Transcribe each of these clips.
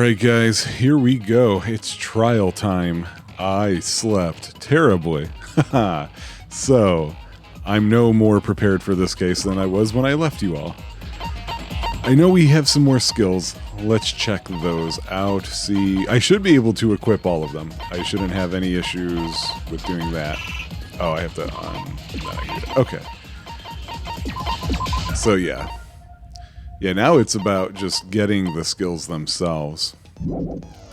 Alright guys, here we go. It's trial time. I slept terribly. So, I'm no more prepared for this case than I was when I left you all. I know we have some more skills. Let's check those out. See, I should be able to equip all of them. I shouldn't have any issues with doing that. Oh, I have to, okay. So yeah. Yeah, now it's about just getting the skills themselves.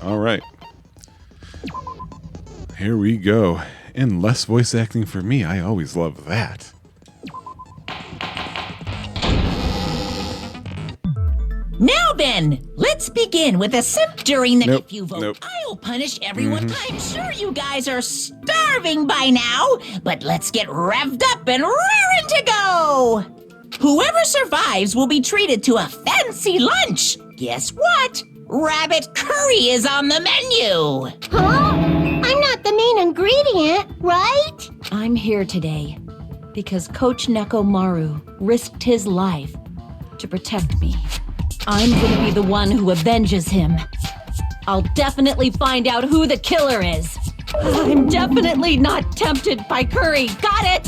Alright. Here we go. And less voice acting for me. I always love that. Now then, let's begin with a simp during the if you vote. Nope. I'll punish everyone. I'm sure you guys are starving by now, but let's get revved up and raring to go. Whoever survives will be treated to a fancy lunch. Guess what? Rabbit curry is on the menu. Huh? I'm not the main ingredient, right? I'm here today because Coach Nekomaru risked his life to protect me. I'm gonna be the one who avenges him. I'll definitely find out who the killer is. I'm definitely not tempted by curry. Got it?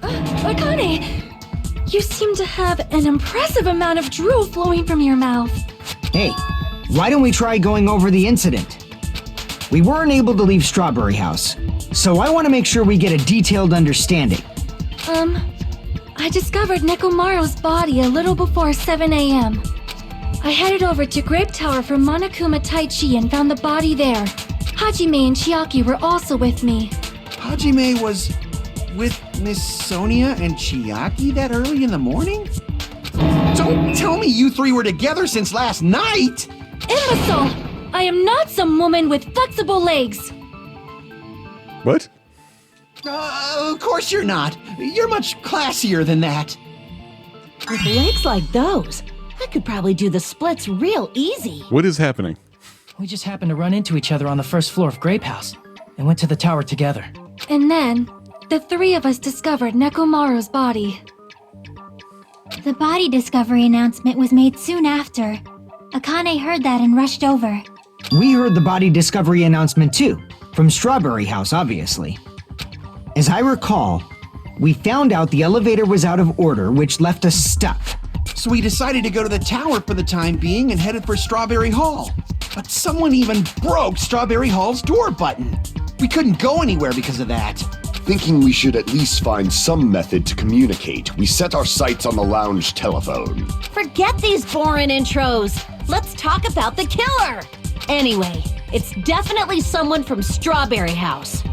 Akane, you seem to have an impressive amount of drool flowing from your mouth. Hey, why don't we try going over the incident? We weren't able to leave Strawberry House, so I want to make sure we get a detailed understanding. I discovered Nekomaru's body a little before 7 a.m. I headed over to Grape Tower from Monokuma Taichi and found the body there. Hajime and Chiaki were also with me. Hajime was with Miss Sonia and Chiaki that early in the morning? Don't tell me you three were together since last night! Imbecile! I am not some woman with flexible legs. What? Of course you're not. You're much classier than that. With legs like those, I could probably do the splits real easy. What is happening? We just happened to run into each other on the first floor of Grape House and went to the tower together. And then, the three of us discovered Nekomaru's body. The body discovery announcement was made soon after. Akane heard that and rushed over. We heard the body discovery announcement too, from Strawberry House, obviously. As I recall, we found out the elevator was out of order, which left us stuck. So we decided to go to the tower for the time being and headed for Strawberry Hall. But someone even broke Strawberry Hall's door button. We couldn't go anywhere because of that. Thinking we should at least find some method to communicate, we set our sights on the lounge telephone. Forget these boring intros. Let's talk about the killer. Anyway, it's definitely someone from Strawberry House.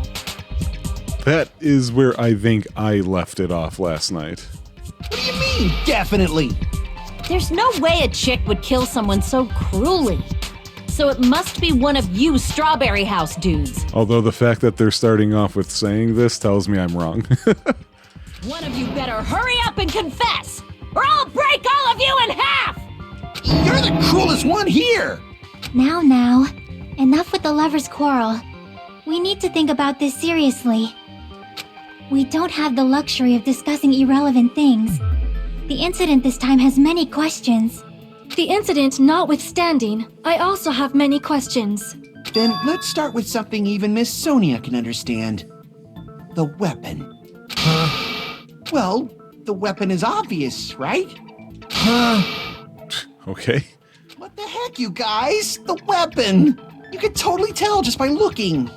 That is where I think I left it off last night. What do you mean, definitely? There's no way a chick would kill someone so cruelly. So it must be one of you Strawberry House dudes. Although the fact that they're starting off with saying this tells me I'm wrong. One of you better hurry up and confess, or I'll break all of you in half! You're the cruelest one here! Now, enough with the lovers' quarrel. We need to think about this seriously. We don't have the luxury of discussing irrelevant things. The incident this time has many questions. The incident notwithstanding, I also have many questions. Then let's start with something even Miss Sonia can understand. The weapon. Well, the weapon is obvious, right? Okay. What the heck, you guys? The weapon! You could totally tell just by looking.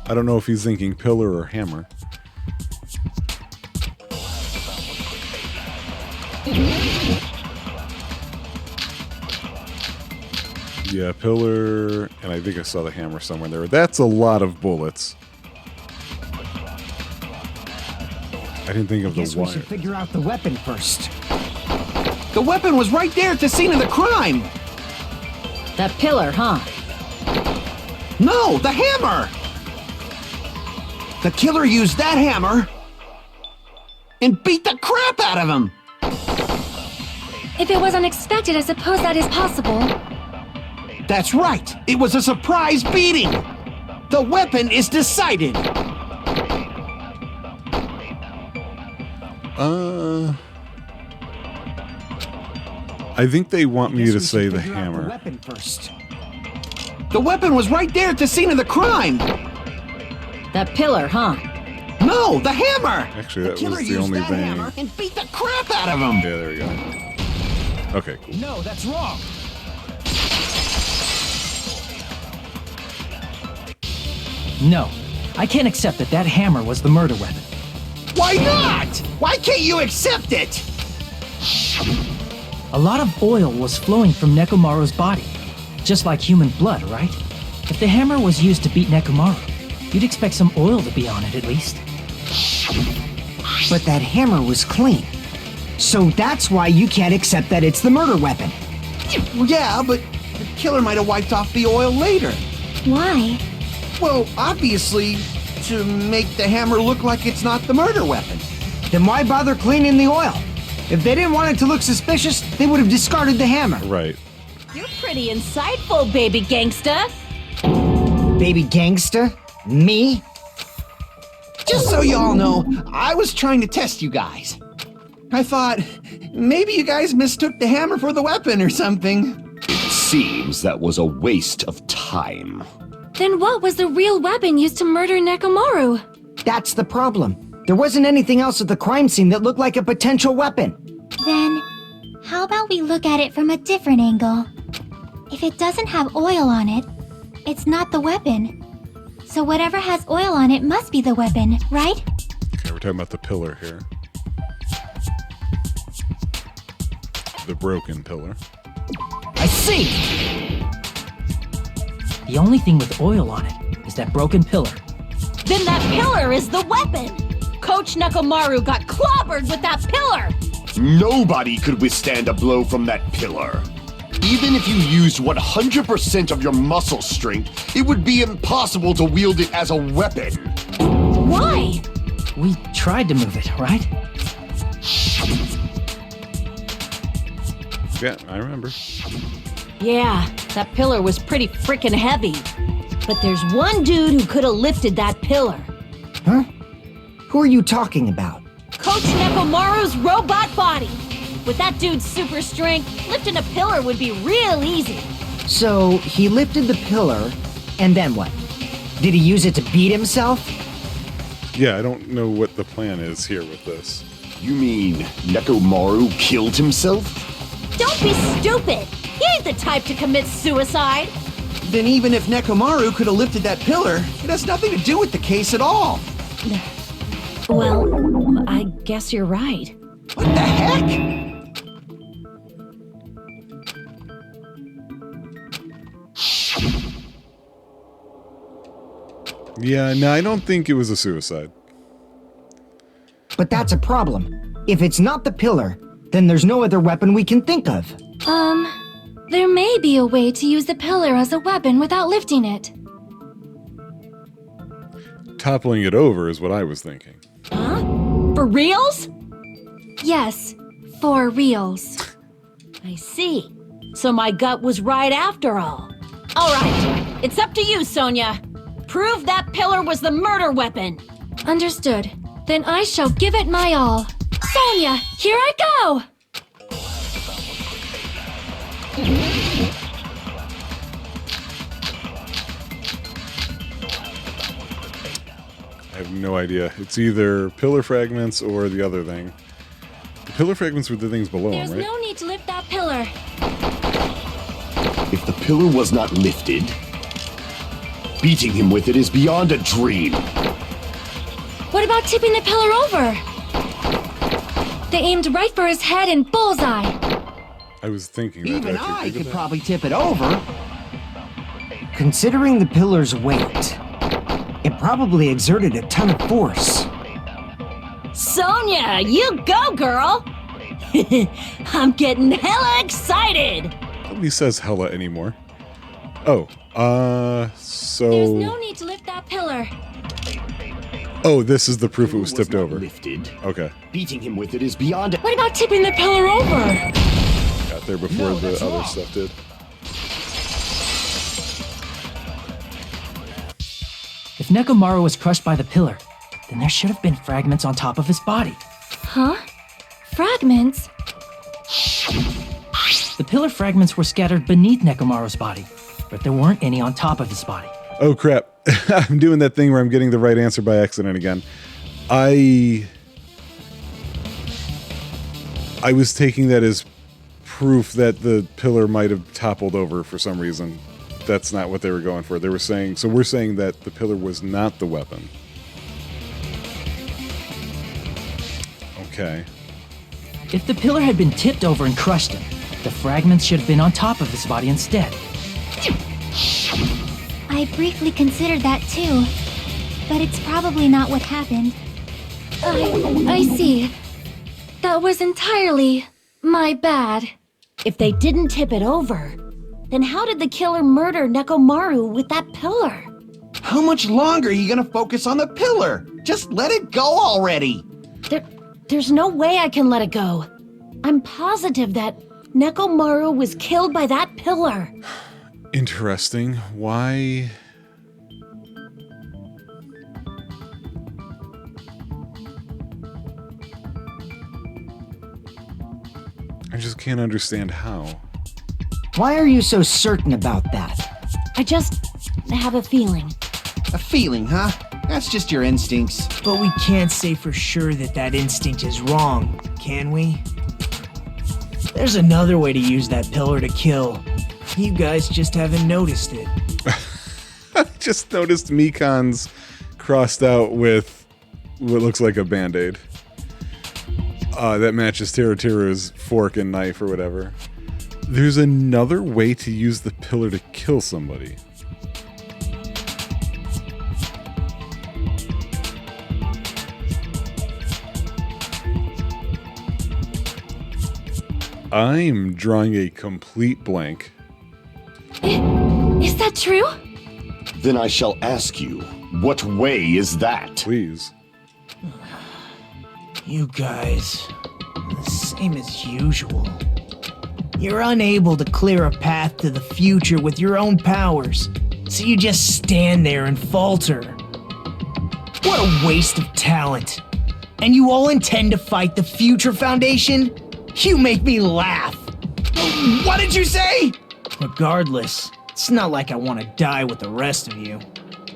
I don't know if he's thinking pillar or hammer. Yeah, pillar, and I think I saw the hammer somewhere there. That's a lot of bullets. I didn't think of the Guess we wire. should figure out the weapon first. The weapon was right there at the scene of the crime! That pillar, huh? No, the hammer! The killer used that hammer and beat the crap out of him! If it was unexpected, I suppose that is possible. That's right! It was a surprise beating! The weapon is decided! I think they want me Guess to we say should the figure out hammer. The weapon first. The weapon was right there at the scene of the crime. That pillar, huh? No, the hammer. Actually, the that killer was the used only that thing. hammer and beat the crap out of him. Yeah, there we go. Okay, cool. No, that's wrong. No, I can't accept that that hammer was the murder weapon. Why not? Why can't you accept it? A lot of oil was flowing from Nekomaru's body, just like human blood, right? If the hammer was used to beat Nekomaru, you'd expect some oil to be on it at least. But that hammer was clean. So that's why you can't accept that it's the murder weapon. Yeah, but the killer might have wiped off the oil later. Why? Well, obviously, to make the hammer look like it's not the murder weapon. Then why bother cleaning the oil? If they didn't want it to look suspicious, they would have discarded the hammer. Right. You're pretty insightful, baby gangsta. Baby gangsta? Me? Just so y'all know, I was trying to test you guys. I thought maybe you guys mistook the hammer for the weapon or something. It seems that was a waste of time. Then what was the real weapon used to murder Nekomaru? That's the problem. There wasn't anything else at the crime scene that looked like a potential weapon. Then, how about we look at it from a different angle? If it doesn't have oil on it, it's not the weapon. So whatever has oil on it must be the weapon, right? Okay, we're talking about the pillar here. The broken pillar. I see! The only thing with oil on it is that broken pillar. Then that pillar is the weapon! Coach Nekomaru got clobbered with that pillar! Nobody could withstand a blow from that pillar. Even if you used 100% of your muscle strength, it would be impossible to wield it as a weapon. Why? We tried to move it, right? Yeah, I remember. Yeah, that pillar was pretty frickin' heavy. But there's one dude who could have lifted that pillar. Huh? Who are you talking about? Coach Nekomaru's robot body! With that dude's super strength, lifting a pillar would be real easy. So, he lifted the pillar, and then what? Did he use it to beat himself? Yeah, I don't know what the plan is here with this. You mean Nekomaru killed himself? Don't be stupid! He ain't the type to commit suicide! Then even if Nekomaru could have lifted that pillar, it has nothing to do with the case at all. Well, I guess you're right. What the heck? Yeah, no, I don't think it was a suicide. But that's a problem. If it's not the pillar, then there's no other weapon we can think of. There may be a way to use the pillar as a weapon without lifting it. Toppling it over is what I was thinking. Huh? For reals? Yes, for reals. I see. So my gut was right after all. All right, it's up to you, Sonia. Prove that pillar was the murder weapon. Understood. Then I shall give it my all. Sonia, here I go! I have no idea. It's either pillar fragments or the other thing. The pillar fragments were the things below There's him, right? no need to lift that pillar. If the pillar was not lifted, beating him with it is beyond a dream. What about tipping the pillar over? They aimed right for his head and bullseye. I was thinking that. Even after you I did could that. probably tip it over. Considering the pillar's weight, it probably exerted a ton of force. Sonia, you go, girl! I'm getting hella excited! Nobody says hella anymore. Oh, so... There's no need to lift that pillar. Oh, this is the proof it was tipped not over. Lifted. Okay. Beating him with it is beyond a... What about tipping the pillar over? Got there before No, the that's other wrong. stuff did. If Nekomaru was crushed by the pillar, then there should have been fragments on top of his body. Huh? Fragments? The pillar fragments were scattered beneath Nekomaru's body, but there weren't any on top of his body. Oh crap. I'm doing that thing where I'm getting the right answer by accident again. I was taking that as proof that the pillar might have toppled over for some reason. That's not what they were going for. They were saying, so we're saying that the pillar was not the weapon. Okay. If the pillar had been tipped over and crushed him, the fragments should have been on top of his body instead. I briefly considered that too, but it's probably not what happened. I see. That was entirely my bad. If they didn't tip it over, then how did the killer murder Nekomaru with that pillar? How much longer are you gonna focus on the pillar? Just let it go already. There's no way I can let it go. I'm positive that Nekomaru was killed by that pillar. Interesting. Why? I just can't understand how. Why are you so certain about that? I just have a feeling. A feeling, huh? That's just your instincts. But we can't say for sure that that instinct is wrong, can we? There's another way to use that pillar to kill. You guys just haven't noticed it. I just noticed Mikan's crossed out with what looks like a band-aid. That matches Teruteru's fork and knife or whatever. There's another way to use the pillar to kill somebody. I'm drawing a complete blank. Is that true? Then I shall ask you, what way is that? Please. You guys, the same as usual. You're unable to clear a path to the future with your own powers, so you just stand there and falter. What a waste of talent. And you all intend to fight the Future Foundation? You make me laugh. What did you say? Regardless, it's not like I want to die with the rest of you.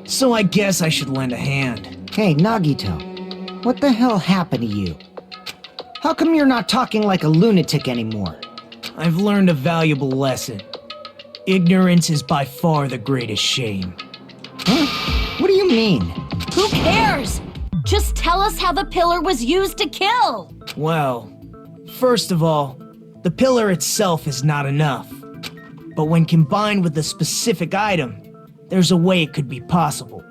So I guess I should lend a hand. Hey, Nagito, what the hell happened to you? How come you're not talking like a lunatic anymore? I've learned a valuable lesson. Ignorance is by far the greatest shame. Huh? What do you mean? Who cares? Just tell us how the pillar was used to kill. Well, first of all, the pillar itself is not enough. But when combined with a specific item, there's a way it could be possible.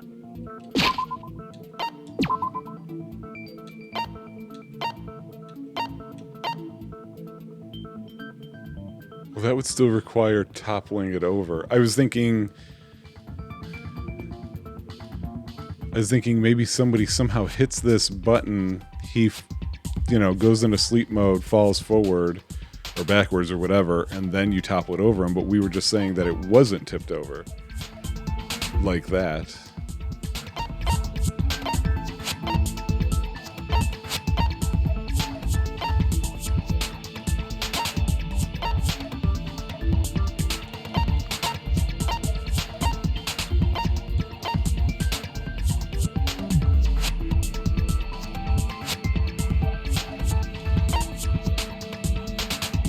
Well, that would still require toppling it over. I was thinking maybe somebody somehow hits this button, he, goes into sleep mode, falls forward or backwards or whatever, and then you topple it over him, but we were just saying that it wasn't tipped over. Like that.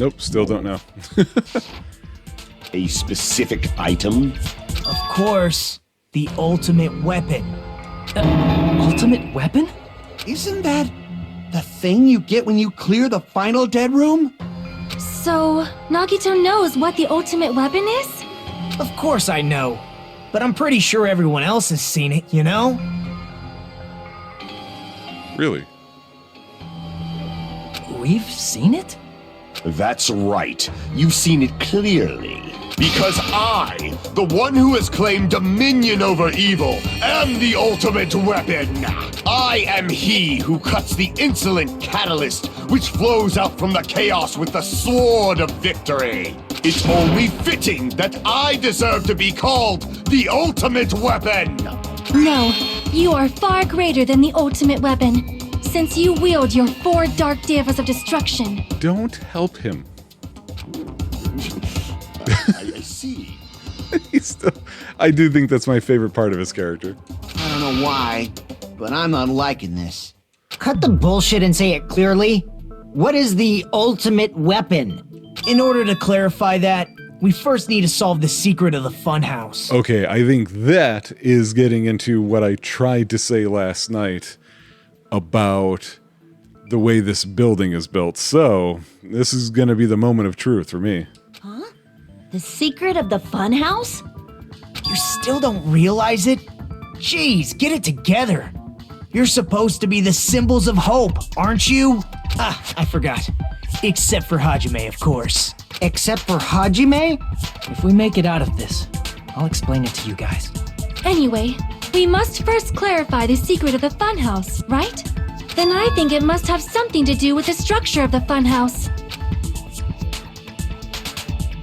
Nope, still don't know. A specific item? Of course, the ultimate weapon. Ultimate weapon? Isn't that the thing you get when you clear the final dead room? So, Nagito knows what the ultimate weapon is? Of course I know, but I'm pretty sure everyone else has seen it, you know? Really? We've seen it? That's right. You've seen it clearly. Because I, the one who has claimed dominion over evil, am the ultimate weapon. I am he who cuts the insolent catalyst which flows out from the chaos with the sword of victory. It's only fitting that I deserve to be called the ultimate weapon. No, you are far greater than the ultimate weapon. since you wield your 4 dark devas of destruction. Don't help him. I see. I do think that's my favorite part of his character. I don't know why, but I'm not liking this. Cut the bullshit and say it clearly. What is the ultimate weapon? In order to clarify that, we first need to solve the secret of the funhouse. Okay, I think that is getting into what I tried to say last night about the way this building is built. So, this is going to be the moment of truth for me. The secret of the funhouse? You still don't realize it? Jeez, get it together. You're supposed to be the symbols of hope, aren't you? Ah, I forgot. Except for Hajime, of course. Except for Hajime? If we make it out of this, I'll explain it to you guys. Anyway, we must first clarify the secret of the funhouse, right? Then I think it must have something to do with the structure of the funhouse.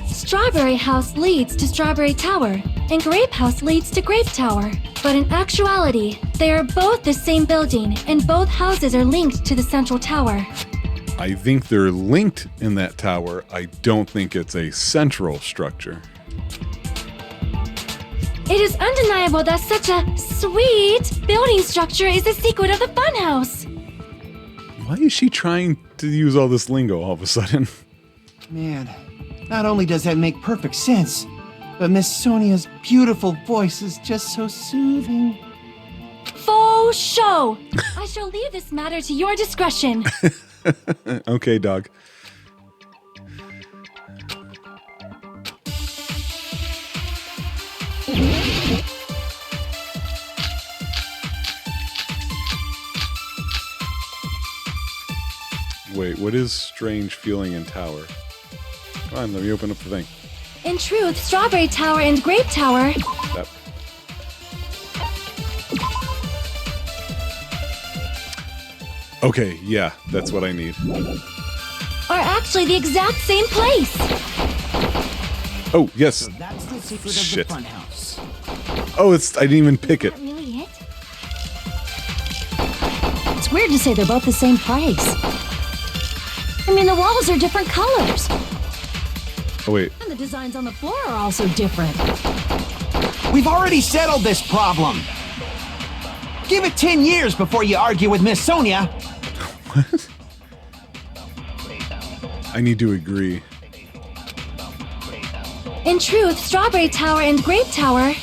Strawberry House leads to Strawberry Tower, and Grape House leads to Grape Tower. But in actuality, they are both the same building, and both houses are linked to the central tower. I think they're linked in that tower. I don't think it's a central structure. It is undeniable that such a sweet building structure is the secret of the funhouse. Why is she trying to use all this lingo all of a sudden? Man, not only does that make perfect sense, but Miss Sonia's beautiful voice is just so soothing. Faux show! I shall leave this matter to your discretion. Okay, dog. Wait, what is strange feeling in tower? Come on, let me open up the thing. In truth, Strawberry Tower and Grape Tower That. Okay, yeah, that's what I need. are actually the exact same place. Oh, yes. That's the secret Shit. of the funhouse. Oh, I didn't even pick it. Is that really it? It's weird to say they're both the same price. I mean, the walls are different colors. Oh, wait. And the designs on the floor are also different. We've already settled this problem. Give it 10 years before you argue with Miss Sonia. What? I need to agree. In truth, Strawberry Tower and Grape Tower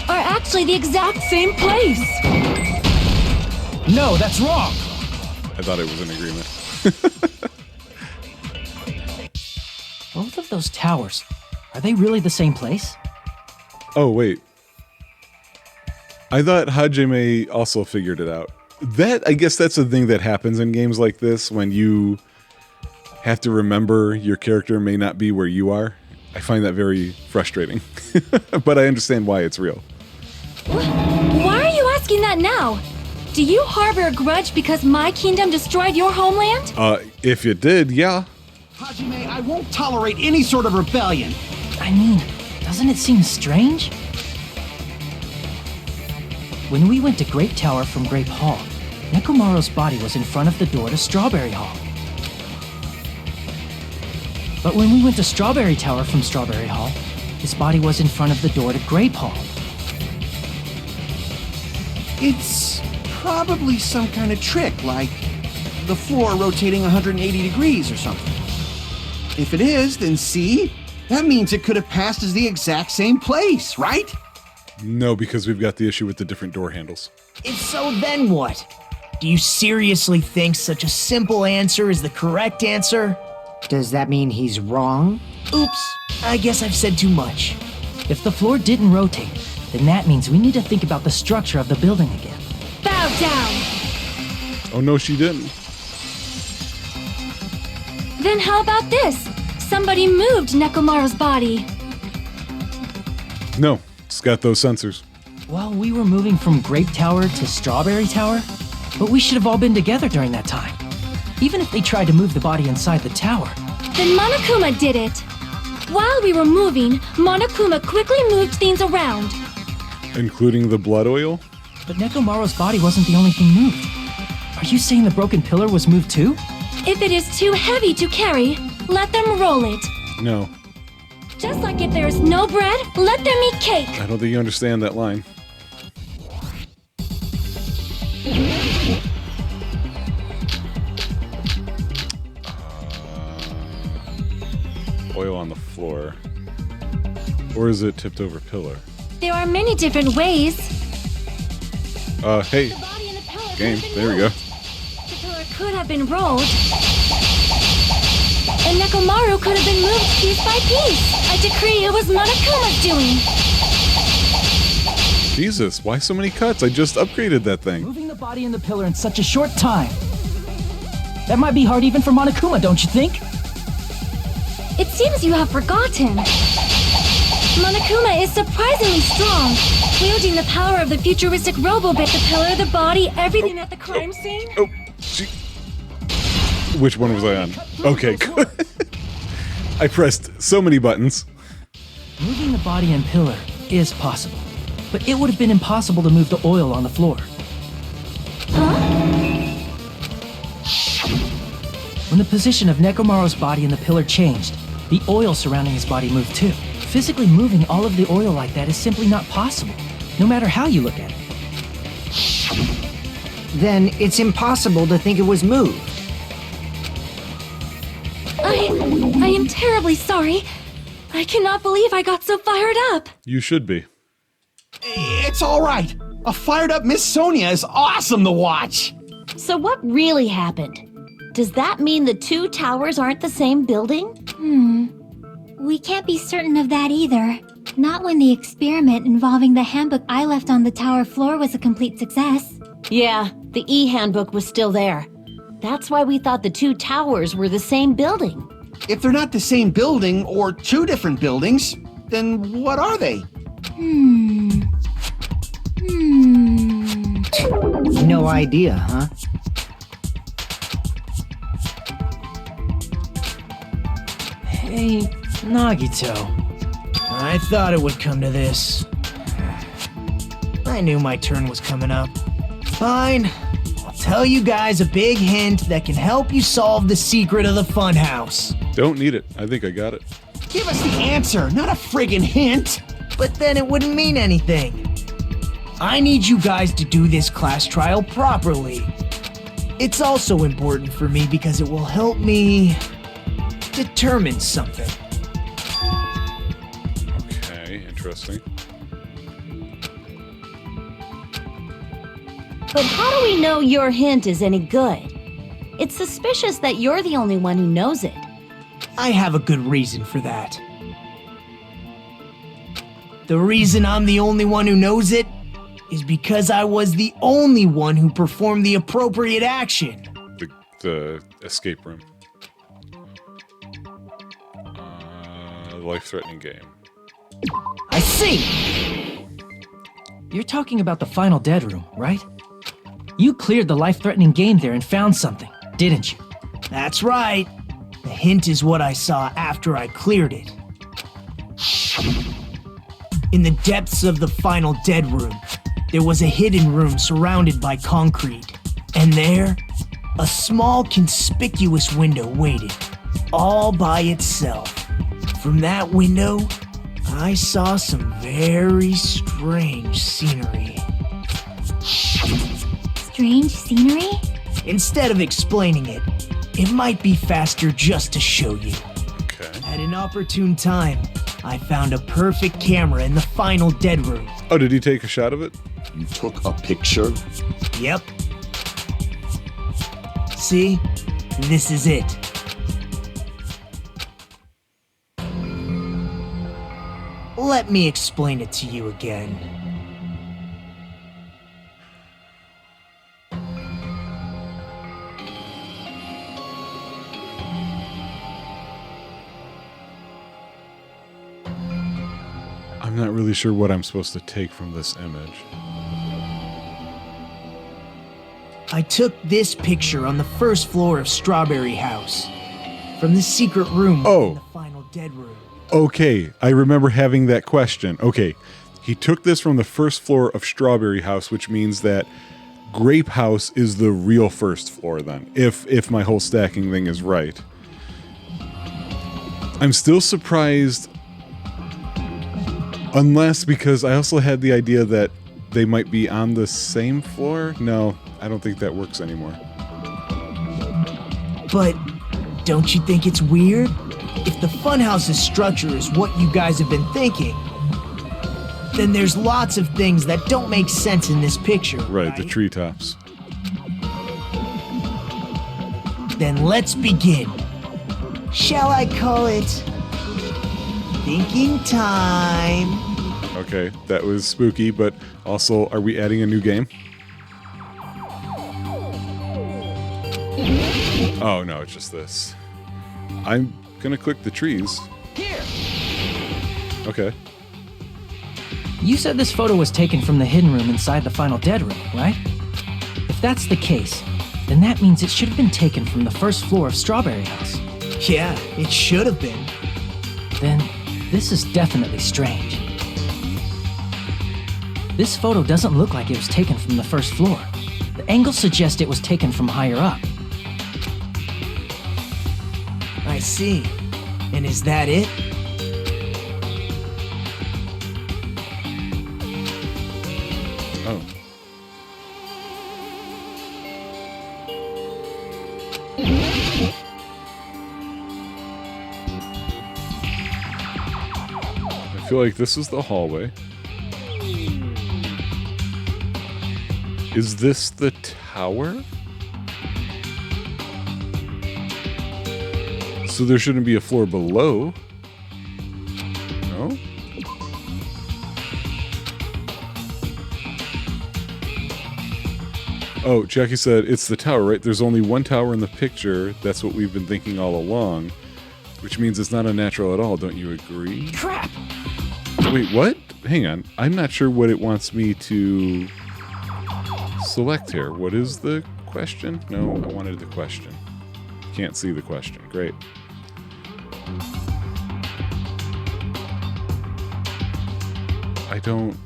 are actually the exact same place. No, that's wrong. I thought it was an agreement. Both of those towers, are they really the same place? Oh, wait. I thought Hajime also figured it out. I guess that's the thing that happens in games like this when you have to remember your character may not be where you are. I find that very frustrating. But I understand why it's real. Why are you asking that now? Do you harbor a grudge because my kingdom destroyed your homeland? If it did, yeah. Hajime, I won't tolerate any sort of rebellion. I mean, doesn't it seem strange? When we went to Grape Tower from Grape Hall, Nekomaru's body was in front of the door to Strawberry Hall. But when we went to Strawberry Tower from Strawberry Hall, his body was in front of the door to Grape Hall. It's probably some kind of trick, like the floor rotating 180 degrees or something. If it is, then see? That means it could have passed as the exact same place, right? No, because we've got the issue with the different door handles. If so, then what? Do you seriously think such a simple answer is the correct answer? Does that mean he's wrong? Oops, I guess I've said too much. If the floor didn't rotate, then that means we need to think about the structure of the building again. Bow down! Oh, no, she didn't. Then how about this? Somebody moved Nekomaru's body. No, it's got those sensors. Well, we were moving from Grape Tower to Strawberry Tower, but we should have all been together during that time. Even if they tried to move the body inside the tower. Then Monokuma did it. While we were moving, Monokuma quickly moved things around. Including the blood oil? But Nekomaru's body wasn't the only thing moved. Are you saying the broken pillar was moved too? If it is too heavy to carry, let them roll it. No, Just like if there's no bread, let them eat cake. I don't think you understand that line. Oil on the floor. Or is it tipped over pillar? There are many different ways. Hey, The body in the pillar could game, have been there we go. moved. The pillar could have been rolled. And Nekomaru could have been moved piece by piece. I decree it was Monokuma's doing. Jesus, why so many cuts? I just upgraded that thing. Moving the body and the pillar in such a short time. That might be hard even for Monokuma, don't you think? It seems you have forgotten. Monokuma is surprisingly strong, wielding the power of the futuristic robo-bit, the pillar, the body, everything at the crime scene. Oh, gee. Which one was I on? Okay, good. I pressed so many buttons. Moving the body and pillar is possible, but it would have been impossible to move the oil on the floor. When the position of Nekomaru's body and the pillar changed, the oil surrounding his body moved too. Physically moving all of the oil like that is simply not possible, no matter how you look at it. Then it's impossible to think it was moved. I am terribly sorry. I cannot believe I got so fired up. You should be. It's all right. A fired up Miss Sonia is awesome to watch. So what really happened? Does that mean the two towers aren't the same building? We can't be certain of that either. Not when the experiment involving the handbook I left on the tower floor was a complete success. Yeah, the e-handbook was still there. That's why we thought the two towers were the same building. If they're not the same building or two different buildings, then what are they? No idea, huh? Hey, Nagito. I thought it would come to this. I knew my turn was coming up. Fine. I'll tell you guys a big hint that can help you solve the secret of the funhouse. Don't need it. I think I got it. Give us the answer, not a friggin' hint. But then it wouldn't mean anything. I need you guys to do this class trial properly. It's also important for me because it will help me determine something. Okay, interesting. But how do we know your hint is any good? It's suspicious that you're the only one who knows it. I have a good reason for that. The reason I'm the only one who knows it is because I was the only one who performed the appropriate action. The escape room. Life-threatening game. I see! You're talking about the final dead room, right? You cleared the life-threatening game there and found something, didn't you? That's right. The hint is what I saw after I cleared it. In the depths of the final dead room, there was a hidden room surrounded by concrete. And there, a small conspicuous window waited, all by itself. From that window, I saw some very strange scenery. Strange scenery? Instead of explaining it, it might be faster just to show you. Okay. At an opportune time, I found a perfect camera in the final dead room. Oh, did he take a shot of it? You took a picture? Yep. See? This is it. Let me explain it to you again. I'm not really sure what I'm supposed to take from this image. I took this picture on the first floor of Strawberry House. From the secret room Oh. in the final dead room. Okay, I remember having that question. Okay, he took this from the first floor of Strawberry House, which means that Grape House is the real first floor then, if my whole stacking thing is right. I'm still surprised, unless because I also had the idea that they might be on the same floor. No, I don't think that works anymore. But don't you think it's weird? If the funhouse's structure is what you guys have been thinking, then there's lots of things that don't make sense in this picture. Right, the treetops. Then let's begin. Shall I call it thinking time? Okay, that was spooky, but also, are we adding a new game? Oh no, it's just this. I'm gonna click the trees. Here. Okay. You said this photo was taken from the hidden room inside the final dead room, right? If that's the case, then that means it should have been taken from the first floor of Strawberry House. Yeah, it should have been. Then this is definitely strange. This photo doesn't look like it was taken from the first floor. The angles suggest it was taken from higher up. I see. And is that it? Oh. I feel like this is the hallway. Is this the tower? So there shouldn't be a floor below. No? Oh, Jackie said it's the tower, right? There's only one tower in the picture. That's what we've been thinking all along. Which means it's not unnatural at all, don't you agree? Crap! Wait, what? Hang on. I'm not sure what it wants me to select here. What is the question? No, I wanted the question. Can't see the question. Great. I don't...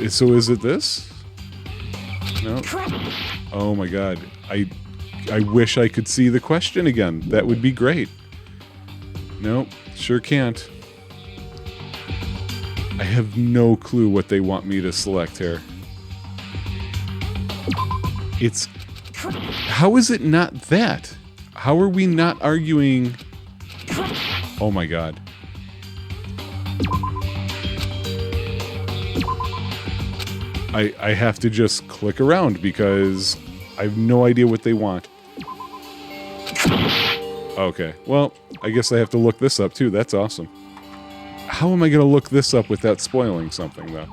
So is it this? No? Oh my god. I wish I could see the question again. That would be great. Nope, sure can't. I have no clue what they want me to select here. It's... How is it not that? How are we not arguing... Oh my god. I have to just click around because I have no idea what they want. Okay, well, I guess I have to look this up too. That's awesome. How am I going to look this up without spoiling something, though?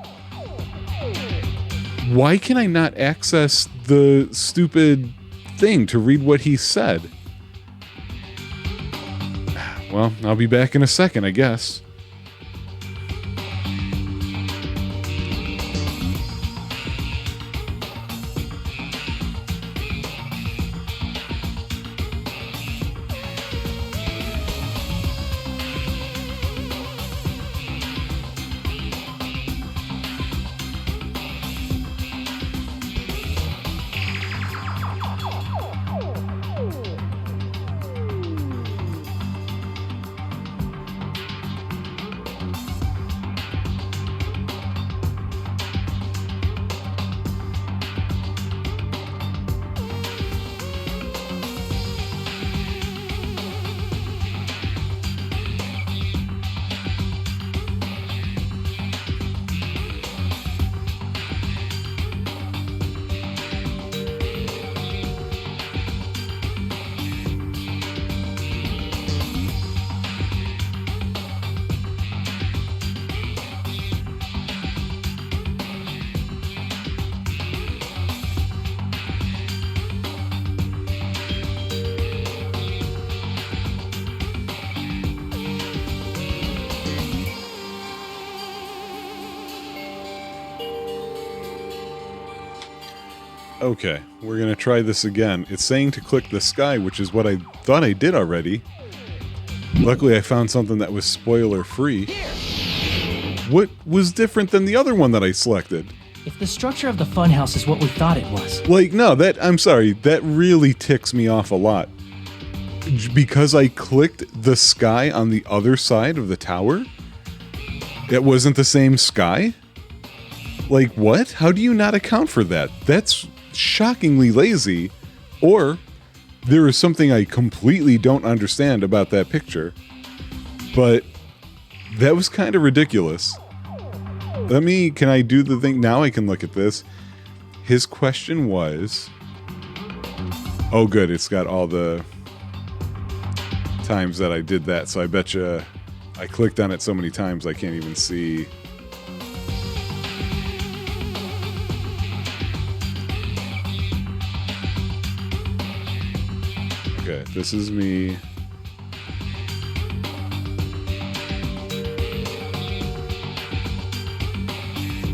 Why can I not access the stupid thing to read what he said? Well, I'll be back in a second, I guess. Okay, we're gonna try this again. It's saying to click the sky, which is what I thought I did already. Luckily, I found something that was spoiler-free. What was different than the other one that I selected? If the structure of the funhouse is what we thought it was, Like, no, I'm sorry, that really ticks me off a lot. Because I clicked the sky on the other side of the tower, it wasn't the same sky? Like, what? How do you not account for that? That's shockingly lazy. Or there is something I completely don't understand about that picture. But that was kind of ridiculous. Can I do the thing? Now I can look at this. His question was... Oh, good. It's got all the times that I did that. So I bet you I clicked on it so many times I can't even see... Okay, this is me.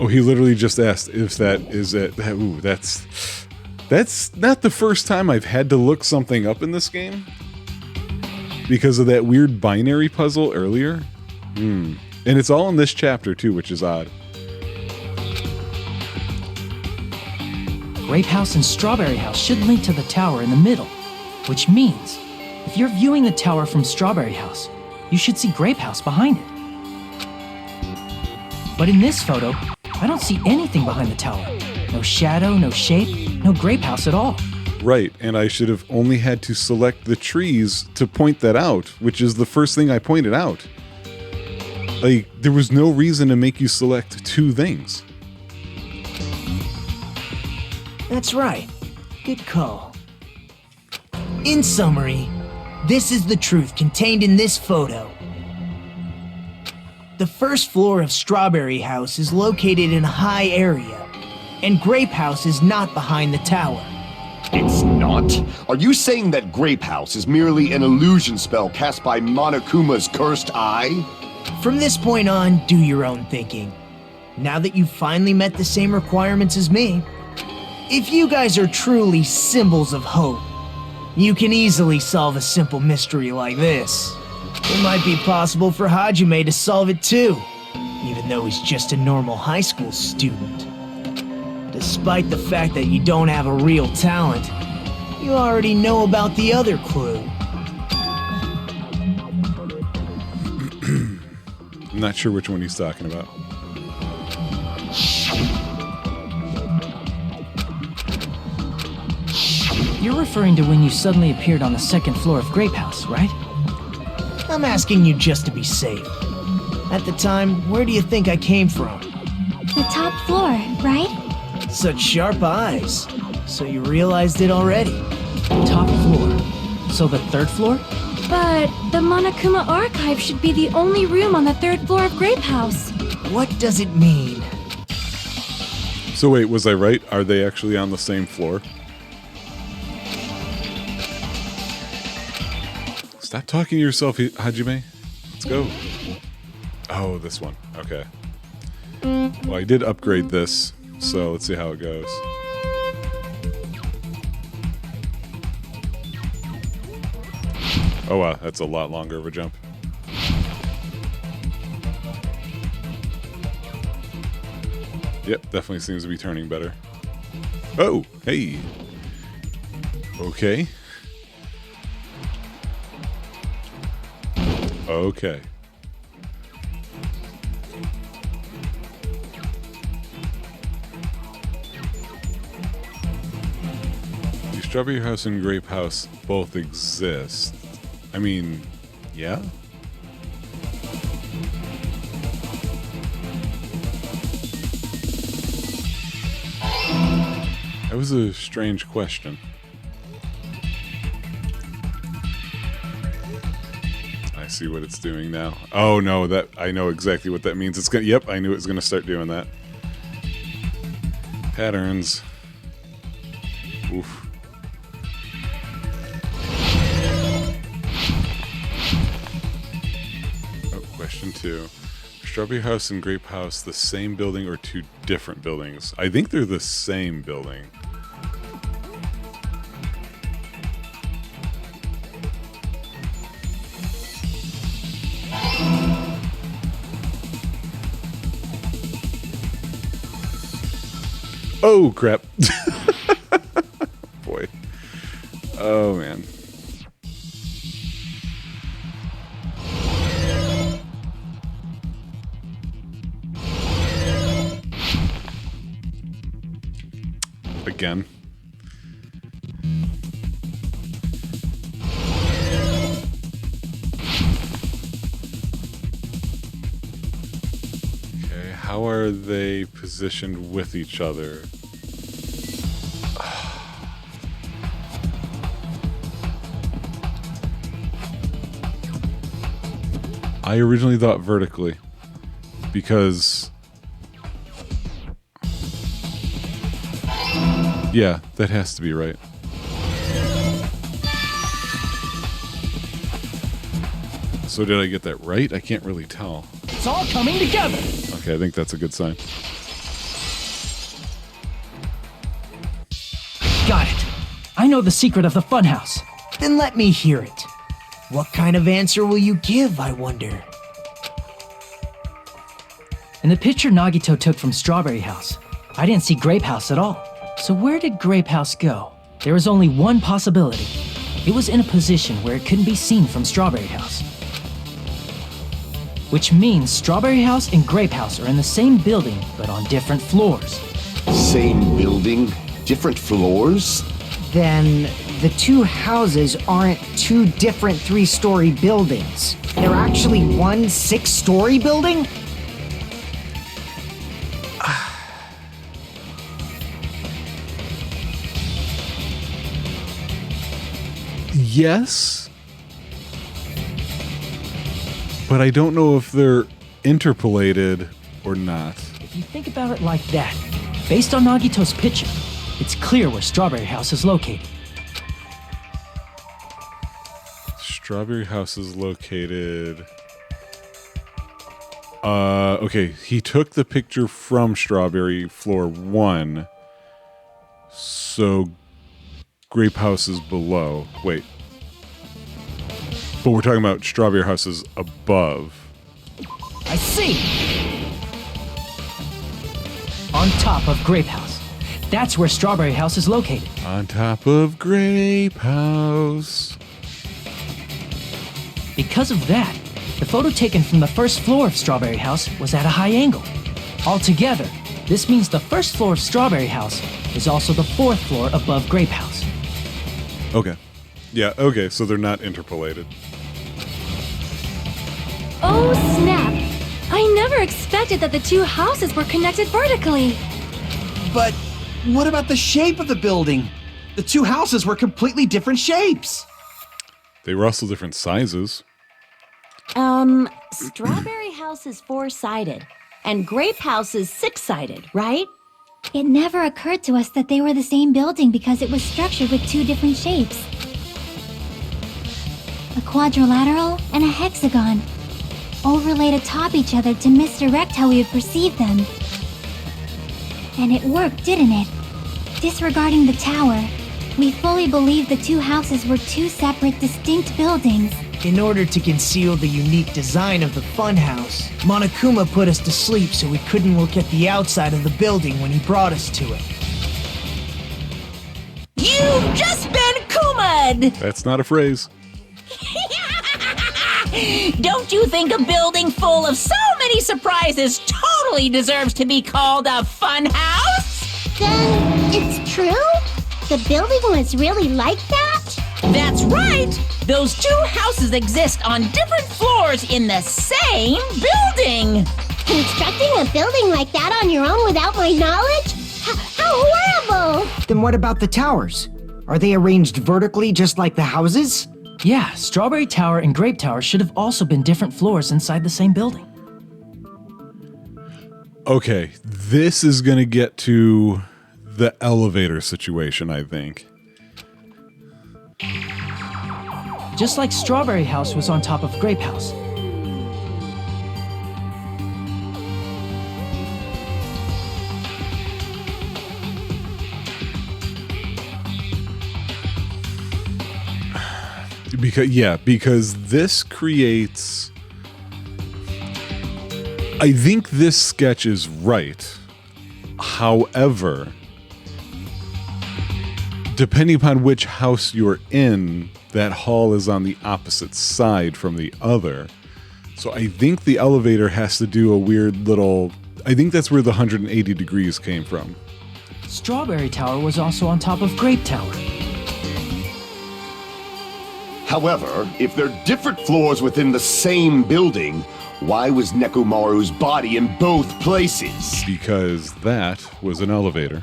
Oh, he literally just asked if that is it. Ooh, that's not the first time I've had to look something up in this game because of that weird binary puzzle earlier. And it's all in this chapter too, which is odd. Grape House and Strawberry House should link to the tower in the middle, which means if you're viewing the tower from Strawberry House, you should see Grape House behind it. But in this photo, I don't see anything behind the tower. No shadow, no shape, no Grape House at all. Right, and I should have only had to select the trees to point that out, which is the first thing I pointed out. Like, there was no reason to make you select two things. That's right. Good call. In summary, this is the truth contained in this photo. The first floor of Strawberry House is located in a high area, and Grape House is not behind the tower. It's not? Are you saying that Grape House is merely an illusion spell cast by Monokuma's cursed eye? From this point on, do your own thinking. Now that you've finally met the same requirements as me, if you guys are truly symbols of hope, you can easily solve a simple mystery like this. It might be possible for Hajime to solve it too, even though he's just a normal high school student. Despite the fact that you don't have a real talent, you already know about the other clue. I'm not sure which one he's talking about. You're referring to when you suddenly appeared on the second floor of Grape House, right? I'm asking you just to be safe. At the time, where do you think I came from? The top floor, right? Such sharp eyes. So you realized it already. Top floor. So the third floor? But the Monokuma Archive should be the only room on the third floor of Grape House. What does it mean? So wait, was I right? Are they actually on the same floor? Stop talking to yourself, Hajime. Let's go. Oh, this one. Okay. Well, I did upgrade this, so let's see how it goes. Oh wow, that's a lot longer of a jump. Yep, definitely seems to be turning better. Oh, hey. Okay. Okay. The Strawberry House and Grape House both exist. I mean, yeah? That was a strange question. I see what it's doing now. Oh no, that I know exactly what that means. It's gonna. Yep, I knew it was gonna start doing that. Patterns. Oof. Oh, question 2. Strawberry House and Grape House the same building or two different buildings? I think they're the same building. Oh, crap. Boy. Oh, man. Again. Okay, how are they positioned with each other? I originally thought vertically because yeah, that has to be right. So did I get that right? I can't really tell. It's all coming together. Okay, I think that's a good sign. Got it. I know the secret of the funhouse. Then let me hear it. What kind of answer will you give, I wonder? In the picture Nagito took from Strawberry House, I didn't see Grape House at all. So where did Grape House go? There was only one possibility. It was in a position where it couldn't be seen from Strawberry House. Which means Strawberry House and Grape House are in the same building, but on different floors. Same building, different floors? Then the two houses aren't two different 3-story buildings. They're actually one 6-story building? Yes. But I don't know if they're interpolated or not. If you think about it like that, based on Nagito's picture, it's clear where Strawberry House is located. Strawberry House is located... okay, he took the picture from Strawberry floor 1. So Grape House is below. Wait. But we're talking about Strawberry House is above. I see! On top of Grape House. That's where Strawberry House is located. On top of Grape House. Because of that, the photo taken from the first floor of Strawberry House was at a high angle. Altogether, this means the first floor of Strawberry House is also the 4th floor above Grape House. Okay. Yeah, okay, so they're not interpolated. Oh, snap! I never expected that the two houses were connected vertically. But what about the shape of the building? The two houses were completely different shapes. They were also different sizes. Strawberry House is 4-sided, and Grape House is 6-sided, right? It never occurred to us that they were the same building because it was structured with two different shapes. A quadrilateral and a hexagon, overlaid atop each other to misdirect how we would perceive them. And it worked, didn't it? Disregarding the tower, we fully believed the two houses were two separate, distinct buildings. In order to conceal the unique design of the funhouse, Monokuma put us to sleep so we couldn't look at the outside of the building when he brought us to it. You've just been Kuma'd! That's not a phrase. Don't you think a building full of so many surprises totally deserves to be called a fun house? Then it's true? The building was really like that? That's right! Those two houses exist on different floors in the same building! Constructing a building like that on your own without my knowledge? How horrible! Then what about the towers? Are they arranged vertically just like the houses? Yeah, Strawberry Tower and Grape Tower should have also been different floors inside the same building. Okay, this is going to get to the elevator situation, I think. Just like Strawberry House was on top of Grape House. Because this creates... I think this sketch is right. However, depending upon which house you're in, that hall is on the opposite side from the other. So I think the elevator has to do a weird little... I think that's where the 180 degrees came from. Strawberry Tower was also on top of Grape Tower. However, if they're different floors within the same building, why was Nekomaru's body in both places? Because that was an elevator.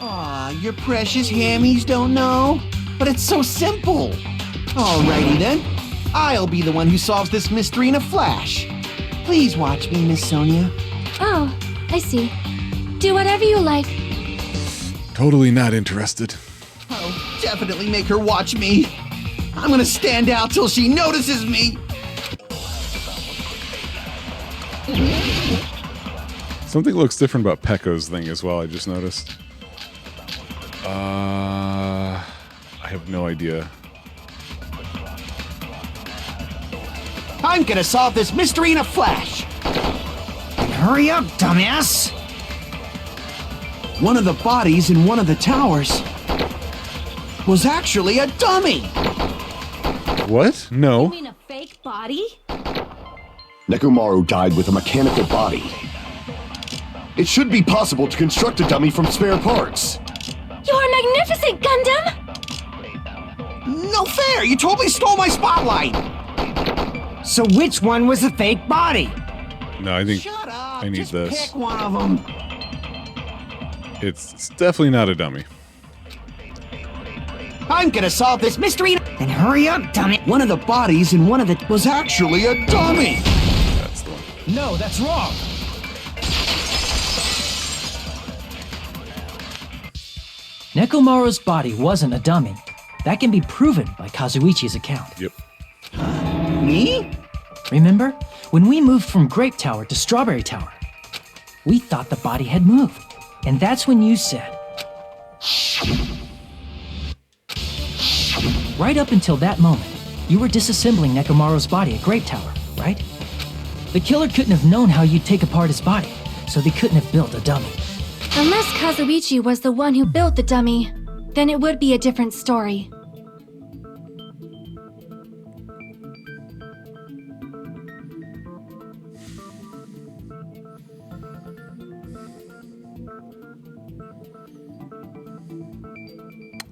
Aw, your precious hammies don't know? But it's so simple. Alrighty then. I'll be the one who solves this mystery in a flash. Please watch me, Miss Sonia. Oh, I see. Do whatever you like. Totally not interested. I'll definitely make her watch me. I'm gonna stand out till she notices me. Something looks different about Pekko's thing as well, I just noticed. I have no idea. I'm gonna solve this mystery in a flash. Hurry up, dumbass! One of the bodies in one of the towers was actually a dummy. What? No. You mean a fake body? Nekomaru died with a mechanical body. It should be possible to construct a dummy from spare parts. You're magnificent, Gundam! No fair! You totally stole my spotlight! So which one was the fake body? No, I think Shut up! I need Just this. pick one of them. It's definitely not a dummy. I'm gonna solve this mystery. Then hurry up, dummy! One of the bodies in one of the was actually a dummy. That's the one. No, that's wrong! Nekomaru's body wasn't a dummy. That can be proven by Kazuichi's account. Yep. Me? Remember? When we moved from Grape Tower to Strawberry Tower, we thought the body had moved. And that's when you said... Right up until that moment, you were disassembling Nekomaru's body at Grape Tower, right? The killer couldn't have known how you'd take apart his body, so they couldn't have built a dummy. Unless Kazuichi was the one who built the dummy, then it would be a different story.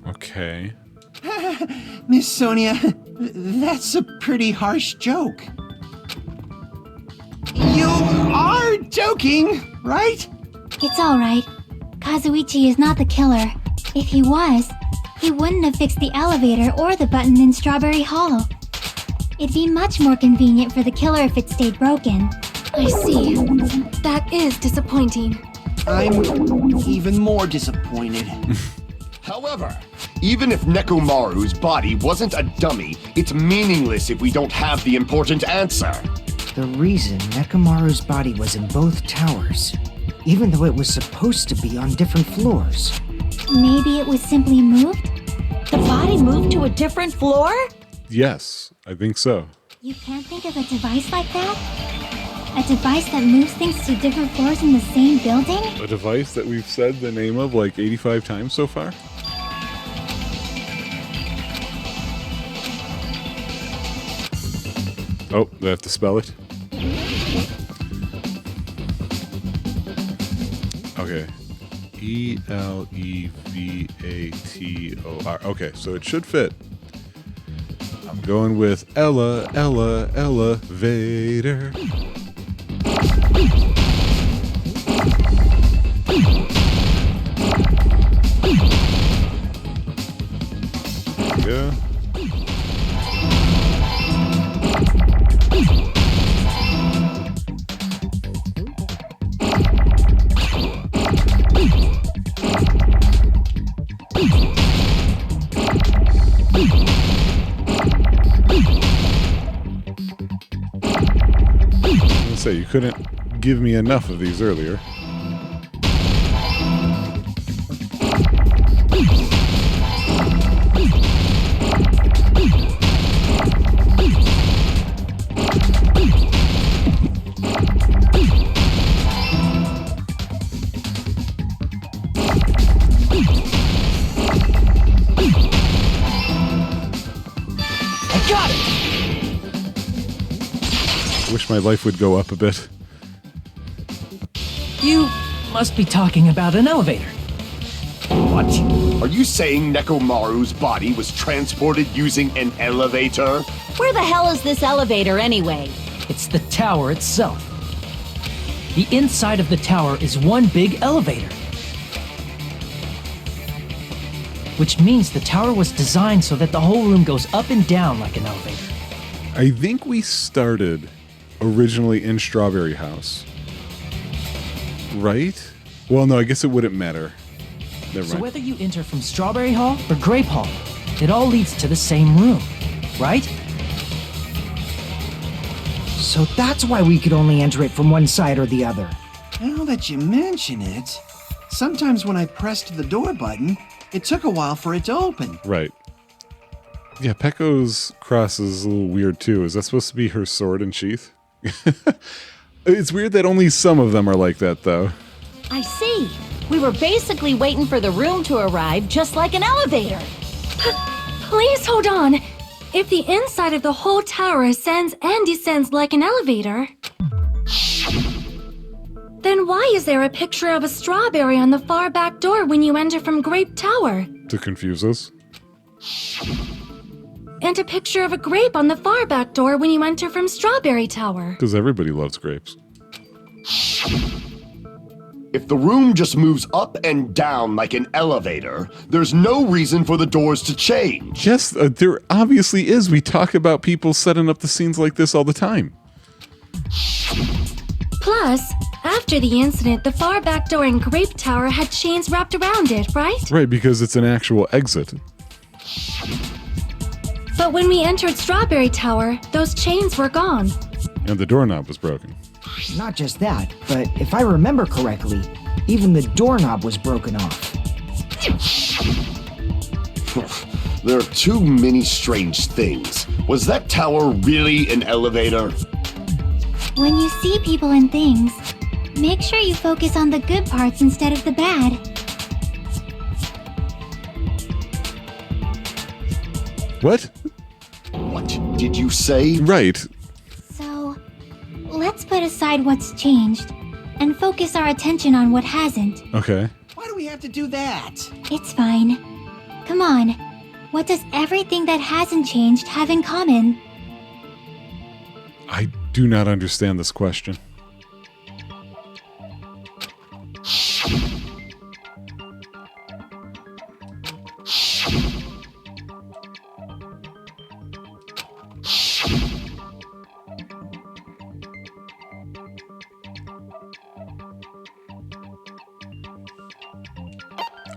Okay. Miss Sonia, that's a pretty harsh joke. You are joking, right? It's alright. Kazuichi is not the killer. If he was, he wouldn't have fixed the elevator or the button in Strawberry Hollow. It'd be much more convenient for the killer if it stayed broken. I see. That is disappointing. I'm even more disappointed. However, even if Nekomaru's body wasn't a dummy, it's meaningless if we don't have the important answer. The reason Nekomaru's body was in both towers, even though it was supposed to be on different floors. Maybe it was simply moved? The body moved to a different floor? Yes, I think so. You can't think of a device like that? A device that moves things to different floors in the same building? A device that we've said the name of like 85 times so far? Oh, do I have to spell it? Okay. Elevator. Okay, so it should fit. I'm going with elevator. Yeah. Say you couldn't give me enough of these earlier. Wish my life would go up a bit. You must be talking about an elevator. What? Are you saying Nekomaru's body was transported using an elevator? Where the hell is this elevator anyway? It's the tower itself. The inside of the tower is one big elevator. Which means the tower was designed so that the whole room goes up and down like an elevator. I think we started originally in Strawberry House. Right? Well, no, I guess it wouldn't matter. Never So mind. whether you enter from Strawberry Hall or Grape Hall, it all leads to the same room, right? So that's why we could only enter it from one side or the other. Now that you mention it, sometimes when I pressed the door button, it took a while for it to open. Right. Yeah, Pecco's cross is a little weird too. Is that supposed to be her sword and sheath? It's weird that only some of them are like that, though. I see. We were basically waiting for the room to arrive, just like an elevator. Please hold on. If the inside of the whole tower ascends and descends like an elevator, then why is there a picture of a strawberry on the far back door when you enter from Grape Tower? To confuse us. And a picture of a grape on the far back door when you enter from Strawberry Tower? Because everybody loves grapes. If the room just moves up and down like an elevator, there's no reason for the doors to change. Yes, there obviously is. We talk about people setting up the scenes like this all the time. Plus, after the incident, the far back door in Grape Tower had chains wrapped around it, right? Right, because it's an actual exit. But when we entered Strawberry Tower, those chains were gone. And the doorknob was broken. Not just that, but if I remember correctly, even the doorknob was broken off. There are too many strange things. Was that tower really an elevator? When you see people and things, make sure you focus on the good parts instead of the bad. What? What did you say? Right. So, let's put aside what's changed and focus our attention on what hasn't. Okay. Why do we have to do that? It's fine. Come on. What does everything that hasn't changed have in common? I do not understand this question.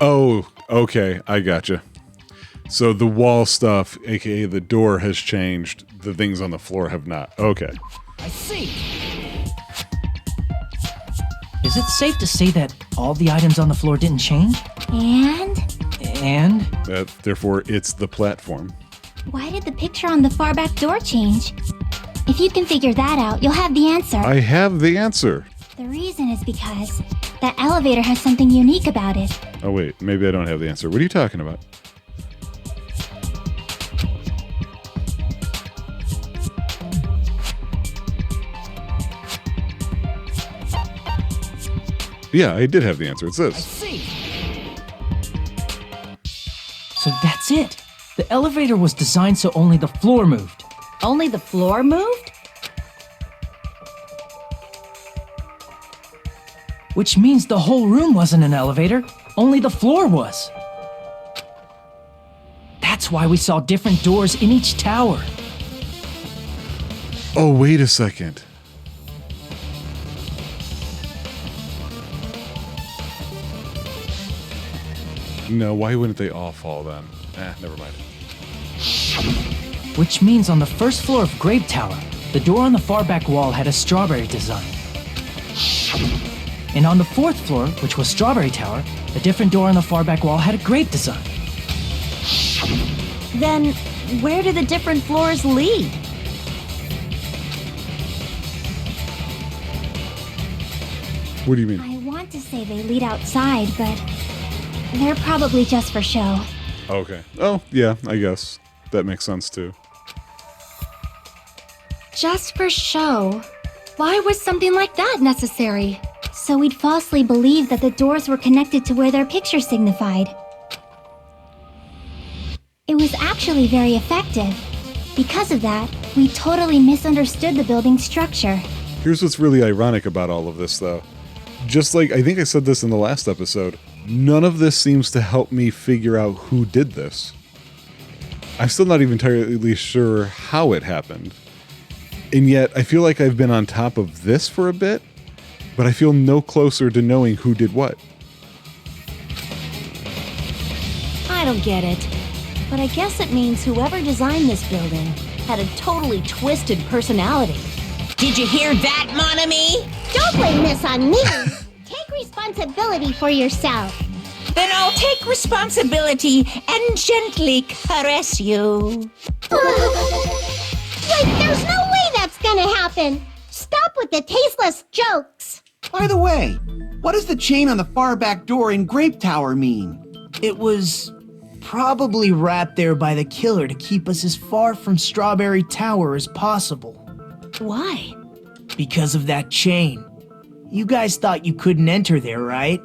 Oh, okay, I gotcha. So the wall stuff, aka the door, has changed. The things on the floor have not. Okay. I see. Is it safe to say that all the items on the floor didn't change? And? And? Therefore, it's the platform. Why did the picture on the far back door change? If you can figure that out, you'll have the answer. I have the answer. The reason is because that elevator has something unique about it. Oh, wait. Maybe I don't have the answer. What are you talking about? Yeah, I did have the answer. It's this. So that's it. The elevator was designed so only the floor moved. Only the floor moved? Which means the whole room wasn't an elevator, only the floor was. That's why we saw different doors in each tower. Oh, wait a second. No, why wouldn't they all fall then? Never mind. Which means on the first floor of Grape Tower, the door on the far back wall had a strawberry design. And on the fourth floor, which was Strawberry Tower, a different door on the far back wall had a grape design. Then, where do the different floors lead? What do you mean? I want to say they lead outside, but they're probably just for show. Okay. Oh, yeah, I guess. That makes sense too. Just for show. Why was something like that necessary? So we'd falsely believe that the doors were connected to where their picture signified. It was actually very effective. Because of that, we totally misunderstood the building's structure. Here's what's really ironic about all of this, though. Just like, I think I said this in the last episode, none of this seems to help me figure out who did this. I'm still not even entirely sure how it happened. And yet, I feel like I've been on top of this for a bit, but I feel no closer to knowing who did what. I don't get it. But I guess it means whoever designed this building had a totally twisted personality. Did you hear that, mon ami? Don't blame this on me. Take responsibility for yourself. Then I'll take responsibility and gently caress you. Wait, there's no way that's gonna happen. Stop with the tasteless jokes. By the way, what does the chain on the far back door in Grape Tower mean? It was probably wrapped there by the killer to keep us as far from Strawberry Tower as possible. Why? Because of that chain. You guys thought you couldn't enter there, right?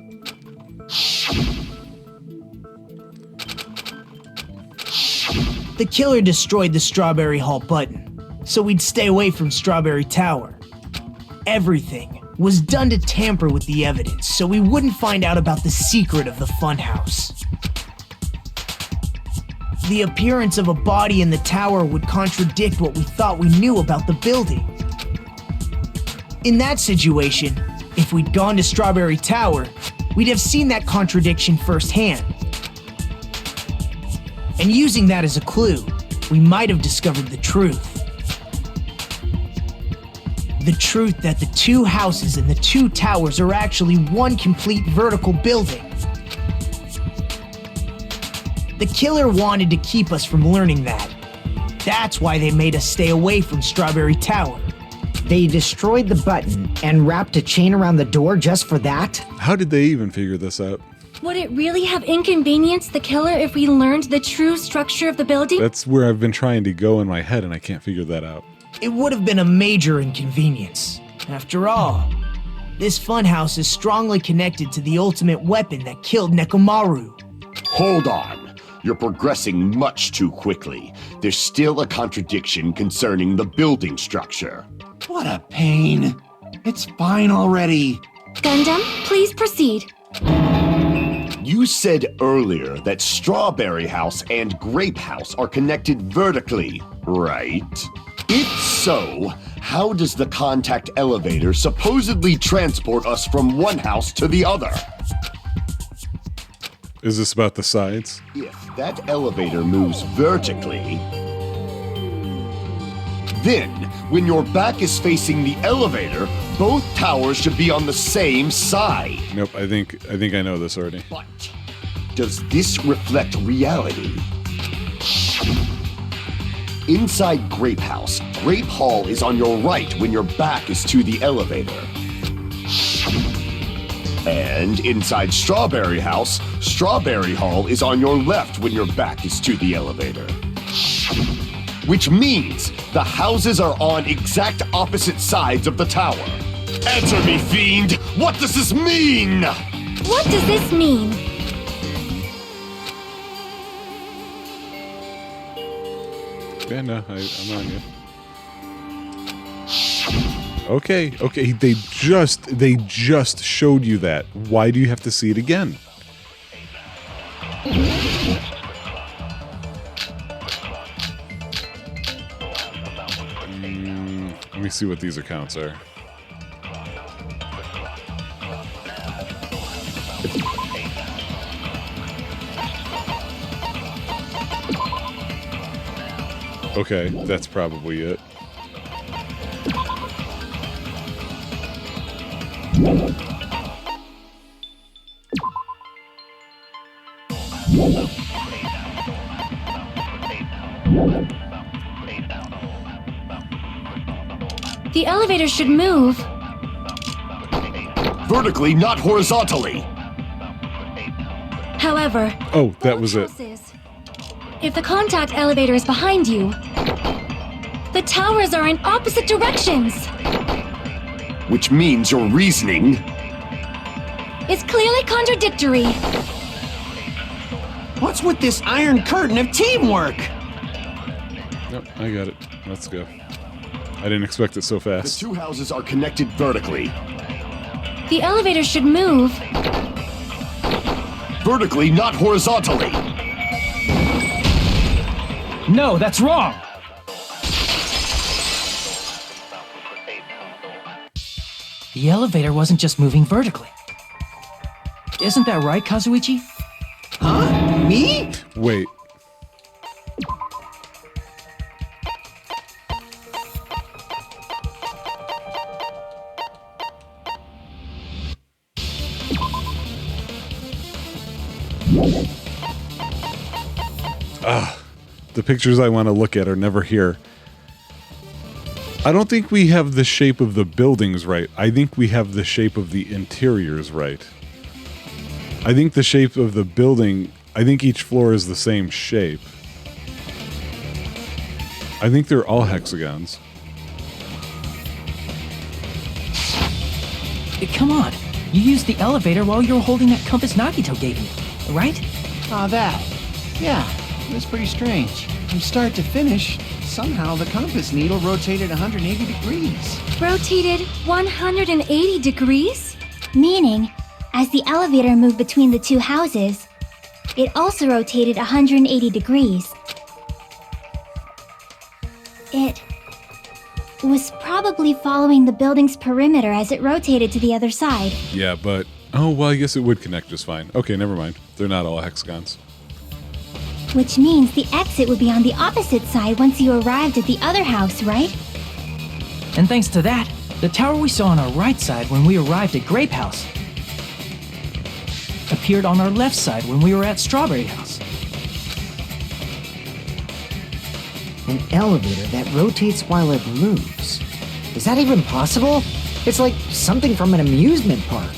The killer destroyed the Strawberry Hall button, so we'd stay away from Strawberry Tower. Everything was done to tamper with the evidence, so we wouldn't find out about the secret of the funhouse. The appearance of a body in the tower would contradict what we thought we knew about the building. In that situation, if we'd gone to Strawberry Tower, we'd have seen that contradiction firsthand. And using that as a clue, we might have discovered the truth. The truth that the two houses and the two towers are actually one complete vertical building. The killer wanted to keep us from learning that. That's why they made us stay away from Strawberry Tower. They destroyed the button and wrapped a chain around the door just for that? How did they even figure this out? Would it really have inconvenienced the killer if we learned the true structure of the building? That's where I've been trying to go in my head, and I can't figure that out. It would have been a major inconvenience. After all, this funhouse is strongly connected to the ultimate weapon that killed Nekomaru. Hold on. You're progressing much too quickly. There's still a contradiction concerning the building structure. What a pain. It's fine already. Gundam, please proceed. You said earlier that Strawberry House and Grape House are connected vertically, right? If so, how does the contact elevator supposedly transport us from one house to the other? Is this about the sides? If that elevator moves vertically, then when your back is facing the elevator, both towers should be on the same side. Nope, I think I know this already. But does this reflect reality? Inside Grape House, Grape Hall is on your right when your back is to the elevator. And inside Strawberry House, Strawberry Hall is on your left when your back is to the elevator. Which means the houses are on exact opposite sides of the tower. Answer me, fiend! What does this mean? What does this mean? Yeah, no, I'm on you. Okay, they just showed you that. Why do you have to see it again? Let me see what these accounts are. Okay, that's probably it. The elevator should move. Vertically, not horizontally. However, Oh, that was it. If the contact elevator is behind you, The towers are in opposite directions. Which means your reasoning. It's clearly contradictory. What's with this iron curtain of teamwork? Yep, I got it. Let's go. I didn't expect it so The fast. two houses are connected vertically. The elevator should move. Vertically, not horizontally. No, that's wrong! The elevator wasn't just moving vertically. Isn't that right, Kazuichi? Huh? Me? Wait. The pictures I want to look at are never here. I don't think we have the shape of the buildings right. I think we have the shape of the interiors right. I think the shape of the building, I think each floor is the same shape. I think they're all hexagons. Come on, you used the elevator while you were holding that compass Nagito gave you, right? Ah, that. Yeah, it was pretty strange. From start to finish, somehow the compass needle rotated 180 degrees. Rotated 180 degrees? Meaning, as the elevator moved between the two houses, it also rotated 180 degrees. It was probably following the building's perimeter as it rotated to the other side. Yeah, but... Oh, well, I guess it would connect just fine. Okay, never mind. They're not all hexagons. Which means the exit would be on the opposite side once you arrived at the other house, right? And thanks to that, the tower we saw on our right side when we arrived at Grape House appeared on our left side when we were at Strawberry House. An elevator that rotates while it moves. Is that even possible? It's like something from an amusement park.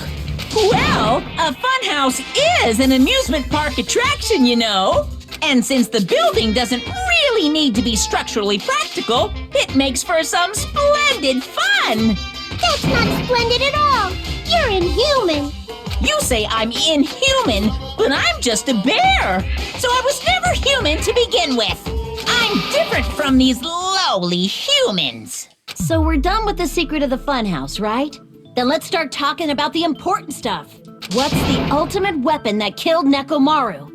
Well, a funhouse is an amusement park attraction, you know. And since the building doesn't really need to be structurally practical, it makes for some splendid fun. That's not splendid at all. You're inhuman. You say I'm inhuman, but I'm just a bear. So I was never human to begin with. I'm different from these lowly humans. So we're done with the secret of the funhouse, right? Then let's start talking about the important stuff. What's the ultimate weapon that killed Nekomaru?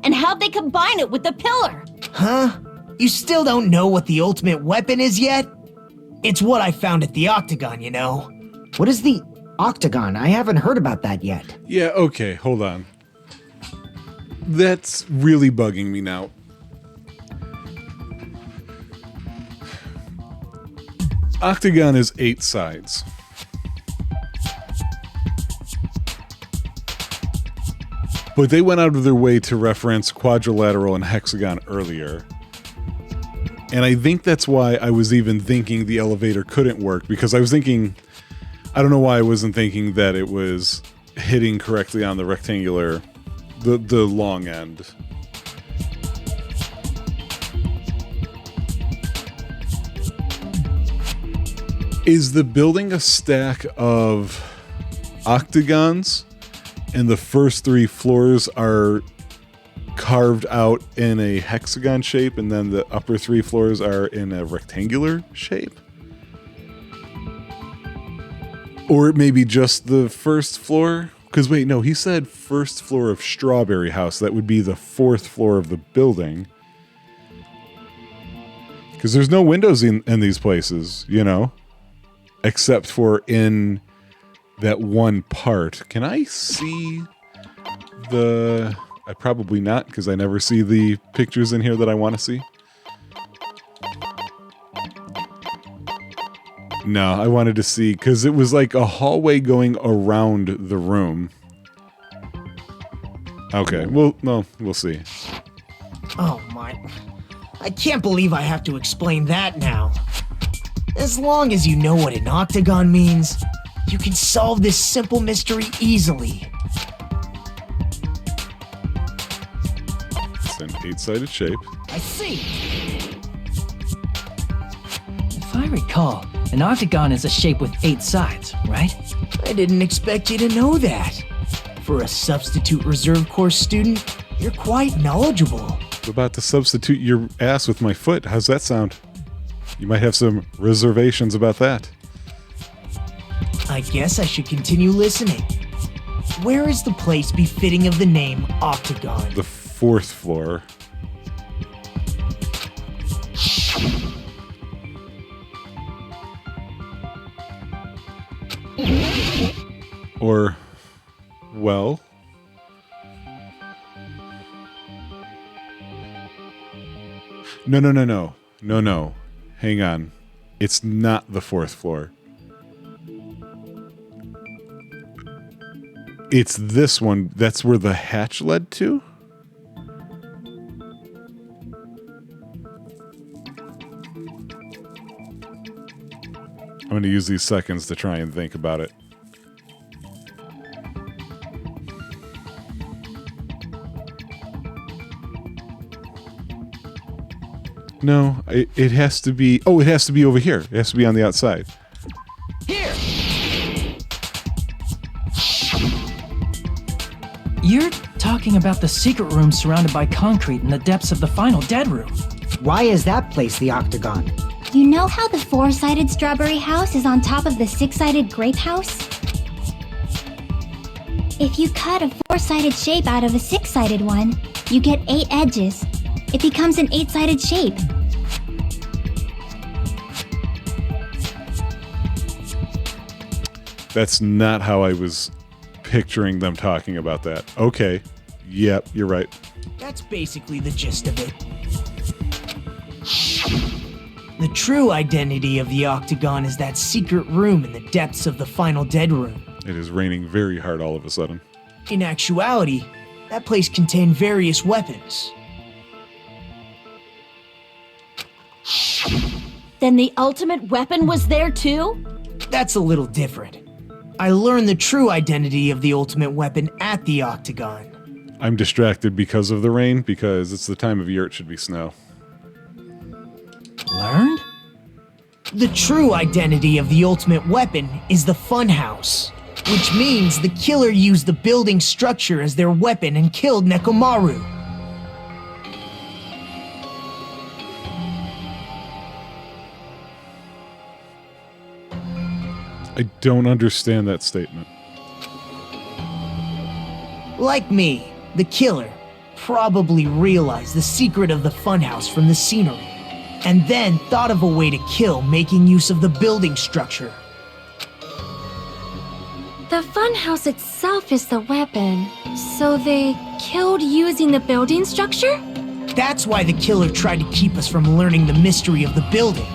And how'd they combine it with the pillar? Huh? You still don't know what the ultimate weapon is yet? It's what I found at the Octagon, you know. What is the Octagon? I haven't heard about that yet. Yeah, okay, hold on. That's really bugging me now. Octagon is 8 sides. But they went out of their way to reference quadrilateral and hexagon earlier. And I think that's why I was even thinking the elevator couldn't work, because I was thinking, I don't know why I wasn't thinking that it was hitting correctly on the rectangular, the long end. Is the building a stack of octagons? And the first 3 floors are carved out in a hexagon shape, and then the upper 3 floors are in a rectangular shape? Or it may be just the first floor? Because wait, no, he said first floor of Strawberry House. That would be the 4th floor of the building. Because there's no windows in these places, you know? Except for in that one part. Can I see the... I probably not, because I never see the pictures in here that I want to see. No, I wanted to see, because it was like a hallway going around the room. Okay, well, we'll see. Oh my... I can't believe I have to explain that now. As long as you know what an octagon means, you can solve this simple mystery easily. It's an 8-sided shape. I see. If I recall, an octagon is a shape with 8 sides, right? I didn't expect you to know that. For a substitute reserve course student, you're quite knowledgeable. I'm about to substitute your ass with my foot. How's that sound? You might have some reservations about that. I guess I should continue listening. Where is the place befitting of the name Octagon? The 4th floor. Or, well... No. Hang on. It's not the 4th floor. It's this one. That's where the hatch led to? I'm going to use these seconds to try and think about it. No, it has to be... Oh, it has to be over here. It has to be on the outside. Here! You're talking about the secret room surrounded by concrete in the depths of the final dead room. Why is that place the octagon? You know how the 4-sided strawberry house is on top of the 6-sided grape house? If you cut a 4-sided shape out of a 6-sided one, you get 8 edges. It becomes an 8-sided shape. That's not how I was picturing them talking about that. Okay. Yep, you're right. That's basically the gist of it. The true identity of the Octagon is that secret room in the depths of the final dead room. It is raining very hard all of a sudden. In actuality, that place contained various weapons. Then the ultimate weapon was there too? That's a little different. I learned the true identity of the ultimate weapon at the Octagon. I'm distracted because of the rain, because it's the time of year it should be snow. Learned? The true identity of the ultimate weapon is the funhouse, which means the killer used the building structure as their weapon and killed Nekomaru. I don't understand that statement. Like me, the killer probably realized the secret of the funhouse from the scenery, and then thought of a way to kill making use of the building structure. The funhouse itself is the weapon, so they killed using the building structure? That's why the killer tried to keep us from learning the mystery of the building.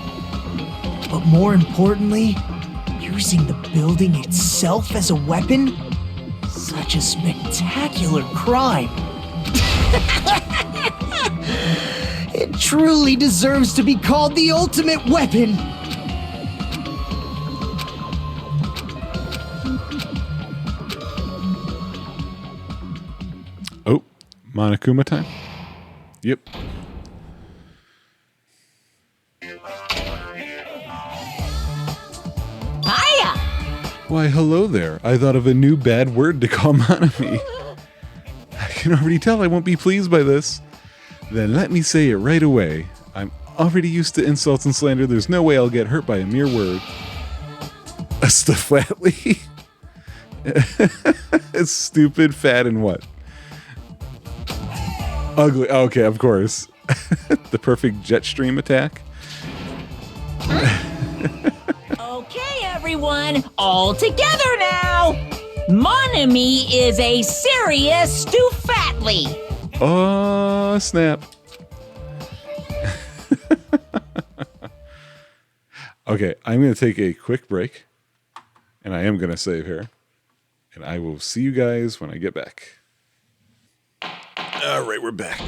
But more importantly, using the building itself as a weapon? Such a spectacular crime. It truly deserves to be called the ultimate weapon. Oh, Monokuma time? Yep. Hiya! Why, hello there. I thought of a new bad word to call Monami. I can already tell I won't be pleased by this. Then let me say it right away. I'm already used to insults and slander. There's no way I'll get hurt by a mere word. Flatly? It's stupid, fat, and what? Ugly. Okay, of course. The perfect jet stream attack. Okay, everyone, all together now. Monami is a serious Stu-Fatly. Oh, snap. Okay, I'm going to take a quick break, and I am going to save here, and I will see you guys when I get back. All right, we're back.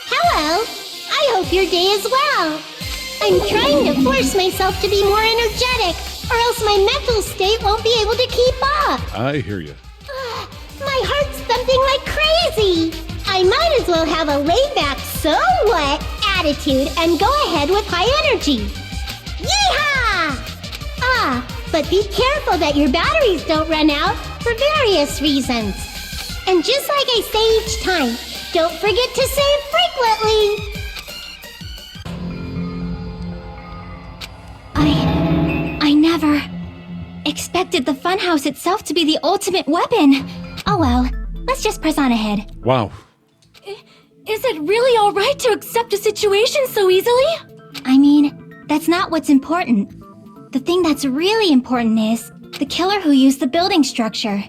Hello. I hope your day is well. I'm trying to force myself to be more energetic, or else my mental state won't be able to keep up. I hear you. My heart's thumping like crazy. I might as well have a laid-back so what attitude and go ahead with high energy. Yeehaw! But be careful that your batteries don't run out for various reasons. And just like I say each time, don't forget to save frequently. I never expected the funhouse itself to be the ultimate weapon. Oh well, let's just press on ahead. Wow. Is it really alright to accept a situation so easily? I mean, that's not what's important. The thing that's really important is the killer who used the building structure.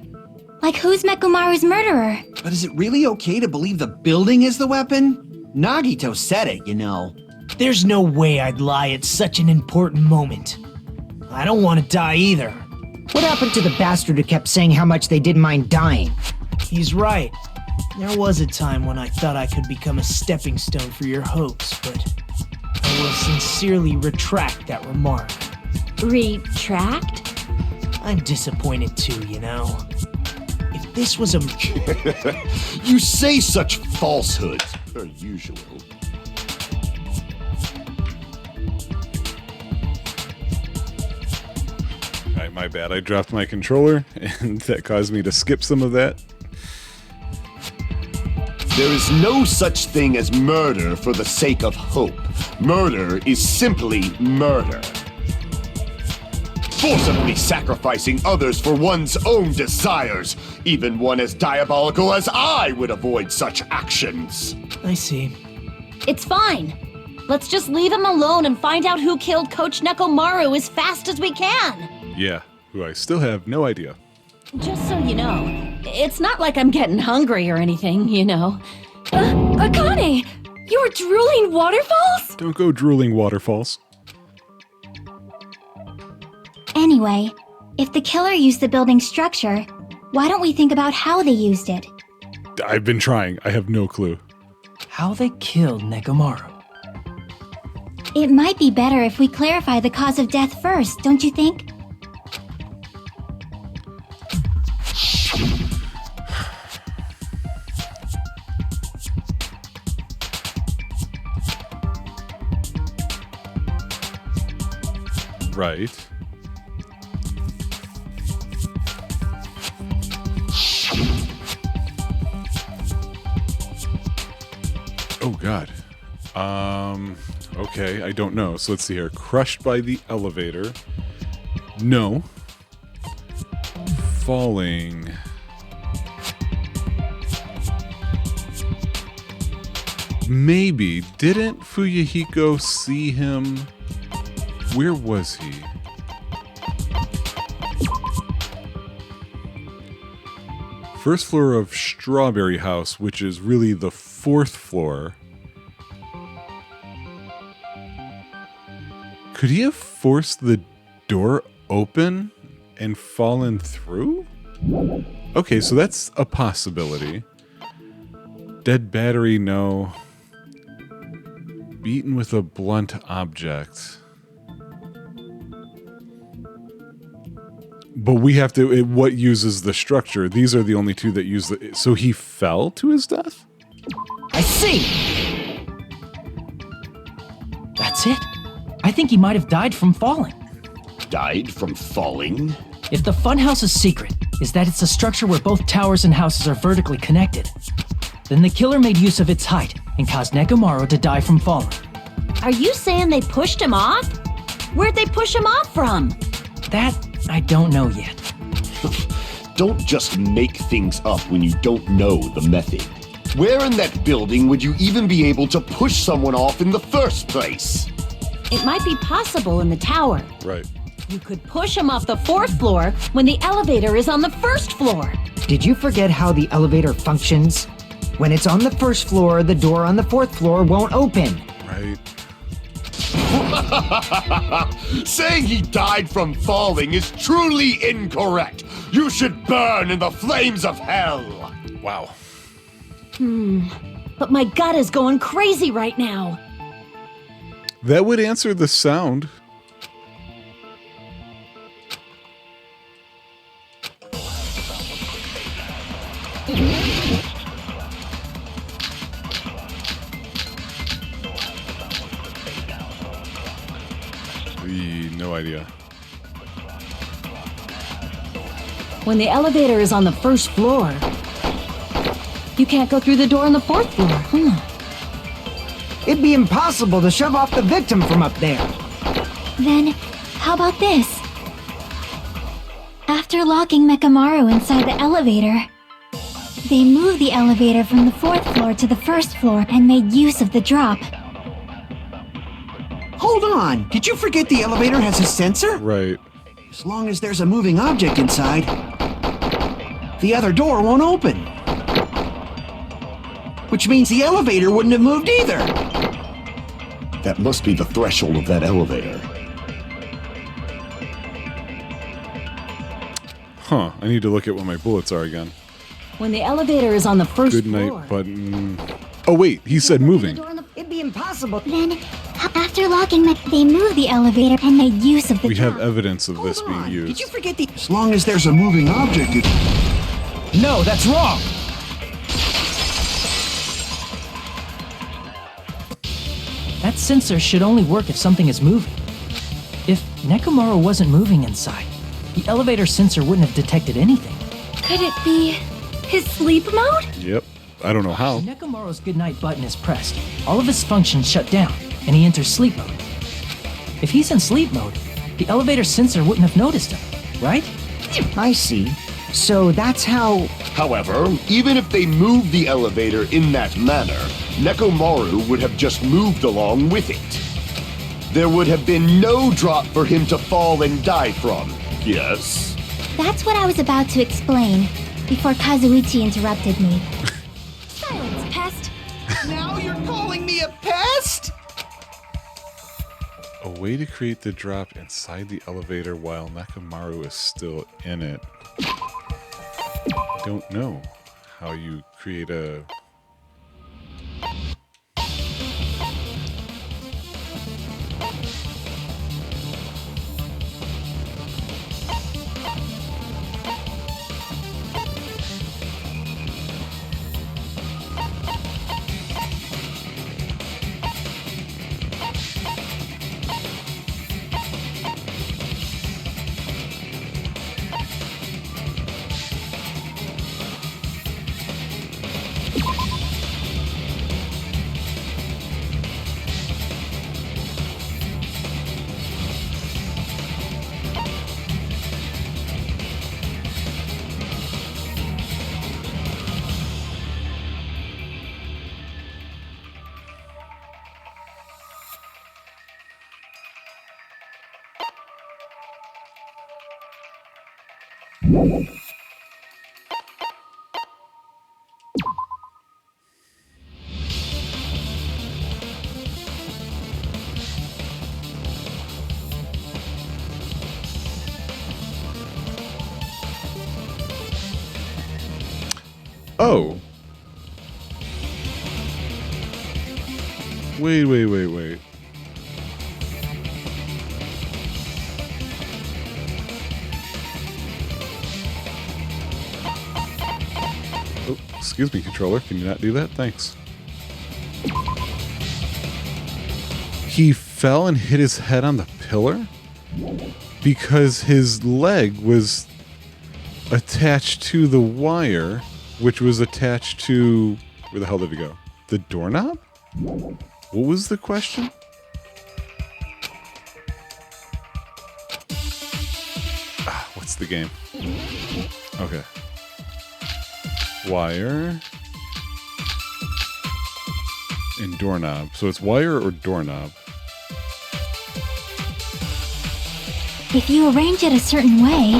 Like, who's Mekumaru's murderer? But is it really okay to believe the building is the weapon? Nagito said it, you know. There's no way I'd lie at such an important moment. I don't want to die either. What happened to the bastard who kept saying how much they didn't mind dying? He's right. There was a time when I thought I could become a stepping stone for your hopes, but I will sincerely retract that remark. Retract? I'm disappointed too, you know. If this was a... You say such falsehoods, per usual. Alright, my bad. I dropped my controller, and that caused me to skip some of that. There is no such thing as murder for the sake of hope. Murder is simply murder. Forcibly sacrificing others for one's own desires. Even one as diabolical as I would avoid such actions. I see. It's fine. Let's just leave him alone and find out who killed Coach Nekomaru as fast as we can. Yeah, who I still have no idea. Just so you know, it's not like I'm getting hungry or anything, you know. Akane! You were drooling waterfalls? Don't go drooling waterfalls. Anyway, if the killer used the building structure, why don't we think about how they used it? I've been trying. I have no clue. How they killed Nekomaru. It might be better if we clarify the cause of death first, don't you think? Right. Oh god. Okay, I don't know. So let's see here. Crushed by the elevator. No. Falling. Maybe. Didn't Fuyuhiko see him? Where was he? First floor of Strawberry House, which is really the fourth floor. Could he have forced the door open and fallen through? Okay, so that's a possibility. Dead battery, no. Beaten with a blunt object. But we have to... what uses the structure? These are the only two that use the... So he fell to his death? I see! That's it? I think he might have died from falling. Died from falling? If the funhouse's secret is that it's a structure where both towers and houses are vertically connected, then the killer made use of its height and caused Nekomaru to die from falling. Are you saying they pushed him off? Where'd they push him off from? That I don't know yet. Don't just make things up when you don't know the method. Where in that building would you even be able to push someone off in the first place? It might be possible in the tower. Right. You could push him off the fourth floor when the elevator is on the first floor. Did you forget how the elevator functions? When it's on the first floor, the door on the fourth floor won't open. Right. Saying he died from falling is truly incorrect. You should burn in the flames of hell. Wow. But my gut is going crazy right now. That would answer the sound. No idea. When the elevator is on the first floor, you can't go through the door on the fourth floor. It'd be impossible to shove off the victim from up there. Then, how about this? After locking Mekamaru inside the elevator, they moved the elevator from the fourth floor to the first floor and made use of the drop. Hold on! Did you forget the elevator has a sensor? Right. As long as there's a moving object inside, the other door won't open. Which means the elevator wouldn't have moved either. That must be the threshold of that elevator. Huh. I need to look at what my bullets are again. When the elevator is on the first Good floor. night button. Oh, wait. He said moving. It'd be impossible. Then, after locking they moved the elevator and made use of the We drop. have evidence of this Hold on. being Did you used. forget the... As long as there's a moving object, it... No, that's wrong! That sensor should only work if something is moving. If Nekomaru wasn't moving inside, the elevator sensor wouldn't have detected anything. Could it be his sleep mode? Yep. I don't know how. When Nekomaru's goodnight button is pressed, all of his functions shut down, and he enters sleep mode. If he's in sleep mode, the elevator sensor wouldn't have noticed him, right? I see. So that's how... However, even if they moved the elevator in that manner, Nekomaru would have just moved along with it. There would have been no drop for him to fall and die from, yes? That's what I was about to explain before Kazuichi interrupted me. Silence, pest. Now you're calling me a pest? A way to create the drop inside the elevator while Nekomaru is still in it. I don't know how you create a... Oh. Wait. Oh, excuse me, controller. Can you not do that? Thanks. He fell and hit his head on the pillar because his leg was attached to the wire, which was attached to... Where the hell did it go? The doorknob? What was the question? What's the game? Okay. Wire and doorknob. So it's wire or doorknob? If you arrange it a certain way,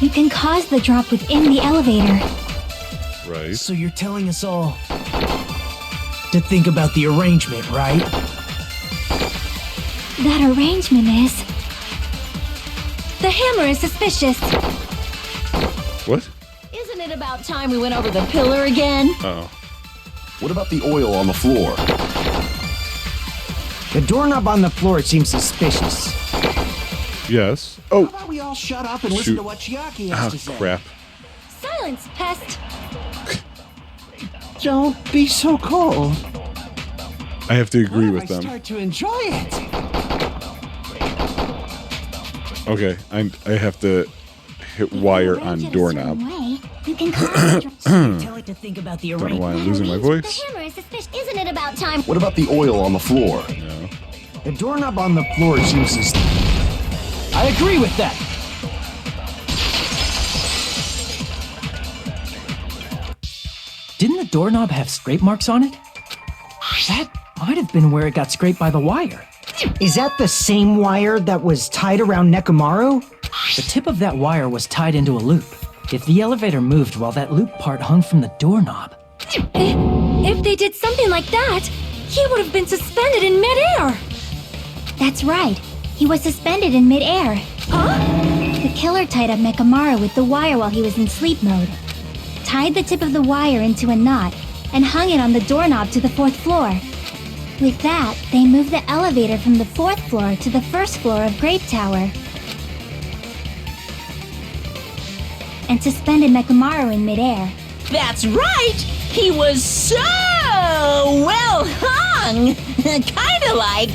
you can cause the drop within the elevator. Right. So you're telling us all to think about the arrangement, right? That arrangement is... The hammer is suspicious. What? Isn't it about time we went over the pillar again? Oh. What about the oil on the floor? The doorknob on the floor seems suspicious. Yes. How Oh. about we all shut up and listen Shoot. to what Chiaki has Ah, to say? crap. Silence, pest. Don't be so cold. I have to agree What with if I them. start to enjoy it? Okay, I have to hit wire on doorknob. You can climb. Tell it to think about the Don't know arrangement. why I'm losing my voice. The hammer is suspicious. Isn't it about time? What about the oil on the floor? No. The doorknob on the floor seems to... I agree with that. Didn't the doorknob have scrape marks on it? That might have been where it got scraped by the wire. Is that the same wire that was tied around Nekomaru? The tip of that wire was tied into a loop. If the elevator moved while that loop part hung from the doorknob, If they did something like that, he would have been suspended in midair. That's right. He was suspended in midair. Huh? The killer tied up Nekomaru with the wire while he was in sleep mode, tied the tip of the wire into a knot, and hung it on the doorknob to the 4th floor. With that, they moved the elevator from the 4th floor to the 1st floor of Grape Tower and suspended Nekomaru in midair. That's right! He was so well hung! Kinda like.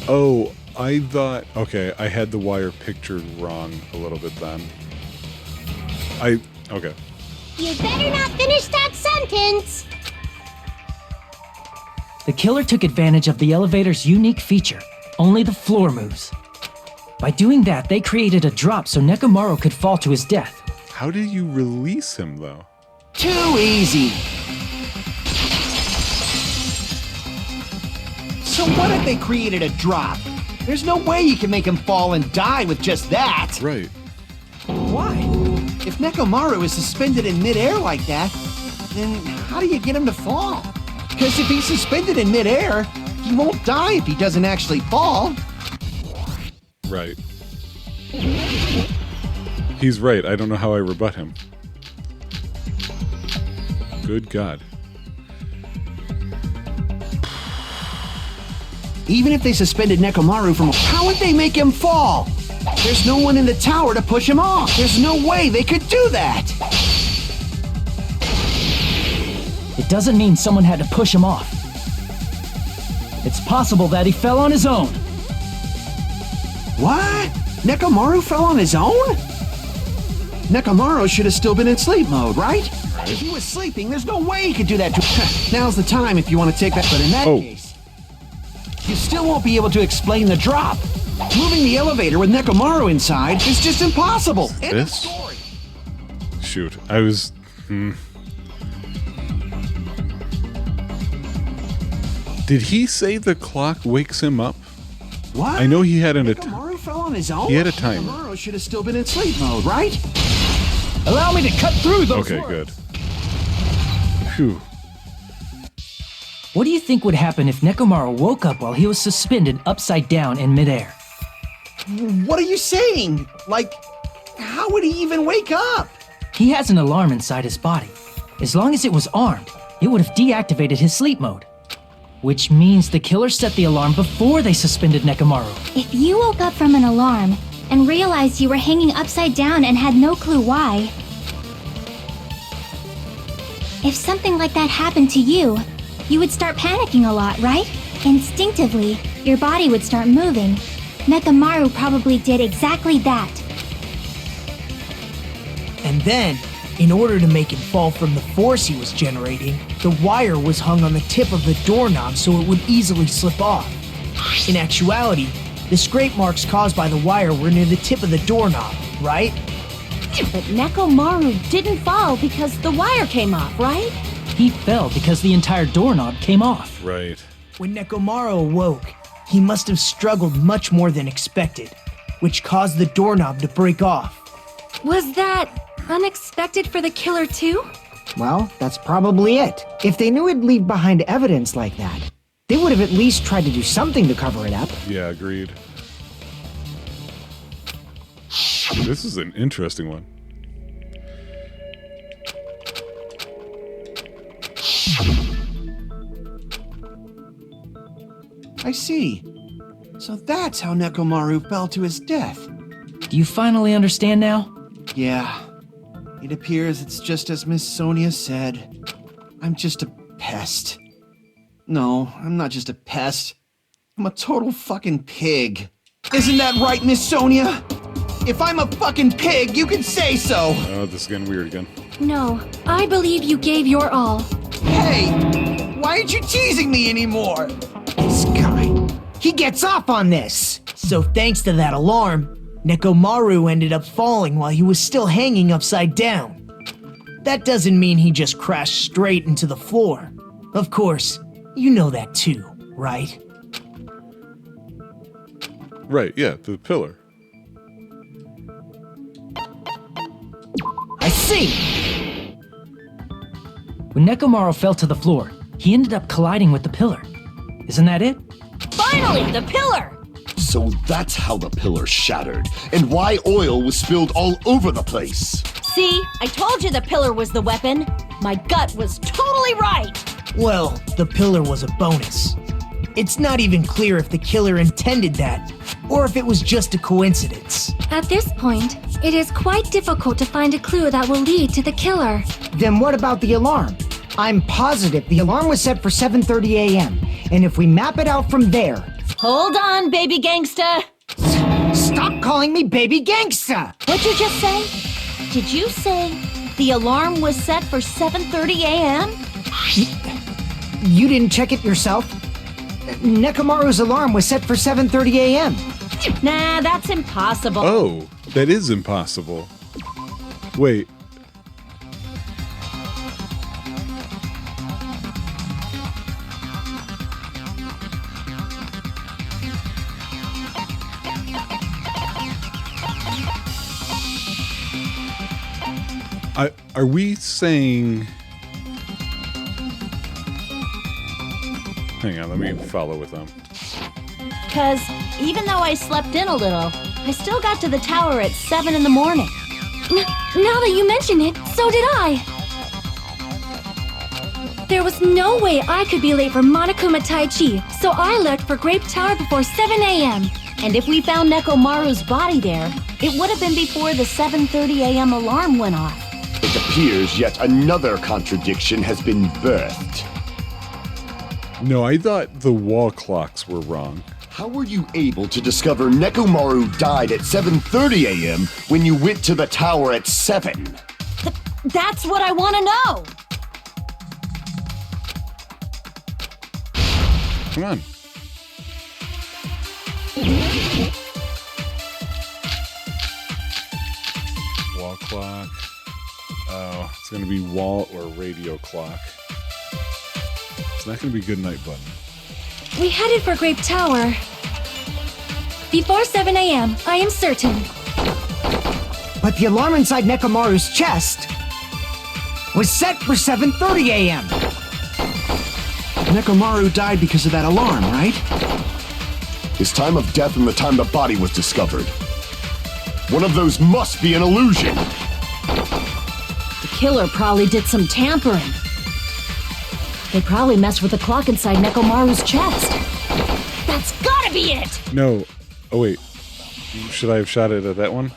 Oh, I thought... Okay, I had the wire pictured wrong a little bit then. Okay. You better not finish that sentence. the killer took advantage of the elevator's unique feature. Only the floor moves. By doing that, they created a drop so Nekomaru could fall to his death. How did you release him, though? Too easy. So what if they created a drop? There's no way you can make him fall and die with just that. Right. Why? If Nekomaru is suspended in midair like that, then how do you get him to fall? Because if he's suspended in midair, he won't die if he doesn't actually fall. Right. He's right. I don't know how I rebut him. Good God. Even if they suspended Nekomaru from... How would they make him fall? There's no one in the tower to push him off. There's no way they could do that. It doesn't mean someone had to push him off. It's possible that he fell on his own. What? Nekomaru fell on his own? Nekomaru should have still been in sleep mode, right? If he was sleeping, there's no way he could do that to... Now's the time if you want to take that... But in that case, you still won't be able to explain the drop. Moving the elevator with Nekomaru inside is just impossible. End of This? story. Shoot. I was... Did he say the clock wakes him up? What? I know he had Nekomaru fell on his own? He had a timer. Nekomaru should have still been in sleep mode, right? Allow me to cut through those Okay, words. good. Phew. What do you think would happen if Nekomaru woke up while he was suspended upside down in midair? What are you saying? Like, how would he even wake up? He has an alarm inside his body. As long as it was armed, it would have deactivated his sleep mode. Which means the killer set the alarm before they suspended Nekomaru. If you woke up from an alarm and realized you were hanging upside down and had no clue why, if something like that happened to you, you would start panicking a lot, right? Instinctively, your body would start moving. Nekomaru probably did exactly that. And then, in order to make him fall from the force he was generating, the wire was hung on the tip of the doorknob so it would easily slip off. In actuality, the scrape marks caused by the wire were near the tip of the doorknob, right? But Nekomaru didn't fall because the wire came off, right? He fell because the entire doorknob came off. Right. When Nekomaru awoke, he must have struggled much more than expected, which caused the doorknob to break off. Was that unexpected for the killer too? Well, that's probably it. If they knew it'd leave behind evidence like that, they would have at least tried to do something to cover it up. Yeah, agreed. This is an interesting one. I see. So that's how Nekomaru fell to his death. Do you finally understand now? Yeah. It appears it's just as Miss Sonia said. I'm just a pest. No, I'm not just a pest. I'm a total fucking pig. Isn't that right, Miss Sonia? If I'm a fucking pig, you can say so. Oh, this is getting weird again. No, I believe you gave your all. Hey, why aren't you teasing me anymore? This guy. He gets off on this. So thanks to that alarm, Nekomaru ended up falling while he was still hanging upside down. That doesn't mean he just crashed straight into the floor. Of course, you know that too, right? Right, yeah, the pillar. I see! When Nekomaru fell to the floor, he ended up colliding with the pillar. Isn't that it? Finally, the pillar! So that's how the pillar shattered, and why oil was spilled all over the place. See, I told you the pillar was the weapon. My gut was totally right. Well, the pillar was a bonus. It's not even clear if the killer intended that, or if it was just a coincidence. At this point, it is quite difficult to find a clue that will lead to the killer. Then what about the alarm? I'm positive the alarm was set for 7:30 a.m. And if we map it out from there... Hold on, baby gangsta. Stop calling me baby gangsta! What'd you just say? Did you say the alarm was set for 7:30 a.m.? You didn't check it yourself? Nekomaru's alarm was set for 7:30 a.m. Nah, that's impossible. Oh, that is impossible. Wait. Are we saying... Hang on, let me follow with them. Because even though I slept in a little, I still got to the tower at 7 in the morning. Now that you mention it, so did I. There was no way I could be late for Monokuma Tai Chi, so I left for Grape Tower before 7 a.m. And if we found Nekomaru's body there, it would have been before the 7:30 a.m. alarm went off. It appears yet another contradiction has been birthed. No, I thought the wall clocks were wrong. How were you able to discover Nekomaru died at 7:30 a.m. when you went to the tower at 7? That's what I want to know! Come on. Wall clock. Oh, it's going to be wall or radio clock. It's not going to be good night button. We headed for Grape Tower. Before 7 a.m., I am certain. But the alarm inside Nekomaru's chest was set for 7:30 a.m. Nekomaru died because of that alarm, right? His time of death and the time the body was discovered. One of those must be an illusion. The killer probably did some tampering. They probably messed with the clock inside Nekomaru's chest. That's gotta be it! No. Oh, wait. Should I have shot it at that one?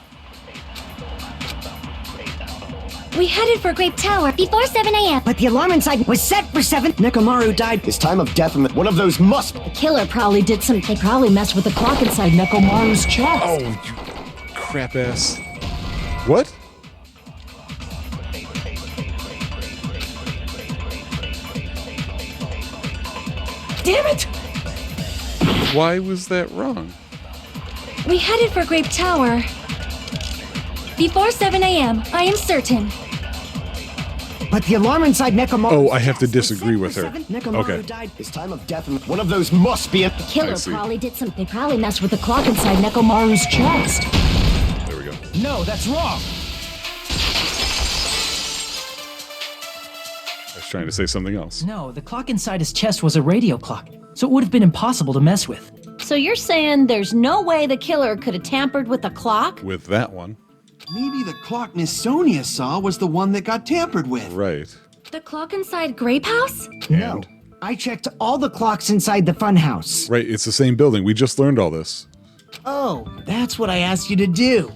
We headed for Grape Tower before 7 a.m. But the alarm inside was set for 7. Nekomaru died. His time of death and one of those must... The killer probably did some... They probably messed with the clock inside Nekomaru's chest. Oh, you crap ass. What? Damn it! Why was that wrong? We headed for Grape Tower. Before 7 a.m., I am certain. But the alarm inside Nekomaru... Oh, I have to disagree with her. Nekomaru Okay. died. His time of death and one of those must be... The killer I see. probably did some... They probably messed with the clock inside Nekomaru's chest. There we go. No, that's wrong. I was trying to say something else. No, the clock inside his chest was a radio clock, so it would have been impossible to mess with. So you're saying there's no way the killer could have tampered with the clock? With that one. Maybe the clock Miss Sonia saw was the one that got tampered with. Right. The clock inside Grape House? No. I checked all the clocks inside the funhouse. Right, it's the same building. We just learned all this. Oh, that's what I asked you to do.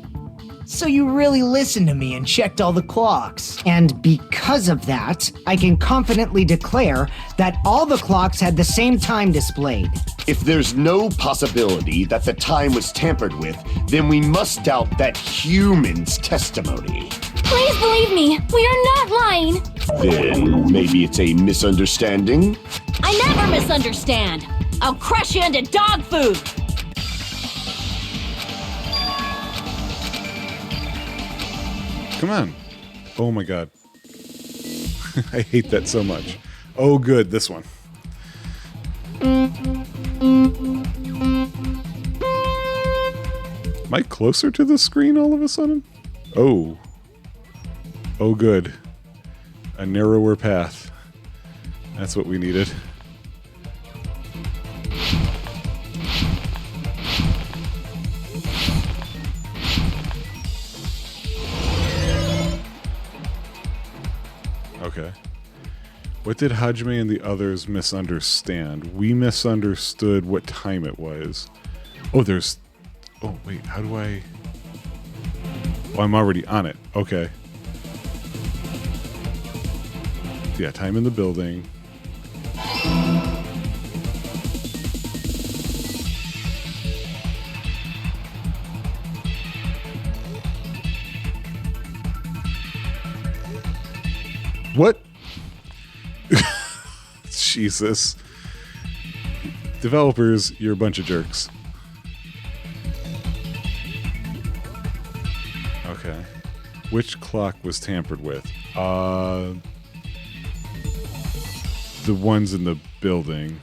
So you really listened to me and checked all the clocks. And because of that, I can confidently declare that all the clocks had the same time displayed. If there's no possibility that the time was tampered with, then we must doubt that human's testimony. Please believe me, we are not lying. Then maybe it's a misunderstanding? I never misunderstand. I'll crush you into dog food. Come on. Oh my god. I hate that so much. Oh good, this one. Am I closer to the screen all of a sudden? Oh. Oh good. A narrower path. That's what we needed. Okay. What did Hajime and the others misunderstand? We misunderstood what time it was. Oh, there's... Oh, wait, how do I... Oh, I'm already on it. Okay. Yeah, time in the building. What? Jesus. Developers, you're a bunch of jerks. Okay. Which clock was tampered with? The ones in the building.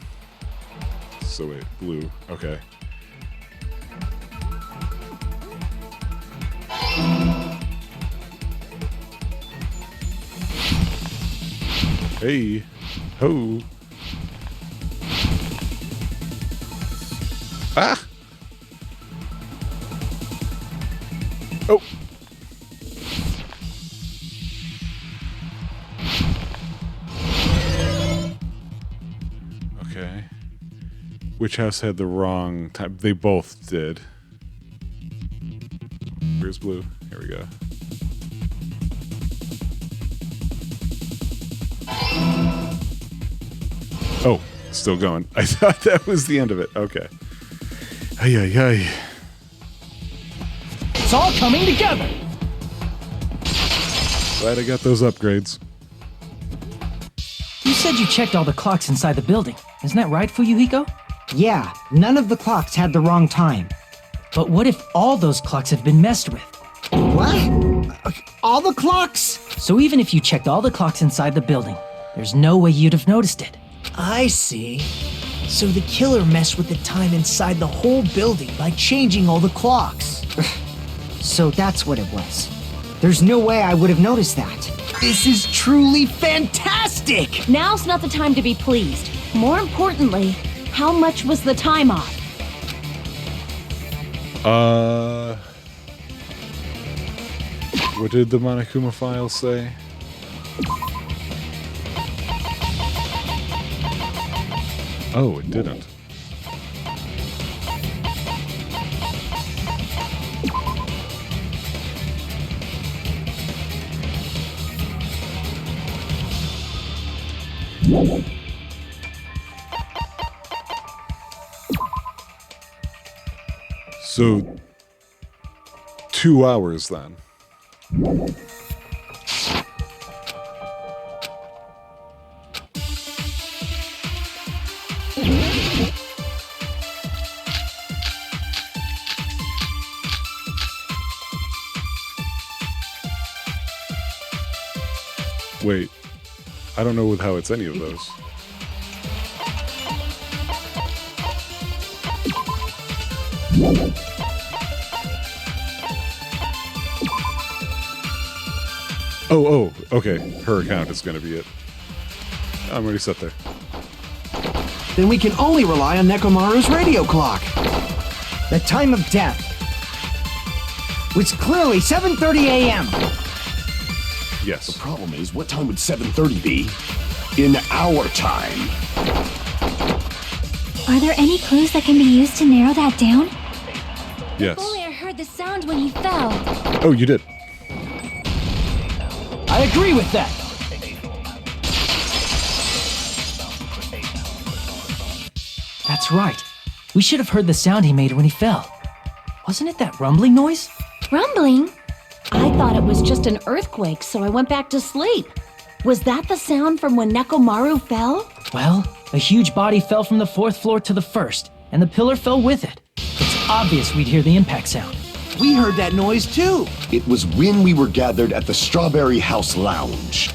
So wait, blue. Okay. Hey. Ho. Ah! Oh! Okay. Which house had the wrong time? They both did. Where's blue? Here we go. Oh, still going. I thought that was the end of it. Okay. Ay, ay, ay. It's all coming together. Glad I got those upgrades. You said you checked all the clocks inside the building. Isn't that right, Fuyuhiko? Yeah, none of the clocks had the wrong time. But what if all those clocks have been messed with? What? All the clocks? So even if you checked all the clocks inside the building, there's no way you'd have noticed it. I see. So the killer messed with the time inside the whole building by changing all the clocks. So that's what it was. There's no way I would have noticed that. This is truly fantastic! Now's not the time to be pleased. More importantly, how much was the time off? What did the Monokuma file say? Oh, it didn't. So, 2 hours then. Wait, I don't know with how it's any of those. Oh, okay. Her account is going to be it. I'm already set there. Then we can only rely on Nekomaru's radio clock. The time of death was clearly 7:30 a.m. Yes. The problem is, what time would 7:30 be in our time? Are there any clues that can be used to narrow that down? If Yes. only I heard the sound sound when he fell. Oh, you did. I agree with that. That's right. We should have heard the sound he made when he fell. Wasn't it that rumbling noise? Rumbling? I thought it was just an earthquake, so I went back to sleep. Was that the sound from when Nekomaru fell? Well, a huge body fell from the 4th floor to the 1st, and the pillar fell with it. It's obvious we'd hear the impact sound. We heard that noise too. It was when we were gathered at the Strawberry House Lounge.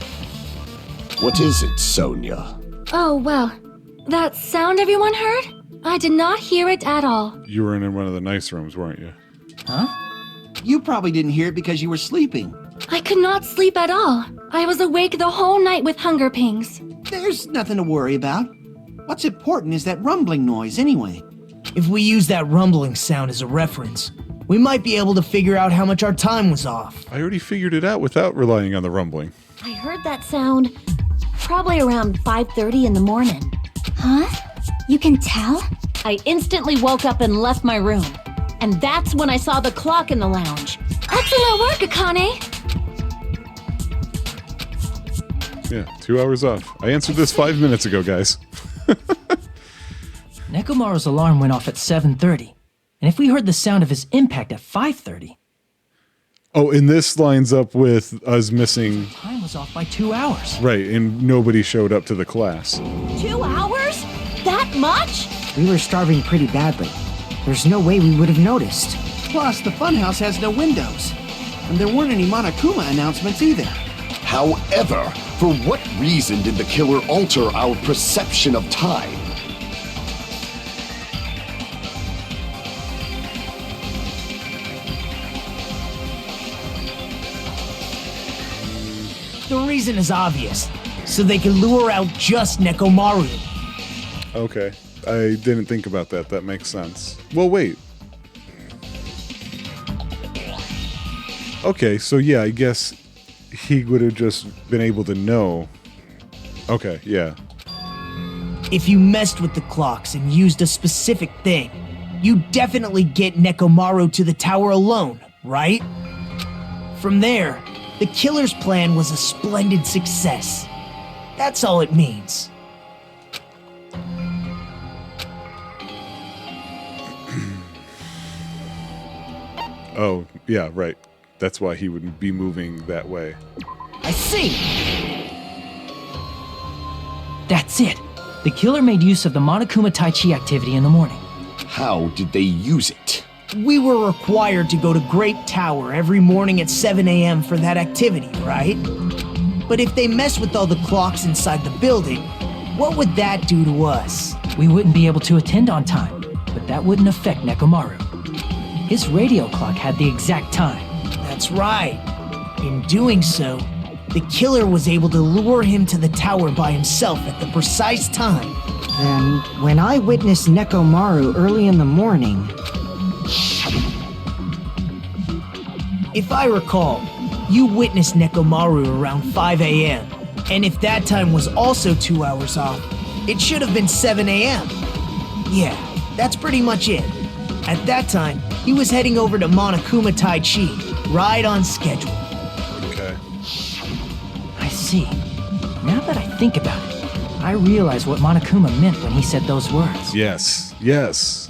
What is it, Sonia? Oh, well. That sound everyone heard? I did not hear it at all. You were in one of the nice rooms, weren't you? Huh? You probably didn't hear it because you were sleeping. I could not sleep at all. I was awake the whole night with hunger pangs. There's nothing to worry about. What's important is that rumbling noise anyway. If we use that rumbling sound as a reference, we might be able to figure out how much our time was off. I already figured it out without relying on the rumbling. I heard that sound probably around 5:30 in the morning. Huh? You can tell? I instantly woke up and left my room. And that's when I saw the clock in the lounge. Excellent work, Akane! Yeah, 2 hours off. I answered this 5 minutes ago, guys. Nekomaru's alarm went off at 7:30, and if we heard the sound of his impact at 5:30, Oh, and this lines up with us missing... time was off by 2 hours. Right, and nobody showed up to the class. 2 hours? That much? We were starving pretty badly. There's no way we would have noticed. Plus, the funhouse has no windows. And there weren't any Monokuma announcements either. However, for what reason did the killer alter our perception of time? The reason is obvious. So they can lure out just Nekomaru. Okay, I didn't think about that. That makes sense. Well, wait. Okay, so yeah, I guess he would have just been able to know. Okay, yeah. If you messed with the clocks and used a specific thing, you definitely get Nekomaru to the tower alone, right? From there, the killer's plan was a splendid success. That's all it means. Oh, yeah, right. That's why he would be moving that way. I see. That's it. The killer made use of the Monokuma Tai Chi activity in the morning. How did they use it? We were required to go to Great Tower every morning at 7 a.m. for that activity, right? But if they mess with all the clocks inside the building, what would that do to us? We wouldn't be able to attend on time, but that wouldn't affect Nekomaru. His radio clock had the exact time. That's right. In doing so, the killer was able to lure him to the tower by himself at the precise time. Then, when I witnessed Nekomaru early in the morning... If I recall, you witnessed Nekomaru around 5 a.m. And if that time was also 2 hours off, it should have been 7 a.m. Yeah, that's pretty much it. At that time, he was heading over to Monokuma Tai Chi, right on schedule. Okay. I see. Now that I think about it, I realize what Monokuma meant when he said those words. Yes, yes.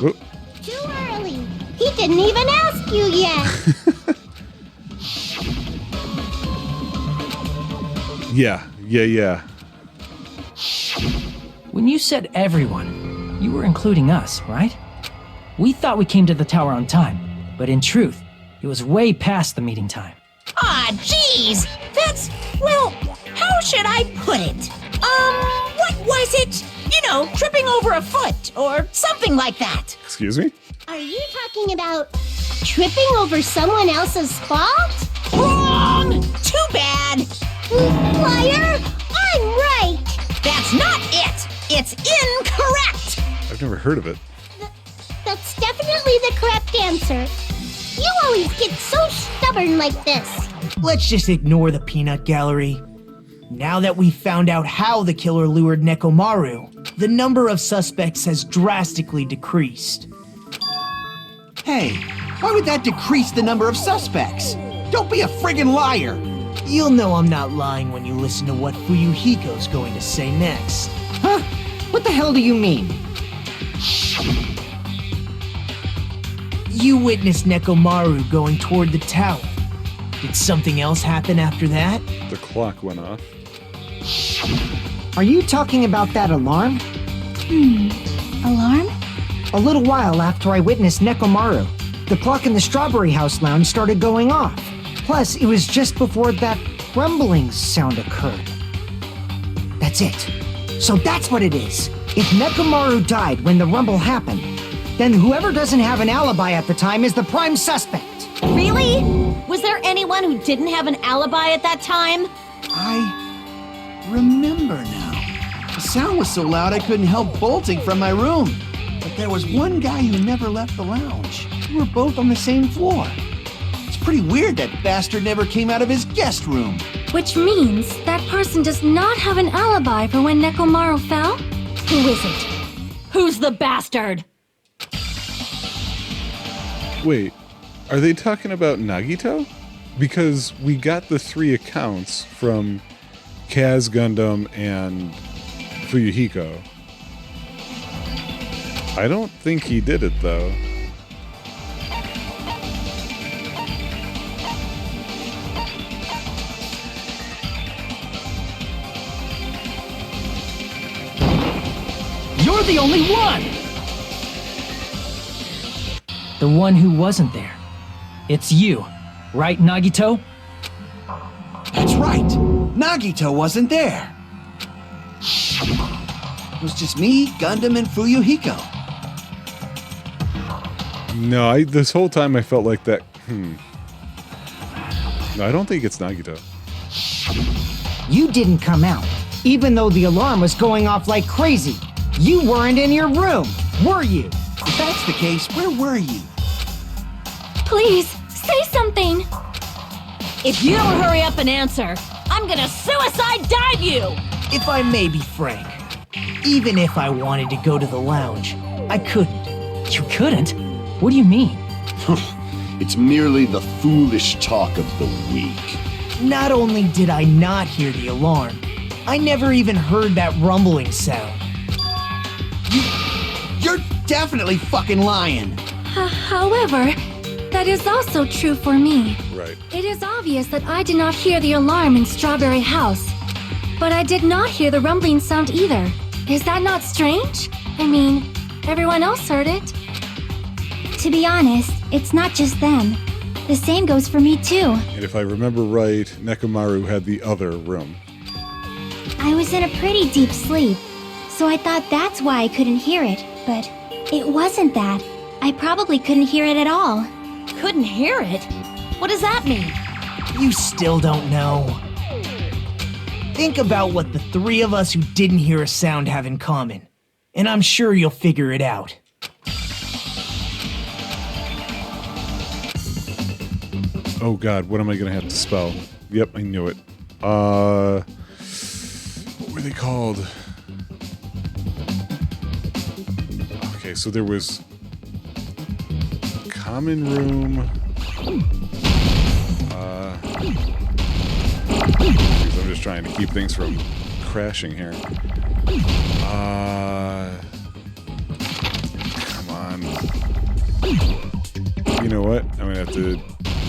Oh, Too early. He didn't even ask you yet. yeah. When you said everyone, you were including us, right? We thought we came to the tower on time, but in truth, it was way past the meeting time. Aw, jeez! That's, well, how should I put it? What was it? You know, tripping over a foot, or something like that. Excuse me? Are you talking about tripping over someone else's fault? Wrong! Too bad! Liar! I'm right! That's not it! It's incorrect! I've never heard of it. That's definitely the correct answer. You always get so stubborn like this. Let's just ignore the peanut gallery. Now that we've found out how the killer lured Nekomaru, the number of suspects has drastically decreased. Hey, Why would that decrease the number of suspects? Don't be a friggin' liar! You'll know I'm not lying when you listen to what Fuyuhiko's going to say next. Huh? What the hell do you mean? You witnessed Nekomaru going toward the tower. Did something else happen after that? The clock went off. Are you talking about that alarm? Alarm? A little while after I witnessed Nekomaru, the clock in the Strawberry House lounge started going off. Plus, it was just before that rumbling sound occurred. That's it. So that's what it is. If Nekomaru died when the rumble happened, then whoever doesn't have an alibi at the time is the prime suspect. Really? Was there anyone who didn't have an alibi at that time? I remember now. The sound was so loud I couldn't help bolting from my room. But there was one guy who never left the lounge. We were both on the same floor. It's pretty weird that bastard never came out of his guest room. Which means that person does not have an alibi for when Nekomaru fell? Who is it? Who's the bastard? Wait, are they talking about Nagito? Because we got the 3 accounts from Kaz Gundam and Fuyuhiko. I don't think he did it, though. You're the only one! The one who wasn't there. It's you, right, Nagito? That's right. Nagito wasn't there. It was just me, Gundam, and Fuyuhiko. No, this whole time I felt like that. No, I don't think it's Nagito. You didn't come out, even though the alarm was going off like crazy. You weren't in your room, were you? If that's the case, where were you? Please, say something! If you don't hurry up and answer, I'm gonna suicide dive you! If I may be frank, even if I wanted to go to the lounge, I couldn't. You couldn't? What do you mean? It's merely the foolish talk of the weak. Not only did I not hear the alarm, I never even heard that rumbling sound. You're definitely fucking lying. However, that is also true for me. Right. It is obvious that I did not hear the alarm in Strawberry House. But I did not hear the rumbling sound either. Is that not strange? I mean, everyone else heard it. To be honest, it's not just them. The same goes for me too. And if I remember right, Nekomaru had the other room. I was in a pretty deep sleep, so I thought that's why I couldn't hear it, but it wasn't that. I probably couldn't hear it at all. Couldn't hear it? What does that mean? You still don't know. Think about what the 3 of us who didn't hear a sound have in common, and I'm sure you'll figure it out. Oh god, what am I gonna have to spell? Yep, I knew it. What were they called? Okay, so there was common room. I'm just trying to keep things from crashing here. Come on. You know what? I'm gonna have to.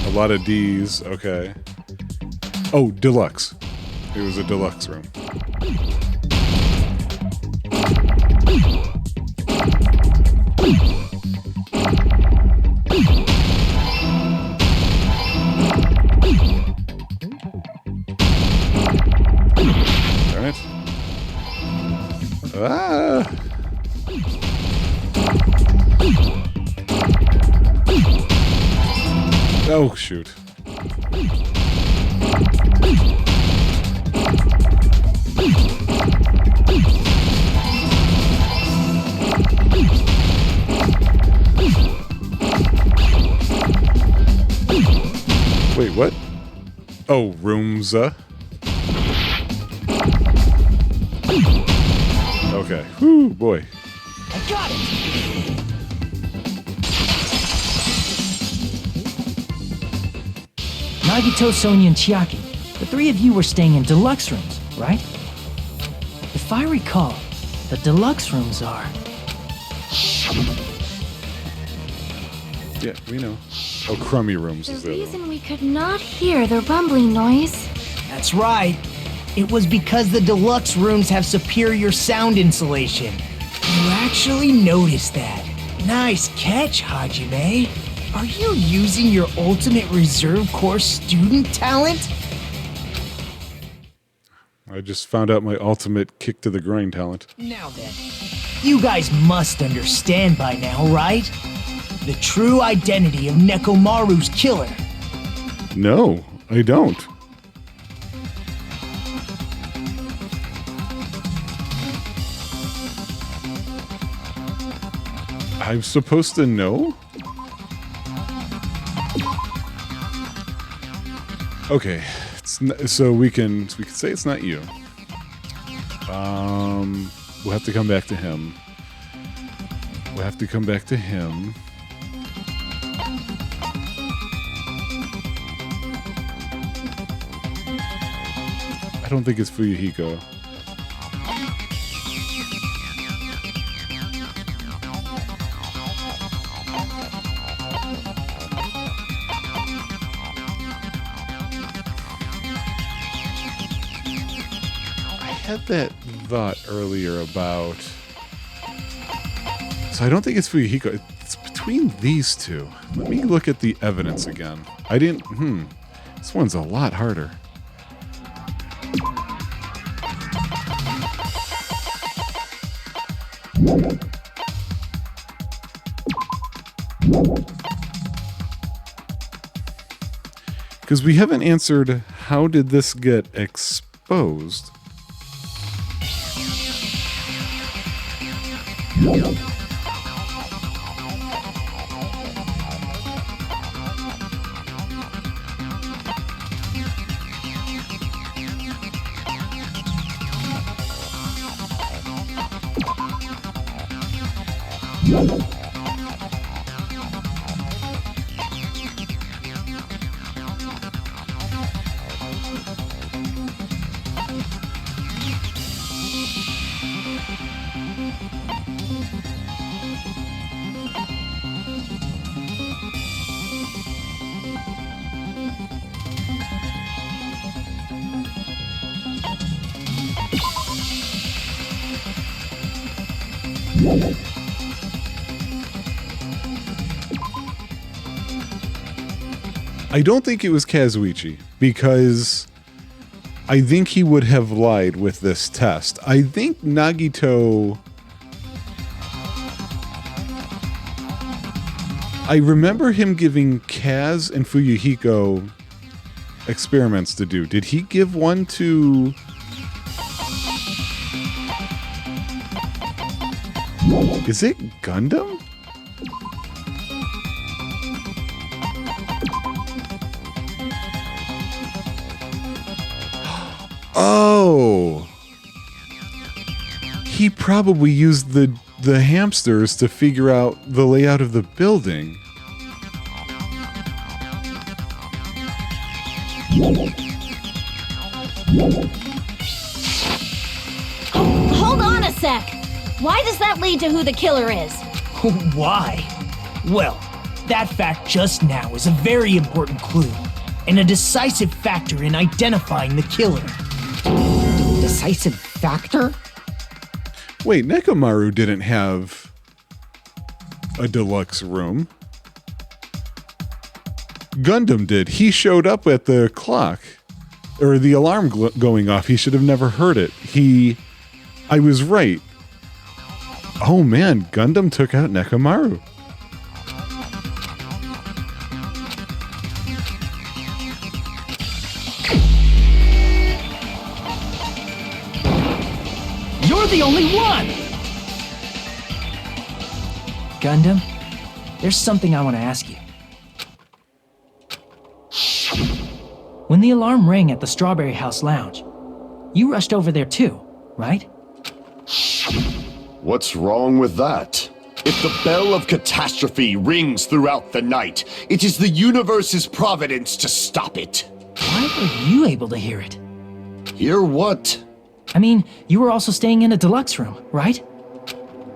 A lot of D's. Okay. Oh, deluxe. It was a deluxe room. Darn it. Ah! Oh, shoot. Wait, what? Oh, Roomza. Okay. Whew, boy. I got it! Nagito, Sonia, and Chiaki. The three of you were staying in deluxe rooms, right? If I recall, the deluxe rooms are... Yeah, we know. Oh, crummy rooms The is the other one. reason we could not hear the rumbling noise. That's right. It was because the deluxe rooms have superior sound insulation. You actually noticed that. Nice catch, Hajime. Are you using your ultimate reserve corps student talent? I just found out my ultimate kick to the groin talent. Now then, you guys must understand by now, right? The true identity of Nekomaru's killer. No, I don't. I'm supposed to know? Okay, so we can say it's not you. We'll have to come back to him. I don't think it's Fuyuhiko. I had that thought earlier about... So I don't think it's Fuyuhiko. It's between these two. Let me look at the evidence again. I didn't... This one's a lot harder. Because we haven't answered how did this get exposed. I don't think it was Kazuichi, because I think he would have lied with this test. I think Nagito... I remember him giving Kaz and Fuyuhiko experiments to do. Did he give one to... Is it Gundam? Oh, he probably used the hamsters to figure out the layout of the building. Hold on a sec. Why does that lead to who the killer is? Why? Well, that fact just now is a very important clue and a decisive factor in identifying the killer. Decisive factor? Wait, Nekomaru didn't have a deluxe room. Gundam did. He showed up at the clock, or the alarm going off. He should have never heard it. I was right. Oh man, Gundam took out Nekomaru. You're the only one! Gundam, there's something I want to ask you. When the alarm rang at the Strawberry House Lounge, you rushed over there too, right? What's wrong with that? If the bell of catastrophe rings throughout the night, it is the universe's providence to stop it. Why were you able to hear it? Hear what? I mean, you were also staying in a deluxe room, right?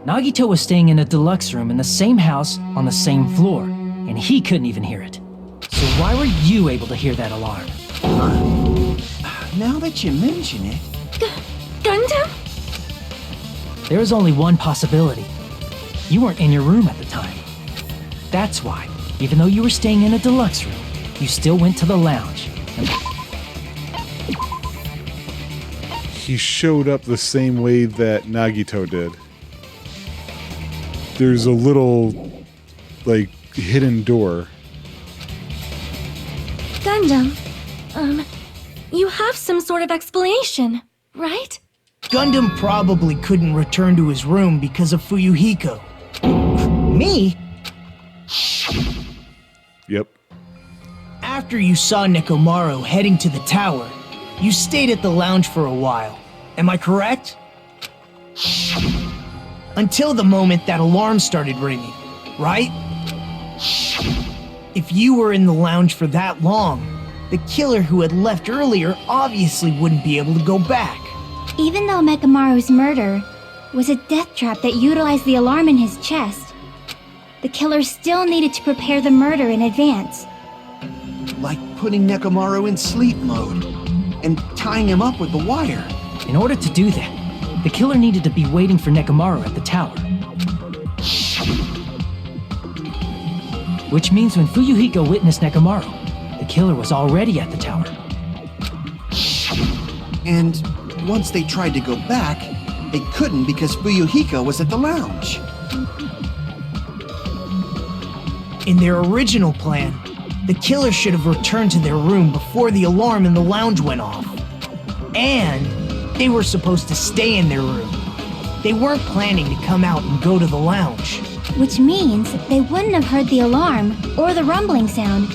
Nagito was staying in a deluxe room in the same house on the same floor, and he couldn't even hear it. So why were you able to hear that alarm? Now that you mention it, Gundam? There is only one possibility. You weren't in your room at the time. That's why, even though you were staying in a deluxe room, you still went to the lounge. He showed up the same way that Nagito did. There's a little, like, hidden door. Gundam, you have some sort of explanation, right? Gundam probably couldn't return to his room because of Fuyuhiko. Me? Yep. After you saw Nekomaru heading to the tower, you stayed at the lounge for a while. Am I correct? Until the moment that alarm started ringing, right? If you were in the lounge for that long, the killer who had left earlier obviously wouldn't be able to go back. Even though Mekamaru's murder was a death trap that utilized the alarm in his chest, the killer still needed to prepare the murder in advance. like putting Nekomaru in sleep mode and tying him up with the wire. In order to do that, the killer needed to be waiting for Nekomaru at the tower. Which means when Fuyuhiko witnessed Nekomaru, the killer was already at the tower. And once they tried to go back, they couldn't because Fuyuhiko was at the lounge. In their original plan, the killer should have returned to their room before the alarm in the lounge went off. And they were supposed to stay in their room. They weren't planning to come out and go to the lounge. Which means they wouldn't have heard the alarm or the rumbling sound,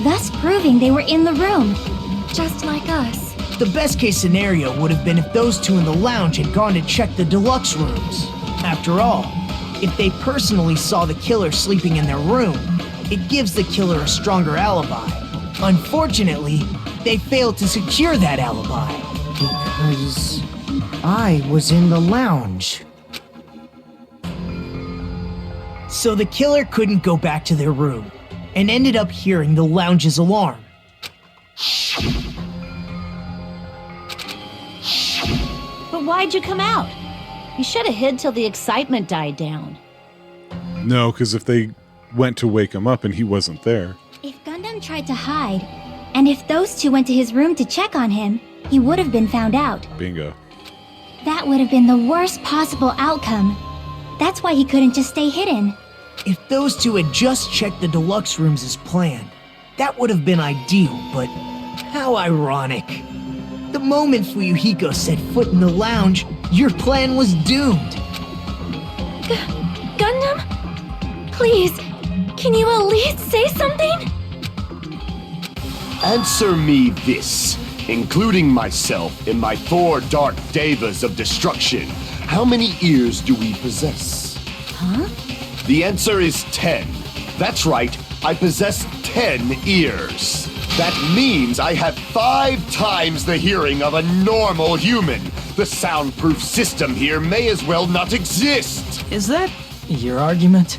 thus proving they were in the room. Just like us. The best case scenario would have been if those two in the lounge had gone to check the deluxe rooms. After all, if they personally saw the killer sleeping in their room, it gives the killer a stronger alibi. Unfortunately, they failed to secure that alibi. Because I was in the lounge. So the killer couldn't go back to their room, and ended up hearing the lounge's alarm. But why'd you come out? You should have hid till the excitement died down. No, because if they went to wake him up and he wasn't there. If Gundam tried to hide, and if those two went to his room to check on him, he would have been found out. Bingo. That would have been the worst possible outcome. That's why he couldn't just stay hidden. If those two had just checked the deluxe rooms as planned, that would have been ideal, but how ironic. The moment Fuyuhiko set foot in the lounge, your plan was doomed. Gundam? Please, can you at least say something? Answer me this, including myself in my 4 dark devas of destruction. How many ears do we possess? Huh? The answer is 10. That's right, I possess 10 ears. That means I have 5 times the hearing of a normal human. The soundproof system here may as well not exist. Is that your argument?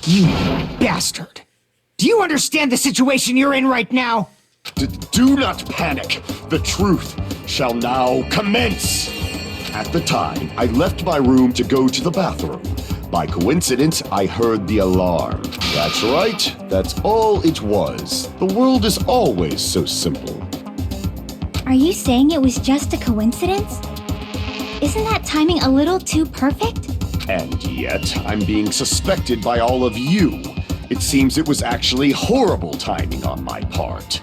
You bastard! Do you understand the situation you're in right now? Do not panic. The truth shall now commence. At the time, I left my room to go to the bathroom. By coincidence, I heard the alarm. That's right, that's all it was. The world is always so simple. Are you saying it was just a coincidence? Isn't that timing a little too perfect? And yet, I'm being suspected by all of you. It seems it was actually horrible timing on my part.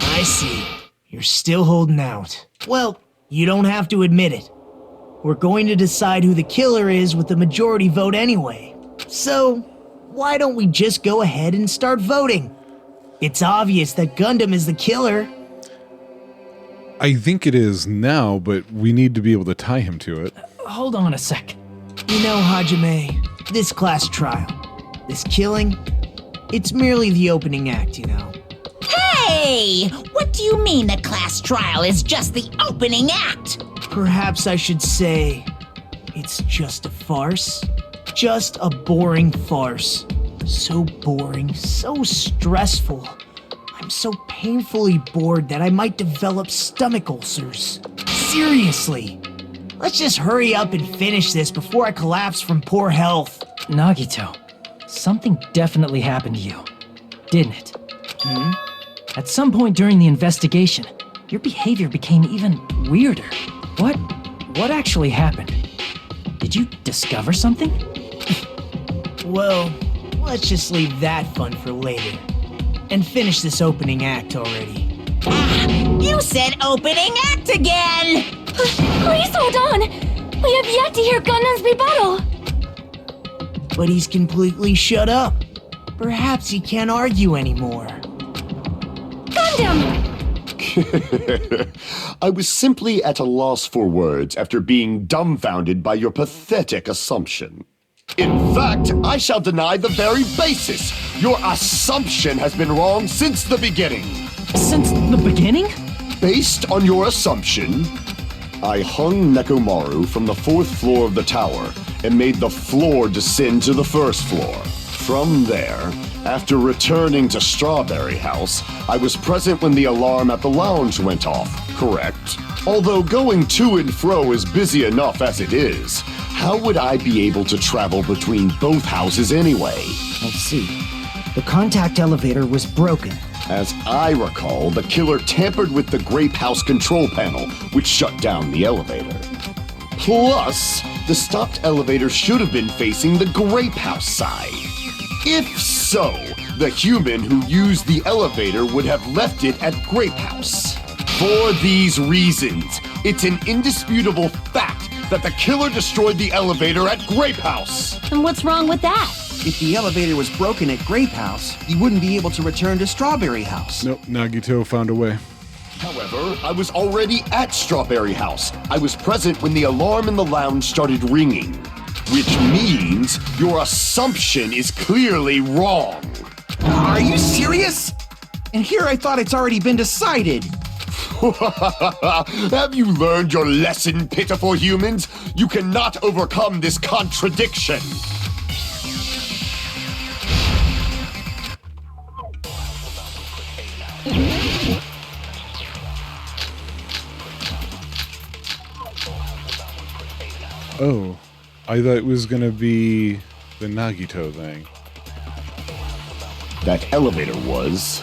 I see. You're still holding out. Well, you don't have to admit it. We're going to decide who the killer is with the majority vote anyway. So, why don't we just go ahead and start voting? It's obvious that Gundam is the killer. I think it is now, but we need to be able to tie him to it. Hold on a sec. You know, Hajime, This class trial, this killing, it's merely the opening act, you know. Hey! What do you mean the class trial is just the opening act? Perhaps I should say, it's just a farce. Just a boring farce. So boring, so stressful. I'm so painfully bored that I might develop stomach ulcers. Seriously. Let's just hurry up and finish this before I collapse from poor health. Nagito, something definitely happened to you, didn't it? At some point during the investigation, your behavior became even weirder. What actually happened? Did you discover something? Well, let's just leave that fun for later. And finish this opening act already. You said opening act again! Please hold on! We have yet to hear Gundam's rebuttal! But he's completely shut up. Perhaps he can't argue anymore. Gundam! I was simply at a loss for words after being dumbfounded by your pathetic assumption. In fact, I shall deny the very basis. Your assumption has been wrong since the beginning. Since the beginning? Based on your assumption, I hung Nekomaru from the 4th floor of the tower and made the floor descend to the 1st floor. From there, after returning to Strawberry House, I was present when the alarm at the lounge went off, correct? Although going to and fro is busy enough as it is, how would I be able to travel between both houses anyway? I see. The contact elevator was broken. As I recall, the killer tampered with the Grape House control panel, which shut down the elevator. Plus, the stopped elevator should have been facing the Grape House side. If so, the human who used the elevator would have left it at Grape House. For these reasons, it's an indisputable fact that the killer destroyed the elevator at Grape House. And what's wrong with that? If the elevator was broken at Grape House, he wouldn't be able to return to Strawberry House. Nope, Nagito found a way. However, I was already at Strawberry House. I was present when the alarm in the lounge started ringing, which means your assumption is clearly wrong. Are you serious? And here I thought it's already been decided. Have you learned your lesson, pitiful humans? You cannot overcome this contradiction. Oh, I thought it was gonna be the Nagito thing. That elevator was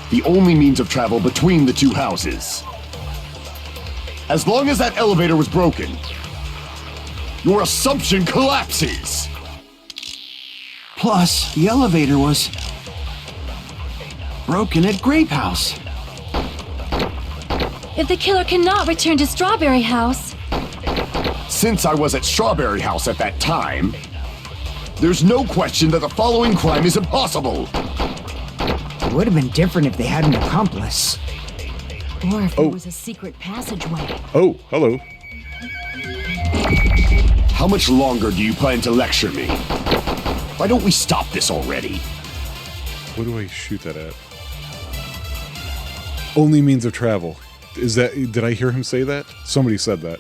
the only means of travel between the two houses. As long as that elevator was broken, your assumption collapses. Plus, the elevator was broken at Grape House. If the killer cannot return to Strawberry House, Since I was at Strawberry House at that time, there's no question that the following crime is impossible. It would have been different if they had an accomplice. Or if there was a secret passageway. Oh, hello. How much longer do you plan to lecture me? Why don't we stop this already? What do I shoot that at? Only means of travel. Is that, did I hear him say that? Somebody said that.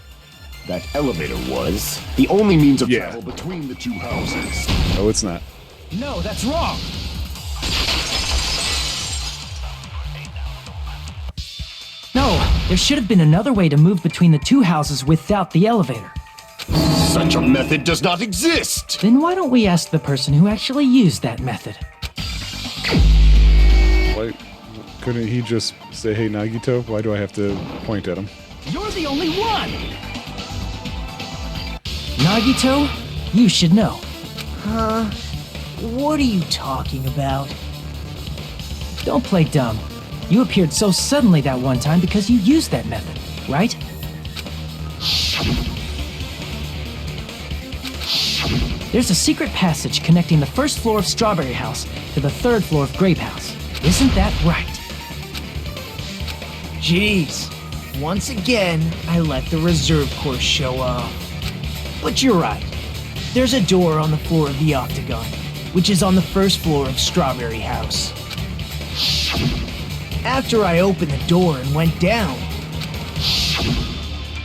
That elevator was the only means of Yeah. travel between the two houses. Oh, it's not. No, that's wrong! No, there should have been another way to move between the two houses without the elevator. Such a method does not exist! Then why don't we ask the person who actually used that method? Why couldn't he just say, hey, Nagito? Why do I have to point at him? You're the only one! Nagito, you should know. Huh? What are you talking about? Don't play dumb. You appeared so suddenly that one time because you used that method, right? There's a secret passage connecting the 1st floor of Strawberry House to the 3rd floor of Grape House. Isn't that right? Jeez. Once again, I let the reserve course show off. But you're right. There's a door on the floor of the octagon, which is on the first floor of Strawberry House. After I opened the door and went down,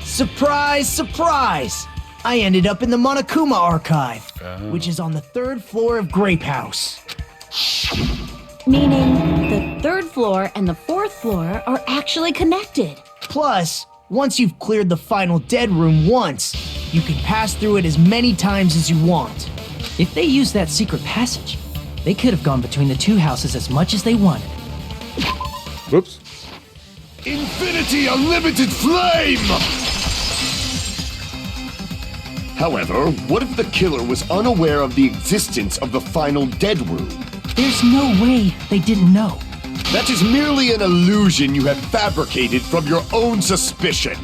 surprise, surprise! I ended up in the Monokuma archive, which is on the third floor of Grape House. Meaning the third floor and the fourth floor are actually connected. Plus, once you've cleared the final dead room once, you can pass through it as many times as you want. If they used that secret passage, they could have gone between the two houses as much as they wanted. Whoops. Infinity Unlimited Flame! However, what if the killer was unaware of the existence of the final dead room? There's no way they didn't know. That is merely an illusion you have fabricated from your own suspicion.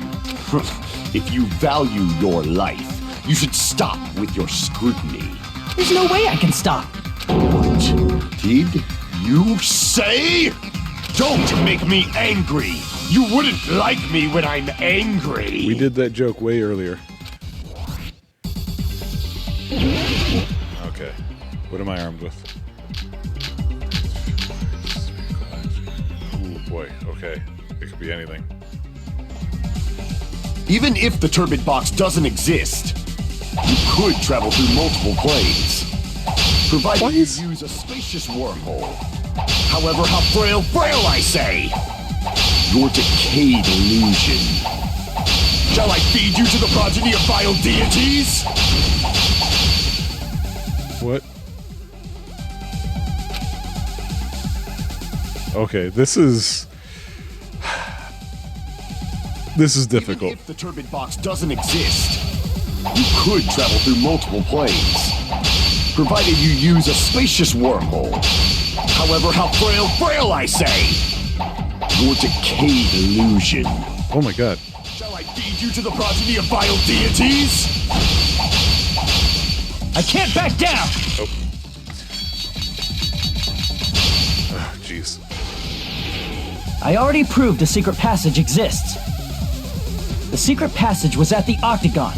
If you value your life, you should stop with your scrutiny. There's no way I can stop. What did you say? Don't make me angry. You wouldn't like me when I'm angry. We did that joke way earlier. Okay. What am I armed with? Oh boy. Okay. It could be anything. Even if the turbid box doesn't exist, you could travel through multiple planes, provided you use a spacious wormhole. However, how frail I say! Your decayed illusion. Shall I feed you to the progeny of vile deities? What? Okay, this is difficult. Even if the turbid box doesn't exist, you could travel through multiple planes, provided you use a spacious wormhole. However, how frail I say! Your decayed illusion. Oh my god. Shall I feed you to the progeny of vile deities? I can't back down! Oh, jeez. I already proved a secret passage exists. The secret passage was at the octagon.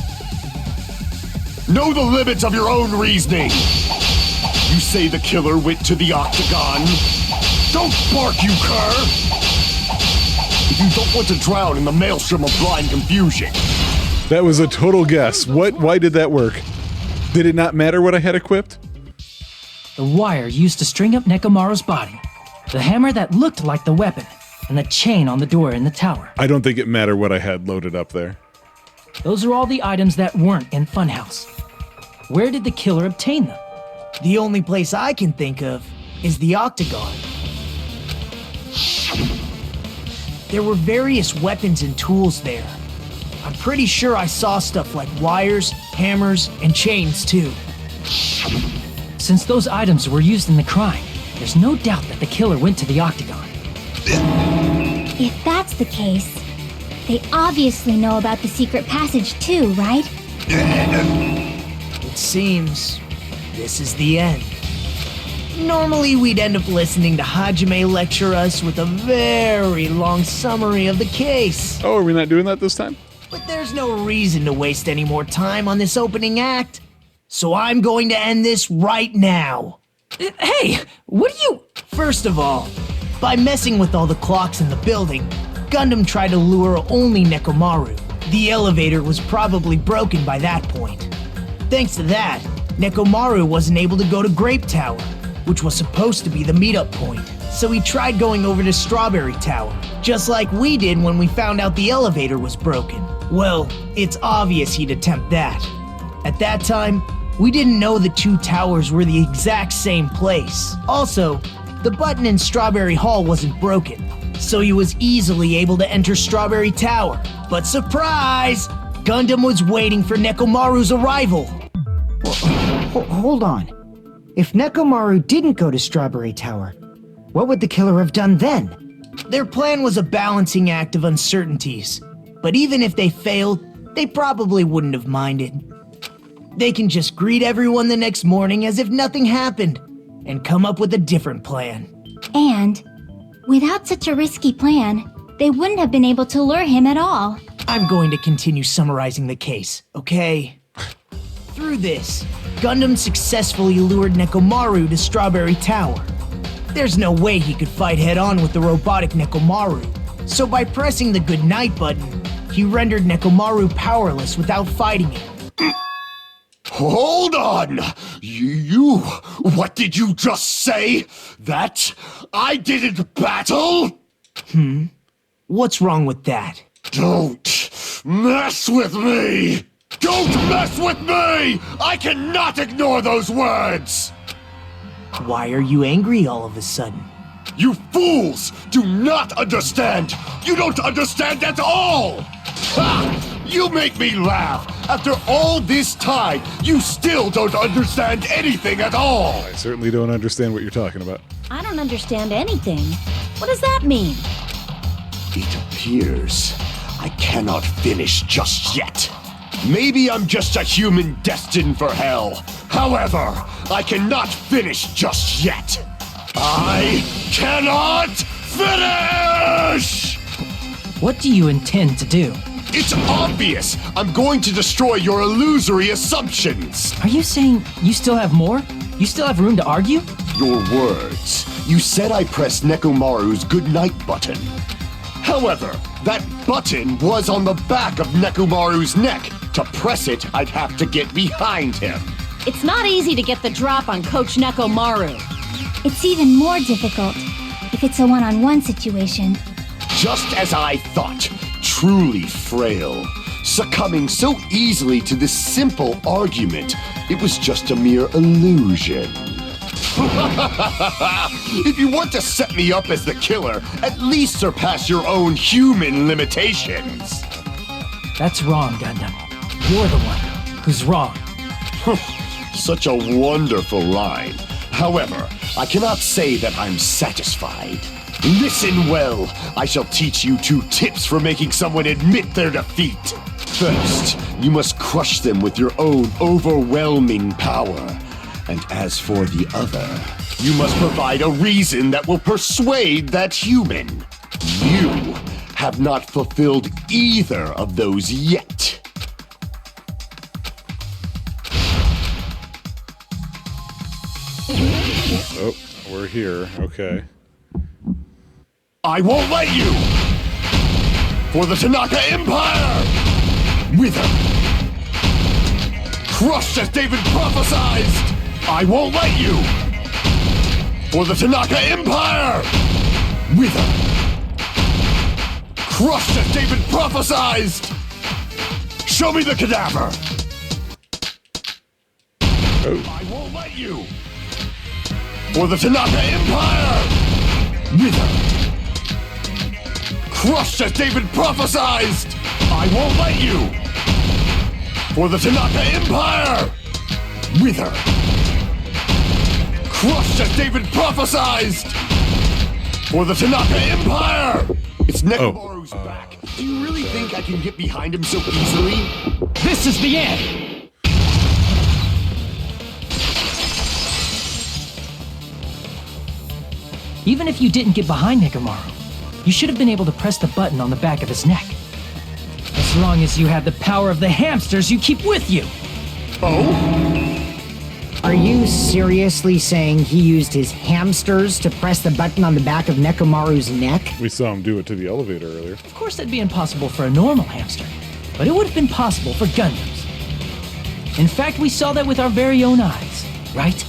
Know the limits of your own reasoning! You say the killer went to the octagon? Don't bark, you cur! If you don't want to drown in the maelstrom of blind confusion. That was a total guess. Why did that work? Did it not matter what I had equipped? The wire used to string up Nekomaru's body, the hammer that looked like the weapon, and the chain on the door in the tower. I don't think it mattered what I had loaded up there. Those are all the items that weren't in Funhouse. Where did the killer obtain them? The only place I can think of is the octagon. There were various weapons and tools there. I'm pretty sure I saw stuff like wires, hammers, and chains too. Since those items were used in the crime, there's no doubt that the killer went to the octagon. If that's the case, they obviously know about the secret passage too, right? It seems this is the end. Normally, we'd end up listening to Hajime lecture us with a very long summary of the case. Oh, are we not doing that this time? But there's no reason to waste any more time on this opening act. So I'm going to end this right now. Hey, what are you... First of all, by messing with all the clocks in the building, Gundam tried to lure only Nekomaru. The elevator was probably broken by that point. Thanks to that, Nekomaru wasn't able to go to Grape Tower, which was supposed to be the meetup point. So he tried going over to Strawberry Tower, just like we did when we found out the elevator was broken. Well, it's obvious he'd attempt that. At that time, we didn't know the two towers were the exact same place. Also, the button in Strawberry Hall wasn't broken, so he was easily able to enter Strawberry Tower. But surprise! Gundam was waiting for Nekomaru's arrival. Hold on. If Nekomaru didn't go to Strawberry Tower, what would the killer have done then? Their plan was a balancing act of uncertainties, but even if they failed, they probably wouldn't have minded. They can just greet everyone the next morning as if nothing happened, and come up with a different plan. And without such a risky plan, they wouldn't have been able to lure him at all. I'm going to continue summarizing the case, okay? through this. Gundam successfully lured Nekomaru to Strawberry Tower. There's no way he could fight head-on with the robotic Nekomaru. So by pressing the goodnight button, he rendered Nekomaru powerless without fighting it. Hold on! You... What did you just say? That I didn't battle? What's wrong with that? Don't mess with me! Don't mess with me! I cannot ignore those words! Why are you angry all of a sudden? You fools do not understand! You don't understand at all! Ha! You make me laugh! After all this time, you still don't understand anything at all! I certainly don't understand what you're talking about. I don't understand anything. What does that mean? It appears I cannot finish just yet. Maybe I'm just a human destined for hell. However, I cannot finish just yet. I cannot finish! What do you intend to do? It's obvious! I'm going to destroy your illusory assumptions! Are you saying you still have more? You still have room to argue? Your words. You said I pressed Nekomaru's goodnight button. However, that button was on the back of Nekomaru's neck. To press it, I'd have to get behind him. It's not easy to get the drop on Coach Nekomaru. It's even more difficult if it's a one-on-one situation. Just as I thought, truly frail. Succumbing so easily to this simple argument, it was just a mere illusion. If you want to set me up as the killer, at least surpass your own human limitations. That's wrong, Gundam. You're the one who's wrong. Such a wonderful line. However, I cannot say that I'm satisfied. Listen well. I shall teach you 2 tips for making someone admit their defeat. First, you must crush them with your own overwhelming power. And as for the other, you must provide a reason that will persuade that human. You have not fulfilled either of those yet. Oh, we're here. Okay. I won't let you! For the Tanaka Empire! Wither! Crushed as David prophesized! I won't let you! For the Tanaka Empire! Wither! Crushed as David prophesized! Show me the cadaver! I won't let you! For the Tanaka Empire! Wither! Crushed as David prophesized! I won't let you! For the Tanaka Empire! Wither! Crushed as David prophesized! For the Tanaka Empire! It's Nekomaru's back. Do you really think I can get behind him so easily? This is the end! Even if you didn't get behind Nekomaru, you should have been able to press the button on the back of his neck. As long as you had the power of the hamsters you keep with you. Are you seriously saying he used his hamsters to press the button on the back of Nekomaru's neck? We saw him do it to the elevator earlier. Of course that'd be impossible for a normal hamster, but it would have been possible for Gundams. In fact, we saw that with our very own eyes, right?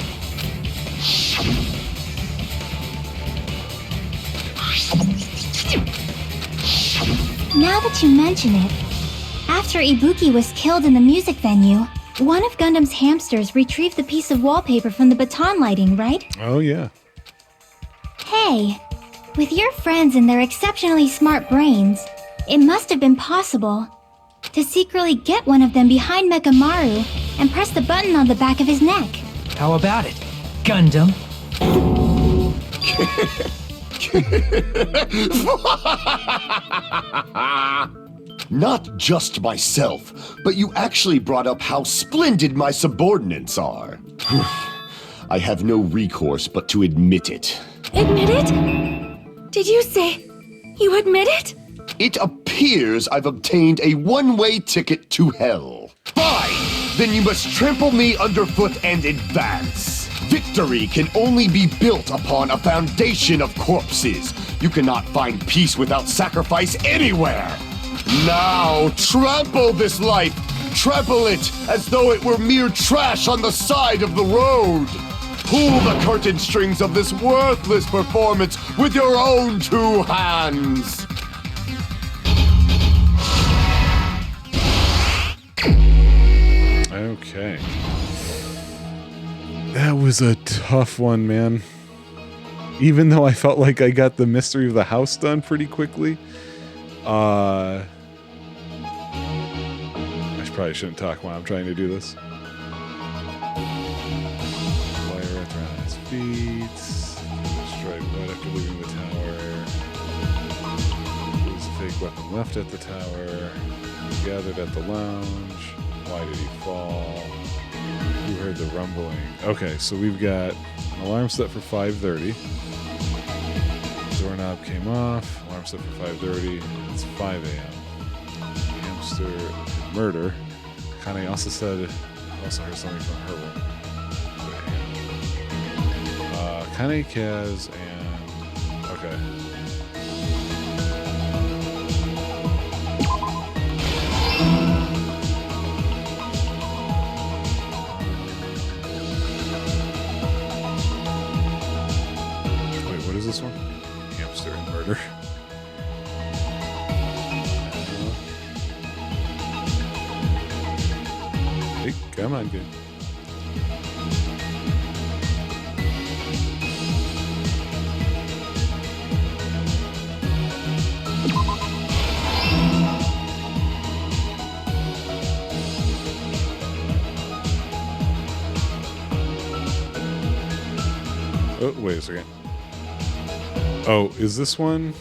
Now that you mention it, after Ibuki was killed in the music venue, one of Gundam's hamsters retrieved the piece of wallpaper from the baton lighting, right? Oh, yeah. Hey, with your friends and their exceptionally smart brains, it must have been possible to secretly get one of them behind Mechamaru and press the button on the back of his neck. How about it, Gundam? Not just myself, but you actually brought up how splendid my subordinates are. I have no recourse but to admit it. Admit it? Did you say you admit it? It appears I've obtained a one-way ticket to hell. Fine! then you must trample me underfoot and advance. Victory can only be built upon a foundation of corpses. You cannot find peace without sacrifice anywhere. Now, trample this life. Trample it as though it were mere trash on the side of the road. Pull the curtain strings of this worthless performance with your own two hands. Okay. That was a tough one, man. Even though I felt like I got the mystery of the house done pretty quickly. I probably shouldn't talk while I'm trying to do this. Wire wrapped around his feet. Destroyed right after leaving the tower. There was a fake weapon left at the tower. He gathered at the lounge. Why did he fall? Who heard the rumbling? Okay, so we've got an alarm set for 5:30. Doorknob came off. Alarm set for 5:30. It's 5 a.m. Hamster murder. Connie also said, also heard something from her room. Connie, Kaz, and okay. Wait, what is this one? Hamster and murder. Hey, come on, good. Oh, wait a second. Oh, is this one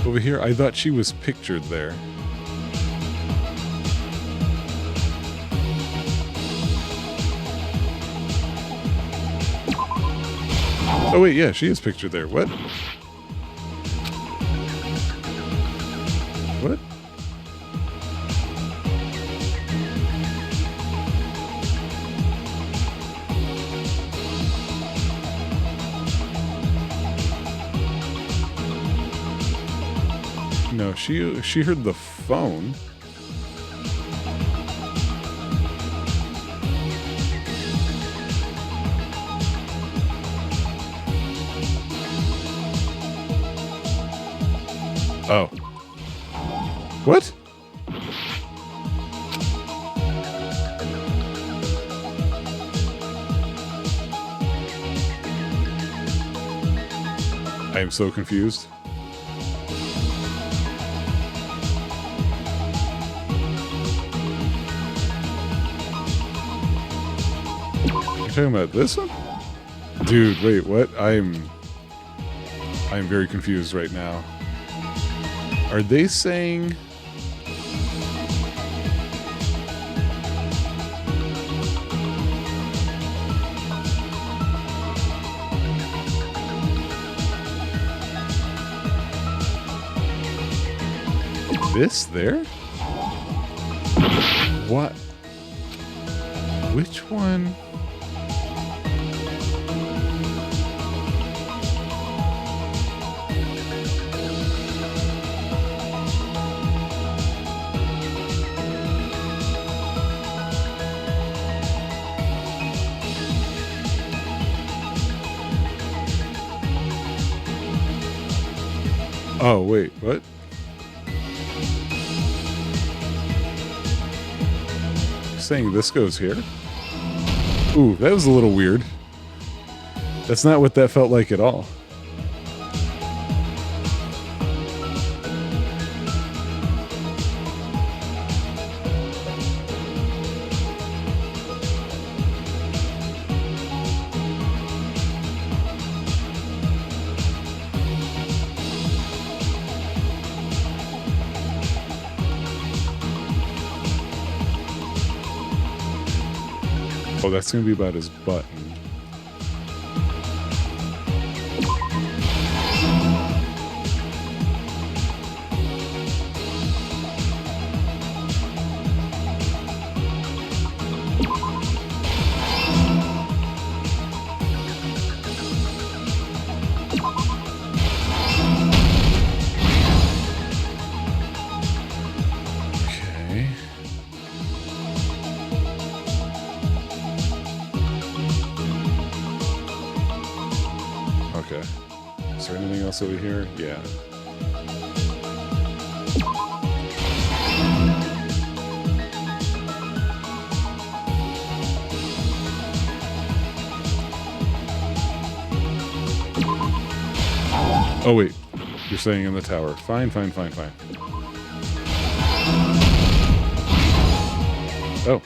over here? I thought she was pictured there. Oh wait, yeah, she is pictured there. What? What? No, she heard the phone. Oh. What? I am so confused. You're talking about this one? Dude, wait, what? I'm very confused right now. Are they saying... this there? What? Which one? Oh, wait, what? Saying this goes here? Ooh, that was a little weird. That's not what that felt like at all. Oh, that's gonna be about his button. Is there anything else over here? Yeah. Oh, wait. You're saying in the tower. Fine. Oh.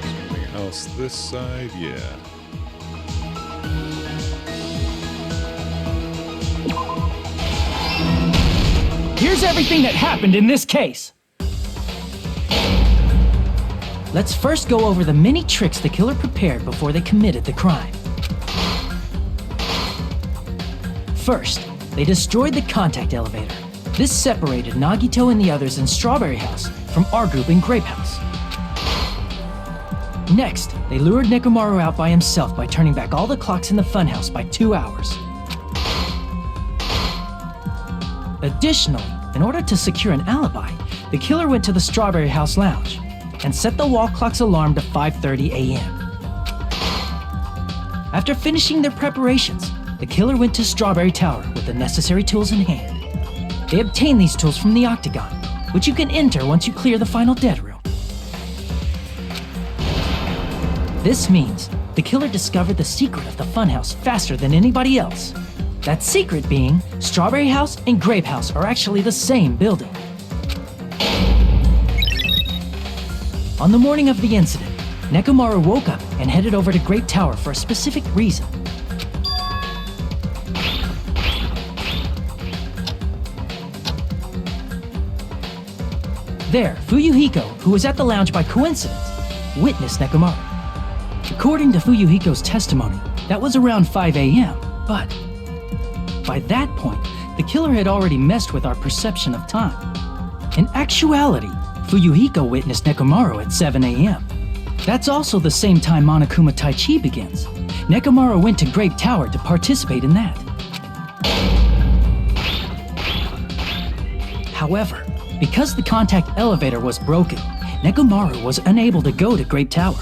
Something else this side? Yeah. Here's everything that happened in this case. Let's first go over the many tricks the killer prepared before they committed the crime. First, they destroyed the contact elevator. This separated Nagito and the others in Strawberry House from our group in Grape House. Next, they lured Nekomaru out by himself by turning back all the clocks in the funhouse by 2 hours. Additionally, in order to secure an alibi, the killer went to the Strawberry House lounge and set the wall clock's alarm to 5:30 a.m. After finishing their preparations, the killer went to Strawberry Tower with the necessary tools in hand. They obtained these tools from the Octagon, which you can enter once you clear the final dead room. This means the killer discovered the secret of the funhouse faster than anybody else. That secret being, Strawberry House and Grape House are actually the same building. On the morning of the incident, Nekomaru woke up and headed over to Grape Tower for a specific reason. There, Fuyuhiko, who was at the lounge by coincidence, witnessed Nekomaru. According to Fuyuhiko's testimony, that was around 5 a.m., but by that point, the killer had already messed with our perception of time. In actuality, Fuyuhiko witnessed Nekomaru at 7 a.m. That's also the same time Monokuma Taichi begins. Nekomaru went to Grape Tower to participate in that. However, because the contact elevator was broken, Nekomaru was unable to go to Grape Tower.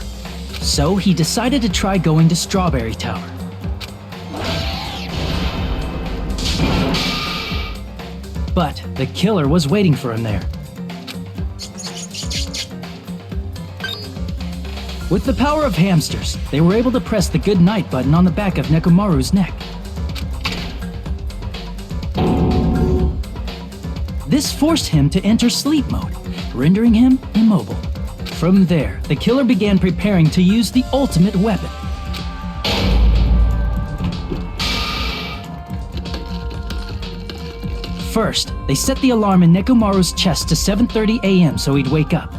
So he decided to try going to Strawberry Tower. But the killer was waiting for him there. With the power of hamsters, they were able to press the good night button on the back of Nekomaru's neck. This forced him to enter sleep mode, rendering him immobile. From there, the killer began preparing to use the ultimate weapon. First, they set the alarm in Nekomaru's chest to 7:30 a.m. so he'd wake up.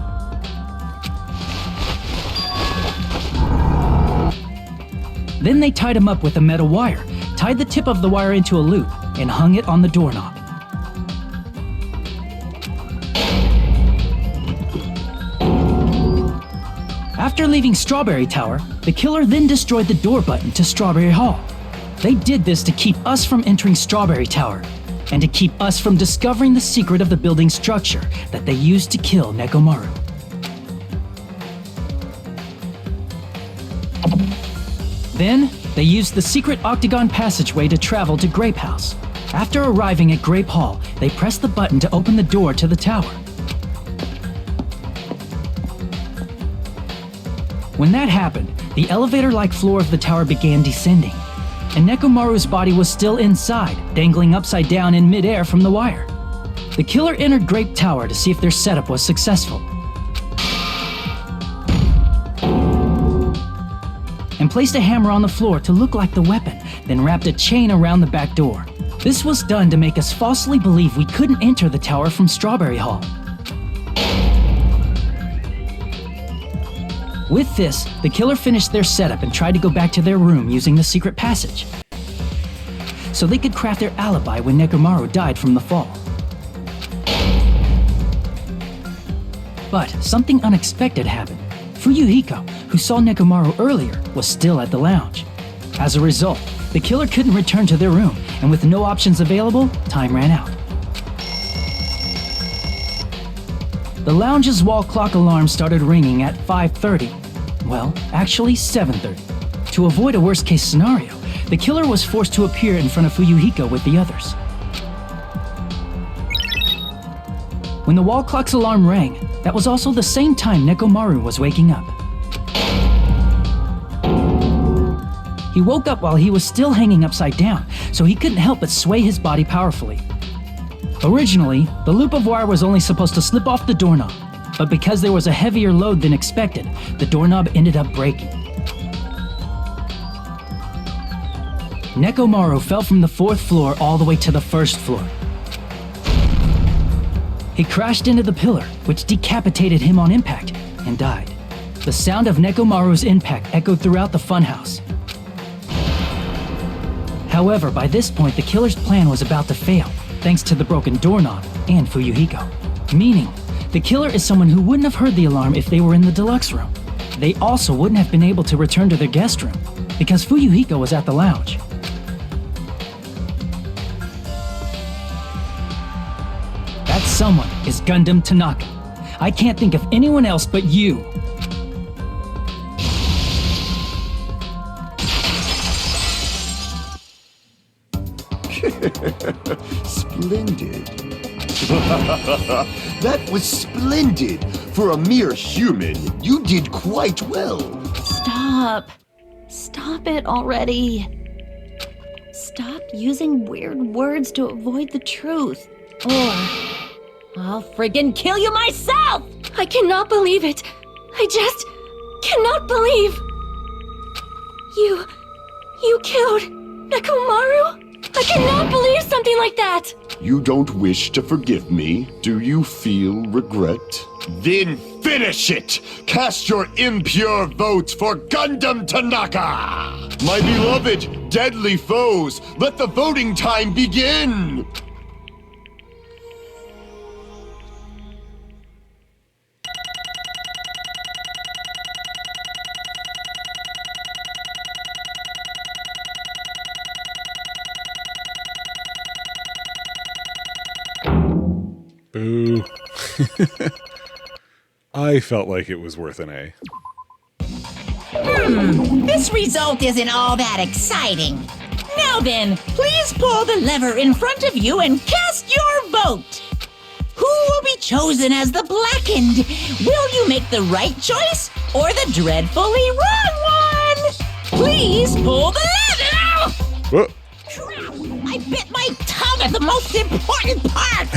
Then they tied him up with a metal wire, tied the tip of the wire into a loop, and hung it on the doorknob. After leaving Strawberry Tower, the killer then destroyed the door button to Strawberry Hall. They did this to keep us from entering Strawberry Tower, and to keep us from discovering the secret of the building structure that they used to kill Nekomaru. Then, they used the secret octagon passageway to travel to Grape House. After arriving at Grape Hall, they pressed the button to open the door to the tower. When that happened, the elevator-like floor of the tower began descending, and Nekomaru's body was still inside, dangling upside down in midair from the wire. The killer entered Grape Tower to see if their setup was successful, and placed a hammer on the floor to look like the weapon, then wrapped a chain around the back door. This was done to make us falsely believe we couldn't enter the tower from Strawberry Hall. With this, the killer finished their setup and tried to go back to their room using the secret passage, so they could craft their alibi when Nekomaru died from the fall. But something unexpected happened. Fuyuhiko, who saw Nekomaru earlier, was still at the lounge. As a result, The killer couldn't return to their room, and with no options available, time ran out. The lounge's wall clock alarm started ringing at 5:30. Well, actually 7:30. To avoid a worst-case scenario, the killer was forced to appear in front of Fuyuhiko with the others. When the wall clock's alarm rang, that was also the same time Nekomaru was waking up. He woke up while he was still hanging upside down, so he couldn't help but sway his body powerfully. Originally, the loop of wire was only supposed to slip off the doorknob, but because there was a heavier load than expected, the doorknob ended up breaking. Nekomaru fell from the 4th floor all the way to the 1st floor. He crashed into the pillar, which decapitated him on impact, and died. The sound of Nekomaru's impact echoed throughout the funhouse. However, by this point, the killer's plan was about to fail, thanks to the broken doorknob and Fuyuhiko. Meaning, the killer is someone who wouldn't have heard the alarm if they were in the deluxe room. They also wouldn't have been able to return to their guest room, because Fuyuhiko was at the lounge. That someone is Gundam Tanaka. I can't think of anyone else but you. Splendid. That was splendid. For a mere human, you did quite well. Stop. Stop it already. Stop using weird words to avoid the truth. Or I'll friggin' kill you myself! I cannot believe it. I just cannot believe. You killed Nekomaru? I cannot believe something like that! You don't wish to forgive me? Do you feel regret? Then finish it! Cast your impure votes for Gundam Tanaka! My beloved, deadly foes, let the voting time begin! Boo. I felt like it was worth an A. This result isn't all that exciting. Now then, please pull the lever in front of you and cast your vote. Who will be chosen as the blackened? Will you make the right choice or the dreadfully wrong one? Please pull the lever! Whoa. Crap! I bit my tongue at the most important part!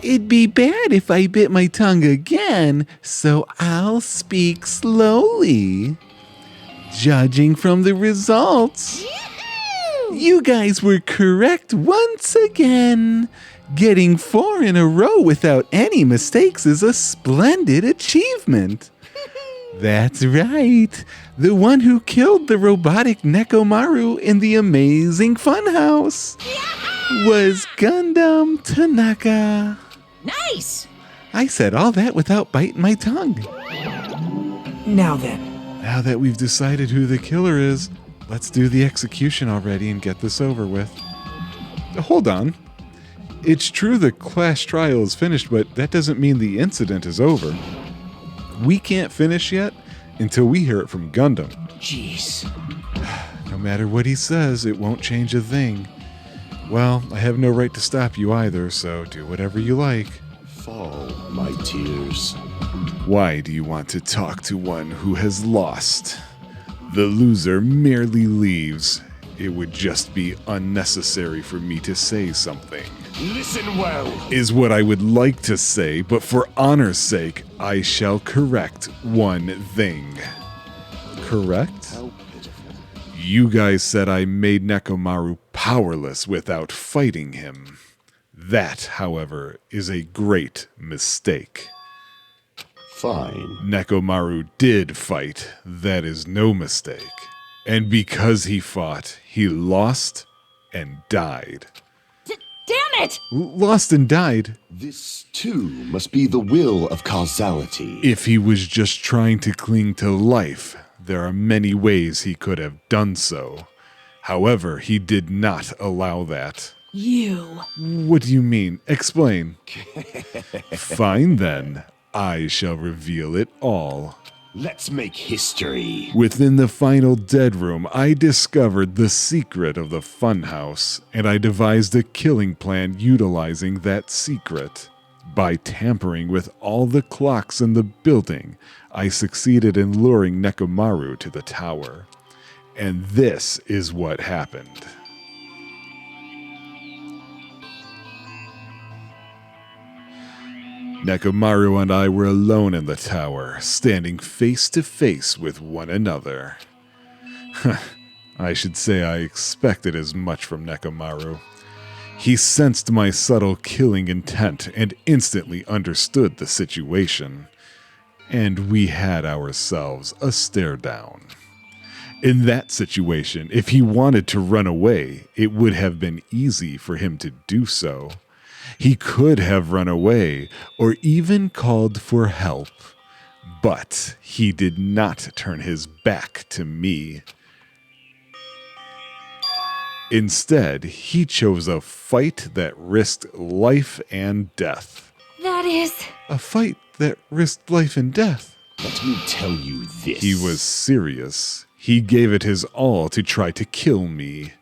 It'd be bad if I bit my tongue again, so I'll speak slowly. Judging from the results, you guys were correct once again. Getting 4 in a row without any mistakes is a splendid achievement. That's right. The one who killed the robotic Nekomaru in the amazing funhouse was Gundam Tanaka. Nice! I said all that without biting my tongue. Now then, Now that we've decided who the killer is, let's do the execution already and get this over with. Hold on. It's true the class trial is finished, but that doesn't mean the incident is over. We can't finish yet until we hear it from Gundam. jeez. No matter what he says, it won't change a thing. Well, I have no right to stop you either, so do whatever you like. Fall, my tears. Why do you want to talk to one who has lost? The loser merely leaves. It would just be unnecessary for me to say something. Listen well. Is what I would like to say, but for honor's sake, I shall correct one thing. Correct? How pitiful. You guys said I made Nekomaru powerless without fighting him. That, however, is a great mistake. Fine. Nekomaru did fight, that is no mistake. And because he fought, he lost and died. Damn it! Lost and died? This, too, must be the will of causality. If he was just trying to cling to life, there are many ways he could have done so. However, he did not allow that. You. What do you mean? Explain. Fine then. I shall reveal it all. Let's make history. Within the final dead room, I discovered the secret of the funhouse, and I devised a killing plan utilizing that secret. By tampering with all the clocks in the building, I succeeded in luring Nekomaru to the tower. And this is what happened. Nekomaru and I were alone in the tower, standing face to face with one another. I should say I expected as much from Nekomaru. He sensed my subtle killing intent and instantly understood the situation. And we had ourselves a stare down. In that situation, if he wanted to run away, it would have been easy for him to do so. He could have run away or even called for help, but he did not turn his back to me. Instead, he chose a fight that risked life and death. That is... A fight that risked life and death? Let me tell you this. He was serious. He gave it his all to try to kill me.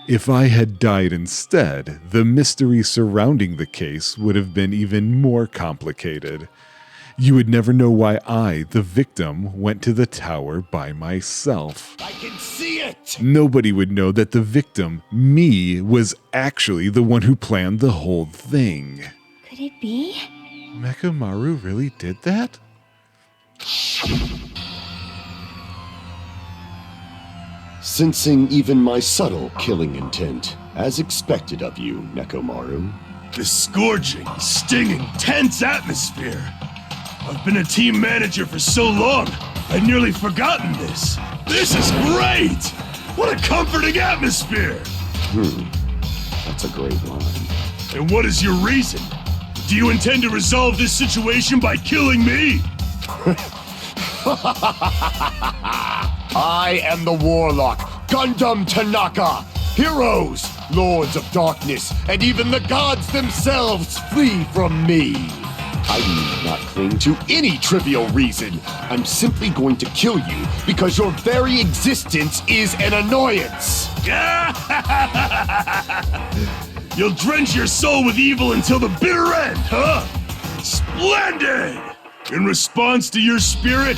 If I had died instead, the mystery surrounding the case would have been even more complicated. You would never know why I, the victim, went to the tower by myself. I can see it! Nobody would know that the victim, me, was actually the one who planned the whole thing. Could it be? Nekomaru really did that? Sensing even my subtle killing intent, as expected of you, Nekomaru. The scourging, stinging, tense atmosphere. I've been a team manager for so long, I'd nearly forgotten this. This is great! What a comforting atmosphere! That's a great line. And what is your reason? Do you intend to resolve this situation by killing me? I am the Warlock, Gundam Tanaka. Heroes, Lords of Darkness, and even the gods themselves flee from me. I need not cling to any trivial reason. I'm simply going to kill you because your very existence is an annoyance. You'll drench your soul with evil until the bitter end, huh? Splendid! In response to your spirit,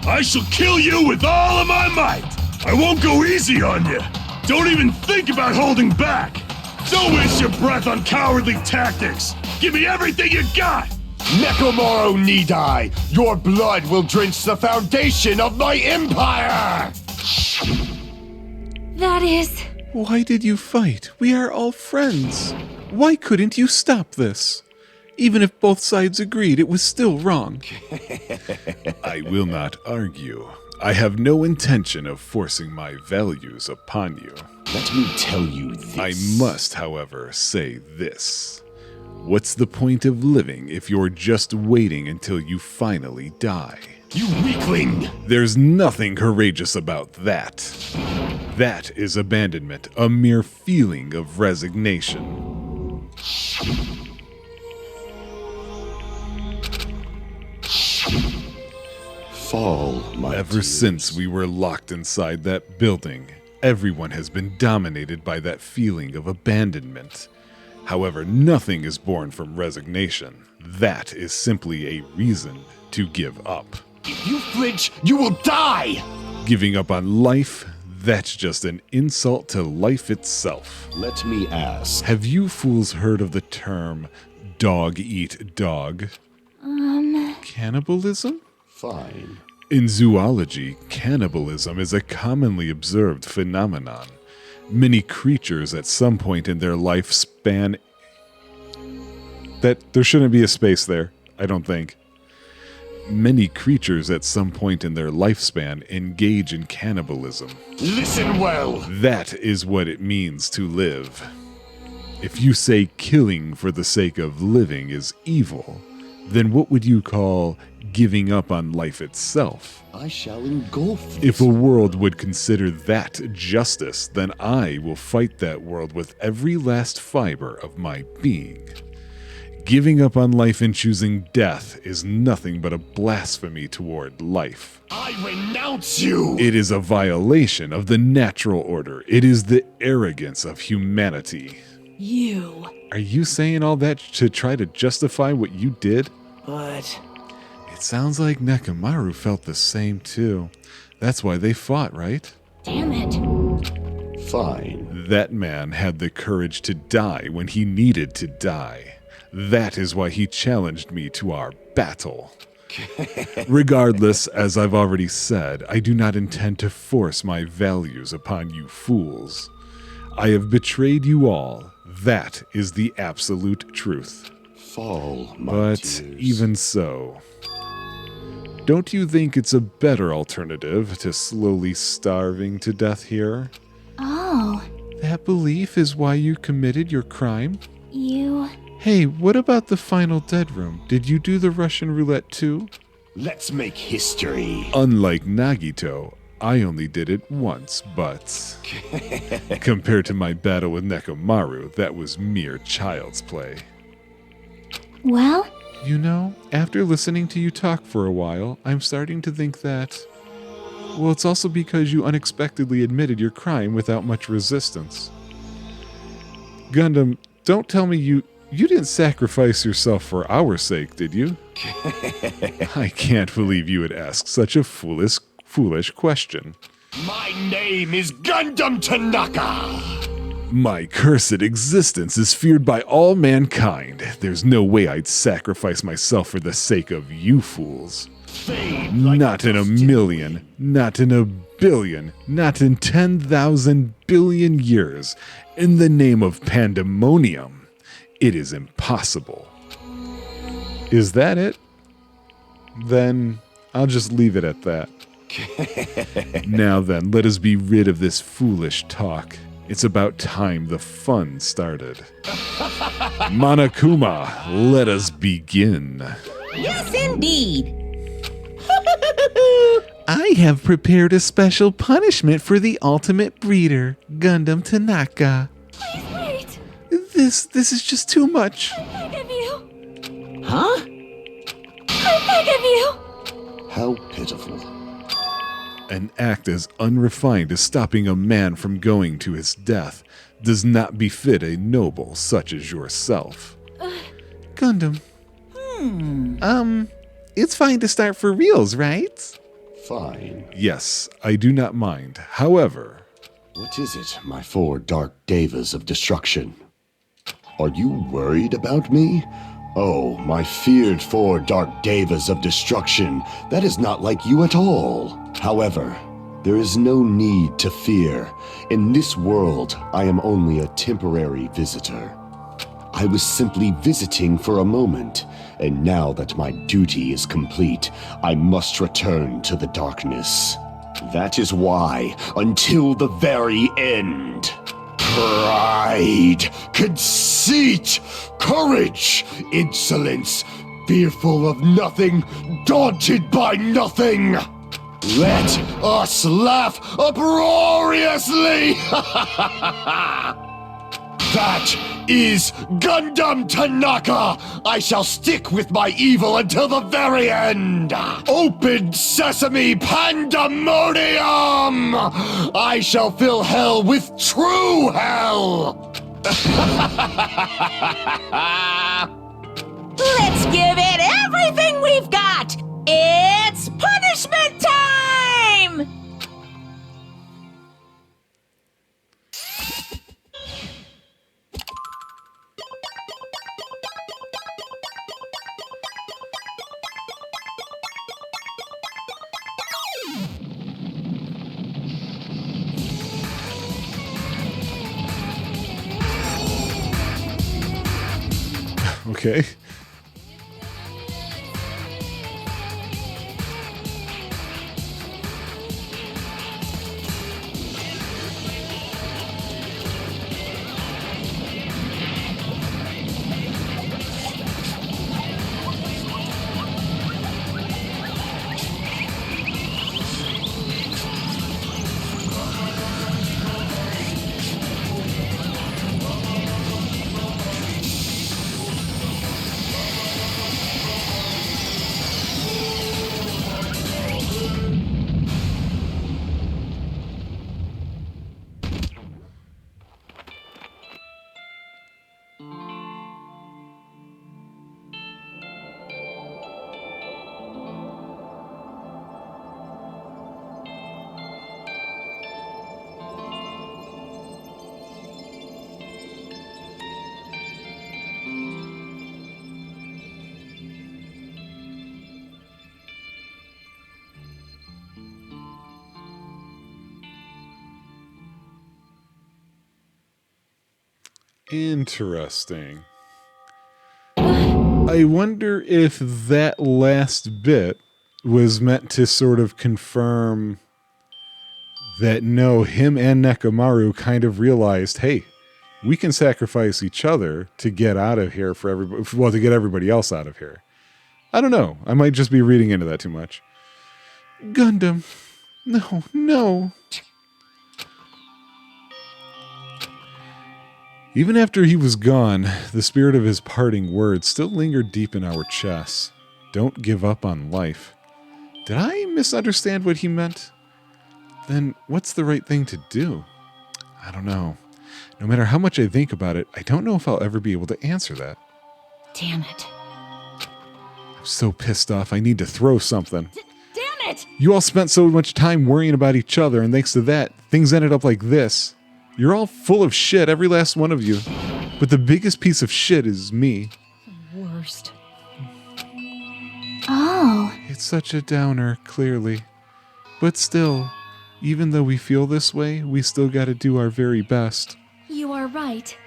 I shall kill you with all of my might. I won't go easy on you. Don't even think about holding back. Don't waste your breath on cowardly tactics. Give me everything you got. Nekomaru Nidai, your blood will drench the foundation of my empire! That is... Why did you fight? We are all friends. Why couldn't you stop this? Even if both sides agreed, it was still wrong. I will not argue. I have no intention of forcing my values upon you. Let me tell you this. I must, however, say this. What's the point of living if you're just waiting until you finally die? You weakling! There's nothing courageous about that. That is abandonment, a mere feeling of resignation. Fall, my Ever dears. since we were locked inside that building, everyone has been dominated by that feeling of abandonment. However, nothing is born from resignation. That is simply a reason to give up. If you flinch, you will die! Giving up on life, that's just an insult to life itself. Let me ask. Have you fools heard of the term dog eat dog? Cannibalism? Fine. In zoology, cannibalism is a commonly observed phenomenon. Many creatures at some point in their lifespan... There shouldn't be a space there, I don't think. Many creatures at some point in their lifespan engage in cannibalism. Listen well. That is what it means to live. If you say killing for the sake of living is evil, then what would you call giving up on life itself? I shall engulf this. If a world would consider that justice, then I will fight that world with every last fiber of my being. Giving up on life and choosing death is nothing but a blasphemy toward life. I renounce you! It is a violation of the natural order. It is the arrogance of humanity. You. Are you saying all that to try to justify what you did? But It sounds like Nekomaru felt the same too. That's why they fought, right? Damn it. Fine. That man had the courage to die when he needed to die. That is why he challenged me to our battle. Regardless, as I've already said, I do not intend to force my values upon you fools. I have betrayed you all. That is the absolute truth. Fall, my But tears. even so, don't you think it's a better alternative to slowly starving to death here? Oh, That belief is why you committed your crime? you... Hey, what about the final dead room? Did you do the Russian roulette too? Let's make history. Unlike Nagito, I only did it once, but compared to my battle with Nekomaru, that was mere child's play. Well, You know, after listening to you talk for a while, I'm starting to think that... Well, it's also because you unexpectedly admitted your crime without much resistance. Gundam, don't tell me you didn't sacrifice yourself for our sake, did you? I can't believe you would ask such a foolish question. My name is Gundam Tanaka! My cursed existence is feared by all mankind. There's no way I'd sacrifice myself for the sake of you fools. Fade like Not in a million, not in a billion, not in 10,000 billion years. In the name of pandemonium, it is impossible. Is that it? Then I'll just leave it at that. Now then, let us be rid of this foolish talk. It's about time the fun started. Monokuma, let us begin. Yes, indeed. I have prepared a special punishment for the ultimate breeder, Gundam Tanaka. Wait, This is just too much. I beg of you. Huh? I beg of you. How pitiful. An act as unrefined as stopping a man from going to his death does not befit a noble such as yourself. Gundam. It's fine to start for reals, right? Fine. Yes, I do not mind. However, What is it, my four dark devas of destruction? Are you worried about me? Oh, my feared four dark devas of destruction, that is not like you at all. However, there is no need to fear. In this world, I am only a temporary visitor. I was simply visiting for a moment, and now that my duty is complete, I must return to the darkness. That is why, until the very end, pride, conceit, courage, insolence, fearful of nothing, daunted by nothing. Let us laugh uproariously! That is Gundam Tanaka! I shall stick with my evil until the very end! Open sesame pandemonium! I shall fill hell with true hell! Let's give it everything we've got! It's punishment time! Okay. Interesting. I wonder if that last bit was meant to sort of confirm that no, him and Nekomaru kind of realized, hey, we can sacrifice each other to get out of here for everybody, well, to get everybody else out of here. I don't know. I might just be reading into that too much. Gundam. No, no. Even after he was gone, the spirit of his parting words still lingered deep in our chests. Don't give up on life. Did I misunderstand what he meant? Then what's the right thing to do? I don't know. No matter how much I think about it, I don't know if I'll ever be able to answer that. Damn it. I'm so pissed off, I need to throw something. Damn it! You all spent so much time worrying about each other, and thanks to that, things ended up like this. You're all full of shit, every last one of you. But the biggest piece of shit is me. Worst. Oh. It's such a downer, clearly. But still, even though we feel this way, we still gotta do our very best. You are right.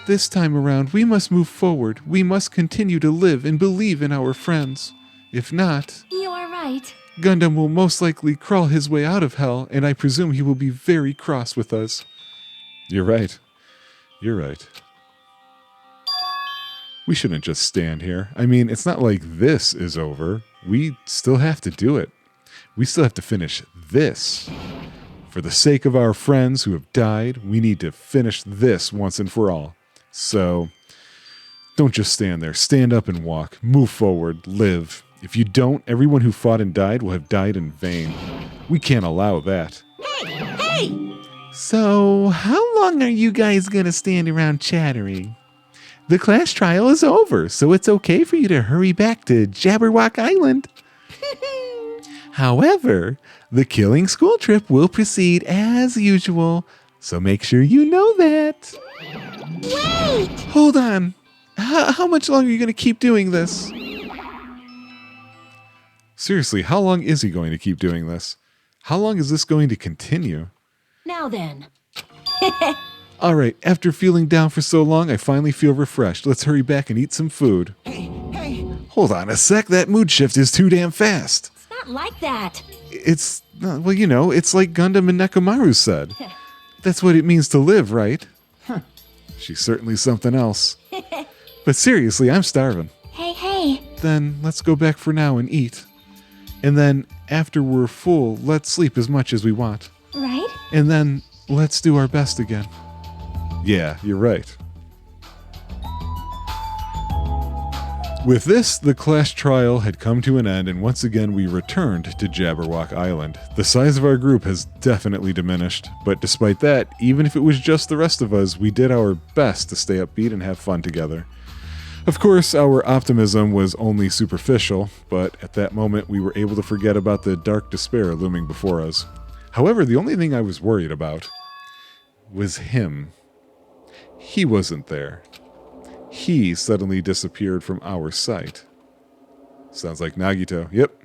This time around, we must move forward. We must continue to live and believe in our friends. If not, You are right. Gundam will most likely crawl his way out of hell, and I presume he will be very cross with us. You're right. You're right. We shouldn't just stand here. I mean, it's not like this is over. We still have to do it. We still have to finish this. For the sake of our friends who have died, we need to finish this once and for all. So, don't just stand there. Stand up and walk. Move forward. Live. If you don't, everyone who fought and died will have died in vain. We can't allow that. Hey! So, how long are you guys gonna stand around chattering? The class trial is over, so it's okay for you to hurry back to Jabberwock Island. However, the killing school trip will proceed as usual, so make sure you know that. Wait! Hold on. How much longer are you gonna keep doing this? Seriously, how long is he going to keep doing this? How long is this going to continue? Now then. All right, after feeling down for so long, I finally feel refreshed. Let's hurry back and eat some food. Hey! Hold on a sec, that mood shift is too damn fast. It's not like that. It's, well, you know, it's like Gundam and Nekomaru said. That's what it means to live, right? She's certainly something else. But seriously, I'm starving. Hey. Then let's go back for now and eat. And then, after we're full, let's sleep as much as we want. Right? And then, let's do our best again. Yeah, you're right. With this, the class trial had come to an end, and once again we returned to Jabberwock Island. The size of our group has definitely diminished, but despite that, even if it was just the rest of us, we did our best to stay upbeat and have fun together. Of course, our optimism was only superficial, but at that moment we were able to forget about the dark despair looming before us. However, the only thing I was worried about was him. He wasn't there. He suddenly disappeared from our sight. Sounds like Nagito. Yep.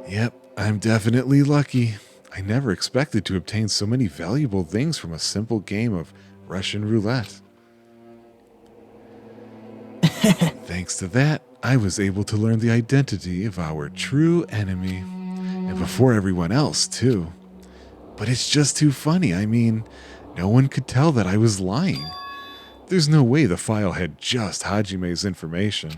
Yep, I'm definitely lucky. I never expected to obtain so many valuable things from a simple game of Russian roulette. Thanks to that, I was able to learn the identity of our true enemy. And before everyone else, too. But it's just too funny. I mean, no one could tell that I was lying. There's no way the file had just Hajime's information.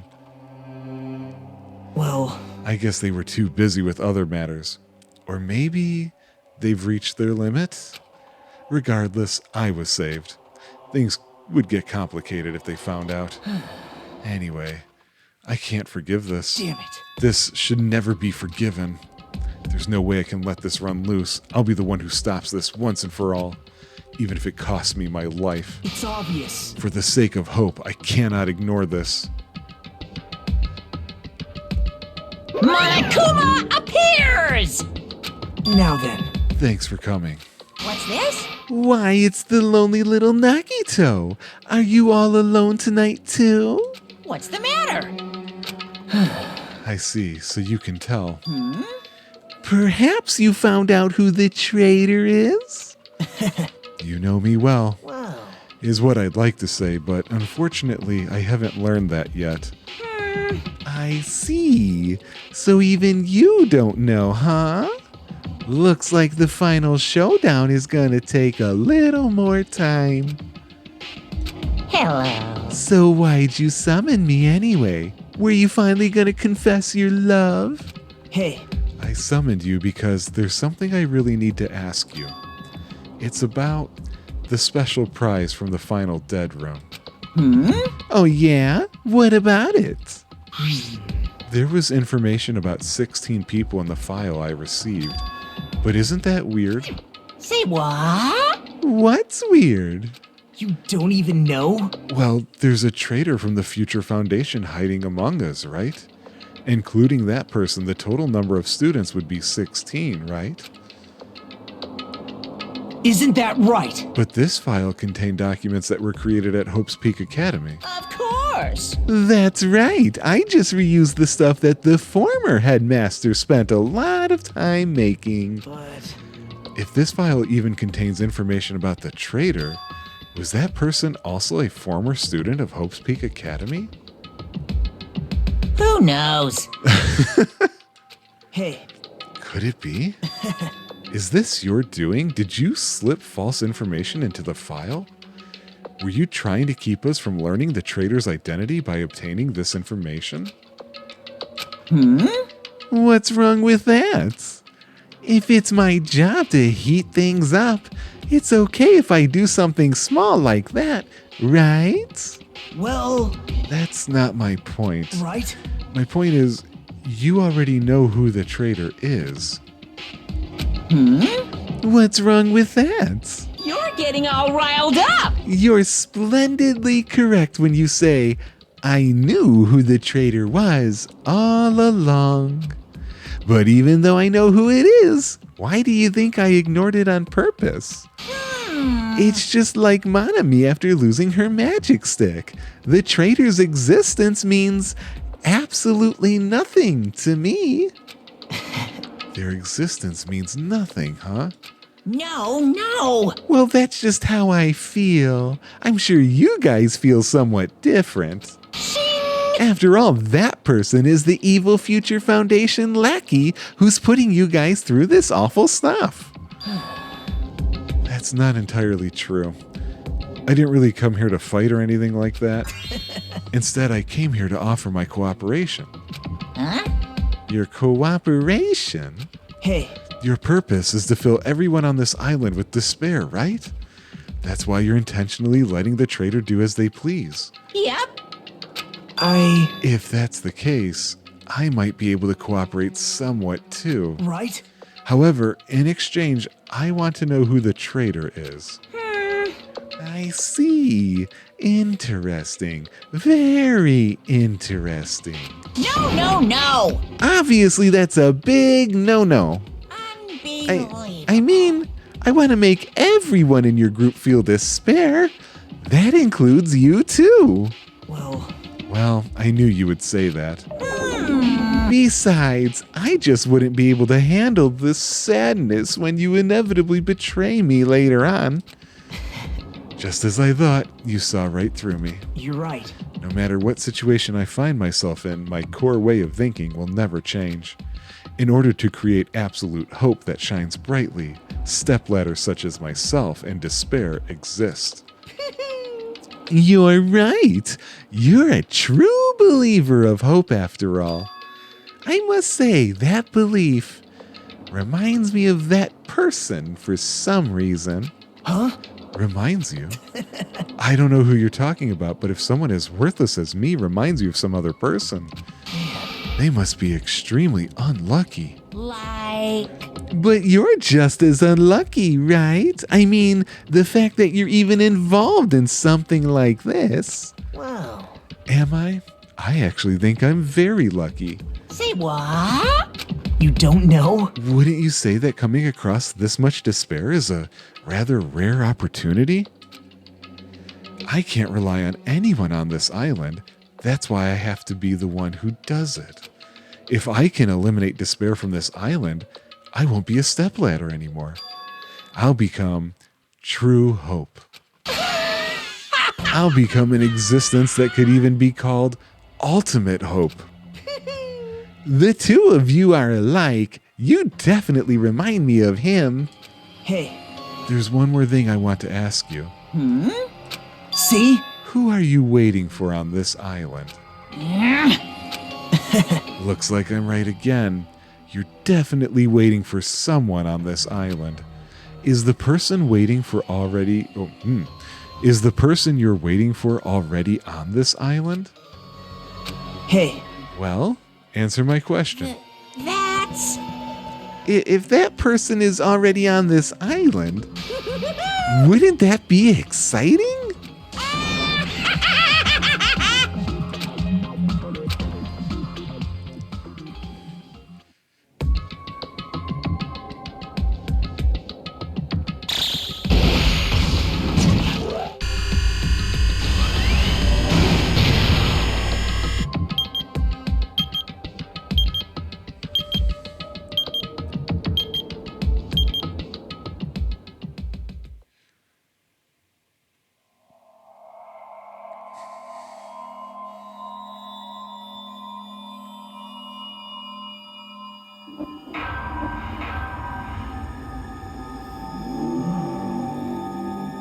Well, I guess they were too busy with other matters. Or maybe they've reached their limit? Regardless, I was saved. Things would get complicated if they found out. Anyway, I can't forgive this. damn it. This should never be forgiven. There's no way I can let this run loose. I'll be the one who stops this once and for all, even if it costs me my life. It's obvious. For the sake of hope, I cannot ignore this. Monokuma appears! Now then. Thanks for coming. What's this? Why, it's the lonely little Nagito. Are you all alone tonight, too? What's the matter? I see, so you can tell. Perhaps you found out who the traitor is? You know me well, Whoa. is what I'd like to say, but unfortunately, I haven't learned that yet. I see. So even you don't know, huh? Looks like the final showdown is gonna take a little more time. Hello. So why'd you summon me anyway? Were you finally gonna confess your love? Hey, I summoned you because there's something I really need to ask you. It's about the special prize from the final dead room. Oh yeah? What about it? There was information about 16 people in the file I received, but isn't that weird? Say what? What's weird? you don't even know? Well, there's a traitor from the Future Foundation hiding among us, right? Including that person, the total number of students would be 16, right? Isn't that right? But this file contained documents that were created at Hope's Peak Academy. Of course. That's right. I just reused the stuff that the former headmaster spent a lot of time making. But If this file even contains information about the traitor, was that person also a former student of Hope's Peak Academy? Who knows? hey, Could it be? Is this your doing? Did you slip false information into the file? Were you trying to keep us from learning the traitor's identity by obtaining this information? What's wrong with that? If it's my job to heat things up, it's okay if I do something small like that, right? well, That's not my point. right? My point is, you already know who the traitor is. What's wrong with that? You're getting all riled up. You're splendidly correct when you say, I knew who the traitor was all along. But even though I know who it is, why do you think I ignored it on purpose? It's just like Manami after losing her magic stick. The traitor's existence means absolutely nothing to me. Their existence means nothing, huh? No. Well, that's just how I feel. I'm sure you guys feel somewhat different. After all, that person is the evil Future Foundation lackey who's putting you guys through this awful stuff. That's not entirely true. I didn't really come here to fight or anything like that. Instead, I came here to offer my cooperation. Huh? Your cooperation? Hey, Your purpose is to fill everyone on this island with despair, right? That's why you're intentionally letting the traitor do as they please. Yep. If that's the case, I might be able to cooperate somewhat too. right? However, in exchange, I want to know who the traitor is. I see. Interesting. Very interesting. No. Obviously, that's a big no-no. Unbelievable. I mean, I want to make everyone in your group feel despair. That includes you too. Well, I knew you would say that. Besides, I just wouldn't be able to handle the sadness when you inevitably betray me later on. Just as I thought, you saw right through me. You're right. No matter what situation I find myself in, my core way of thinking will never change. In order to create absolute hope that shines brightly, stepladders such as myself and despair exist. You're right. You're a true believer of hope after all. I must say, that belief reminds me of that person for some reason. Huh? Reminds you? I don't know who you're talking about, but if someone as worthless as me reminds you of some other person, they must be extremely unlucky. But you're just as unlucky, right? I mean, the fact that you're even involved in something like this. Wow. Am I? I actually think I'm very lucky. Say what? You don't know? Wouldn't you say that coming across this much despair is a rather rare opportunity? I can't rely on anyone on this island. That's why I have to be the one who does it. If I can eliminate despair from this island, I won't be a stepladder anymore. I'll become true hope. I'll become an existence that could even be called ultimate hope. The two of you are alike. You definitely remind me of him. Hey. There's one more thing I want to ask you. See? Who are you waiting for on this island? Looks like I'm right again. You're definitely waiting for someone on this island. Is the person waiting for already... Is the person you're waiting for already on this island? Hey. Well, answer my question. That's... If that person is already on this island, wouldn't that be exciting?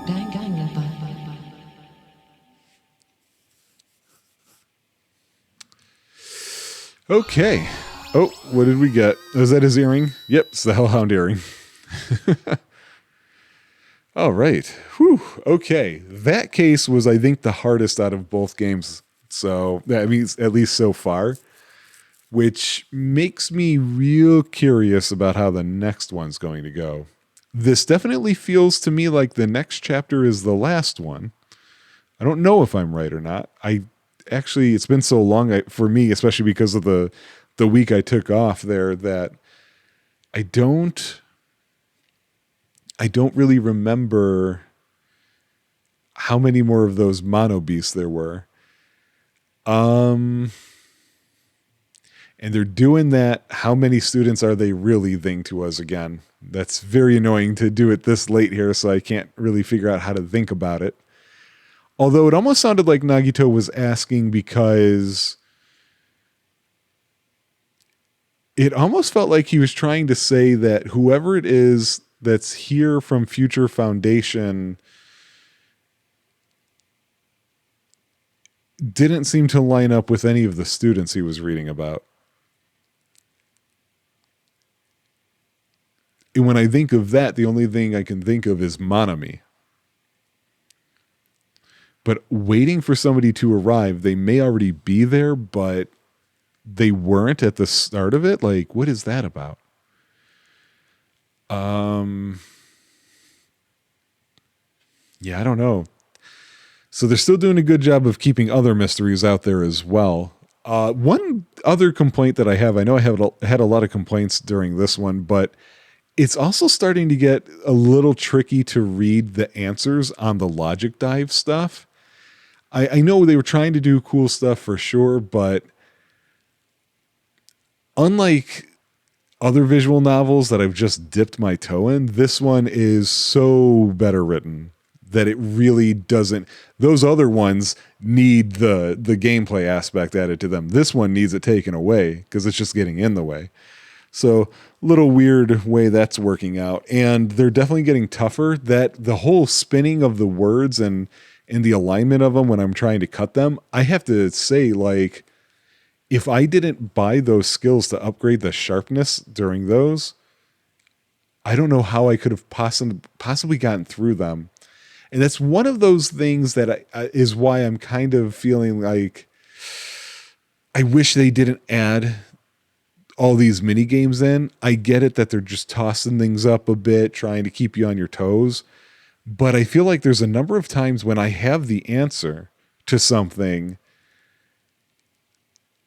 Danganronpa. Okay. Oh, what did we get? Was that his earring? Yep, it's the Hellhound earring. All right. Whew. Okay. That case was, I think, the hardest out of both games. So, that means at least so far, which makes me real curious about how the next one's going to go. This definitely feels to me like the next chapter is the last one. I don't know if I'm right or not. Actually, it's been so long for me, especially because of the week I took off there, that I don't really remember how many more of those mono beasts there were. And they're doing that. How many students are they really thing to us again? That's very annoying to do it this late here, so I can't really figure out how to think about it. Although it almost sounded like Nagito was asking because it almost felt like he was trying to say that whoever it is that's here from Future Foundation didn't seem to line up with any of the students he was reading about. And when I think of that, the only thing I can think of is Monami. But waiting for somebody to arrive, they may already be there, but they weren't at the start of it. Like, what is that about? Yeah, I don't know. So they're still doing a good job of keeping other mysteries out there as well. One other complaint that I have, I know I had a lot of complaints during this one, but it's also starting to get a little tricky to read the answers on the logic dive stuff. I know they were trying to do cool stuff for sure, but unlike other visual novels that I've just dipped my toe in, this one is so better written that it really doesn't. Those other ones need the gameplay aspect added to them. This one needs it taken away because it's just getting in the way. So little weird way that's working out. And they're definitely getting tougher. That the whole spinning of the words and the alignment of them when I'm trying to cut them, I have to say, like, if I didn't buy those skills to upgrade the sharpness during those, I don't know how I could have possibly gotten through them. And that's one of those things that is why I'm kind of feeling like I wish they didn't add all these mini games in. I get it that they're just tossing things up a bit, trying to keep you on your toes. But I feel like there's a number of times when I have the answer to something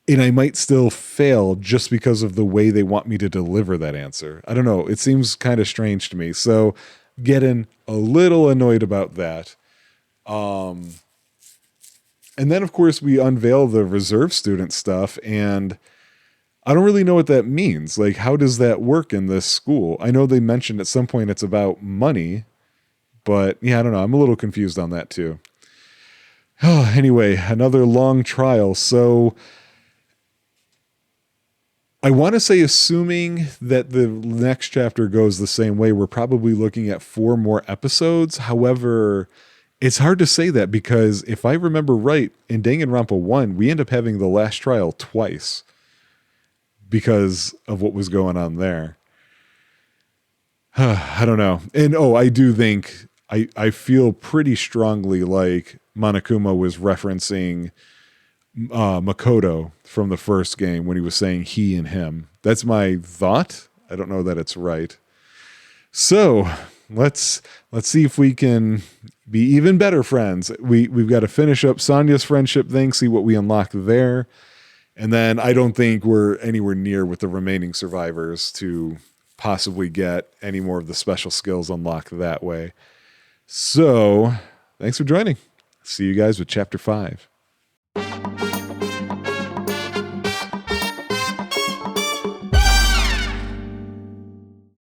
and I might still fail just because of the way they want me to deliver that answer. I don't know. It seems kind of strange to me. So getting a little annoyed about that. And then, of course, we unveil the reserve student stuff, and I don't really know what that means. Like, how does that work in this school? I know they mentioned at some point it's about money, but yeah, I don't know. I'm a little confused on that too. Oh, anyway, another long trial. So I want to say, assuming that the next chapter goes the same way, we're probably looking at 4 more episodes. However, it's hard to say that because if I remember right, in Danganronpa 1, we end up having the last trial twice because of what was going on there. I don't know. And I do think, I feel pretty strongly like Monokuma was referencing Makoto from the first game when he was saying he and him. That's my thought. I don't know that it's right. So let's see if we can be even better friends. We've got to finish up Sonya's friendship thing, see what we unlock there. And then I don't think we're anywhere near with the remaining survivors to possibly get any more of the special skills unlocked that way. So thanks for joining. See you guys with chapter 5.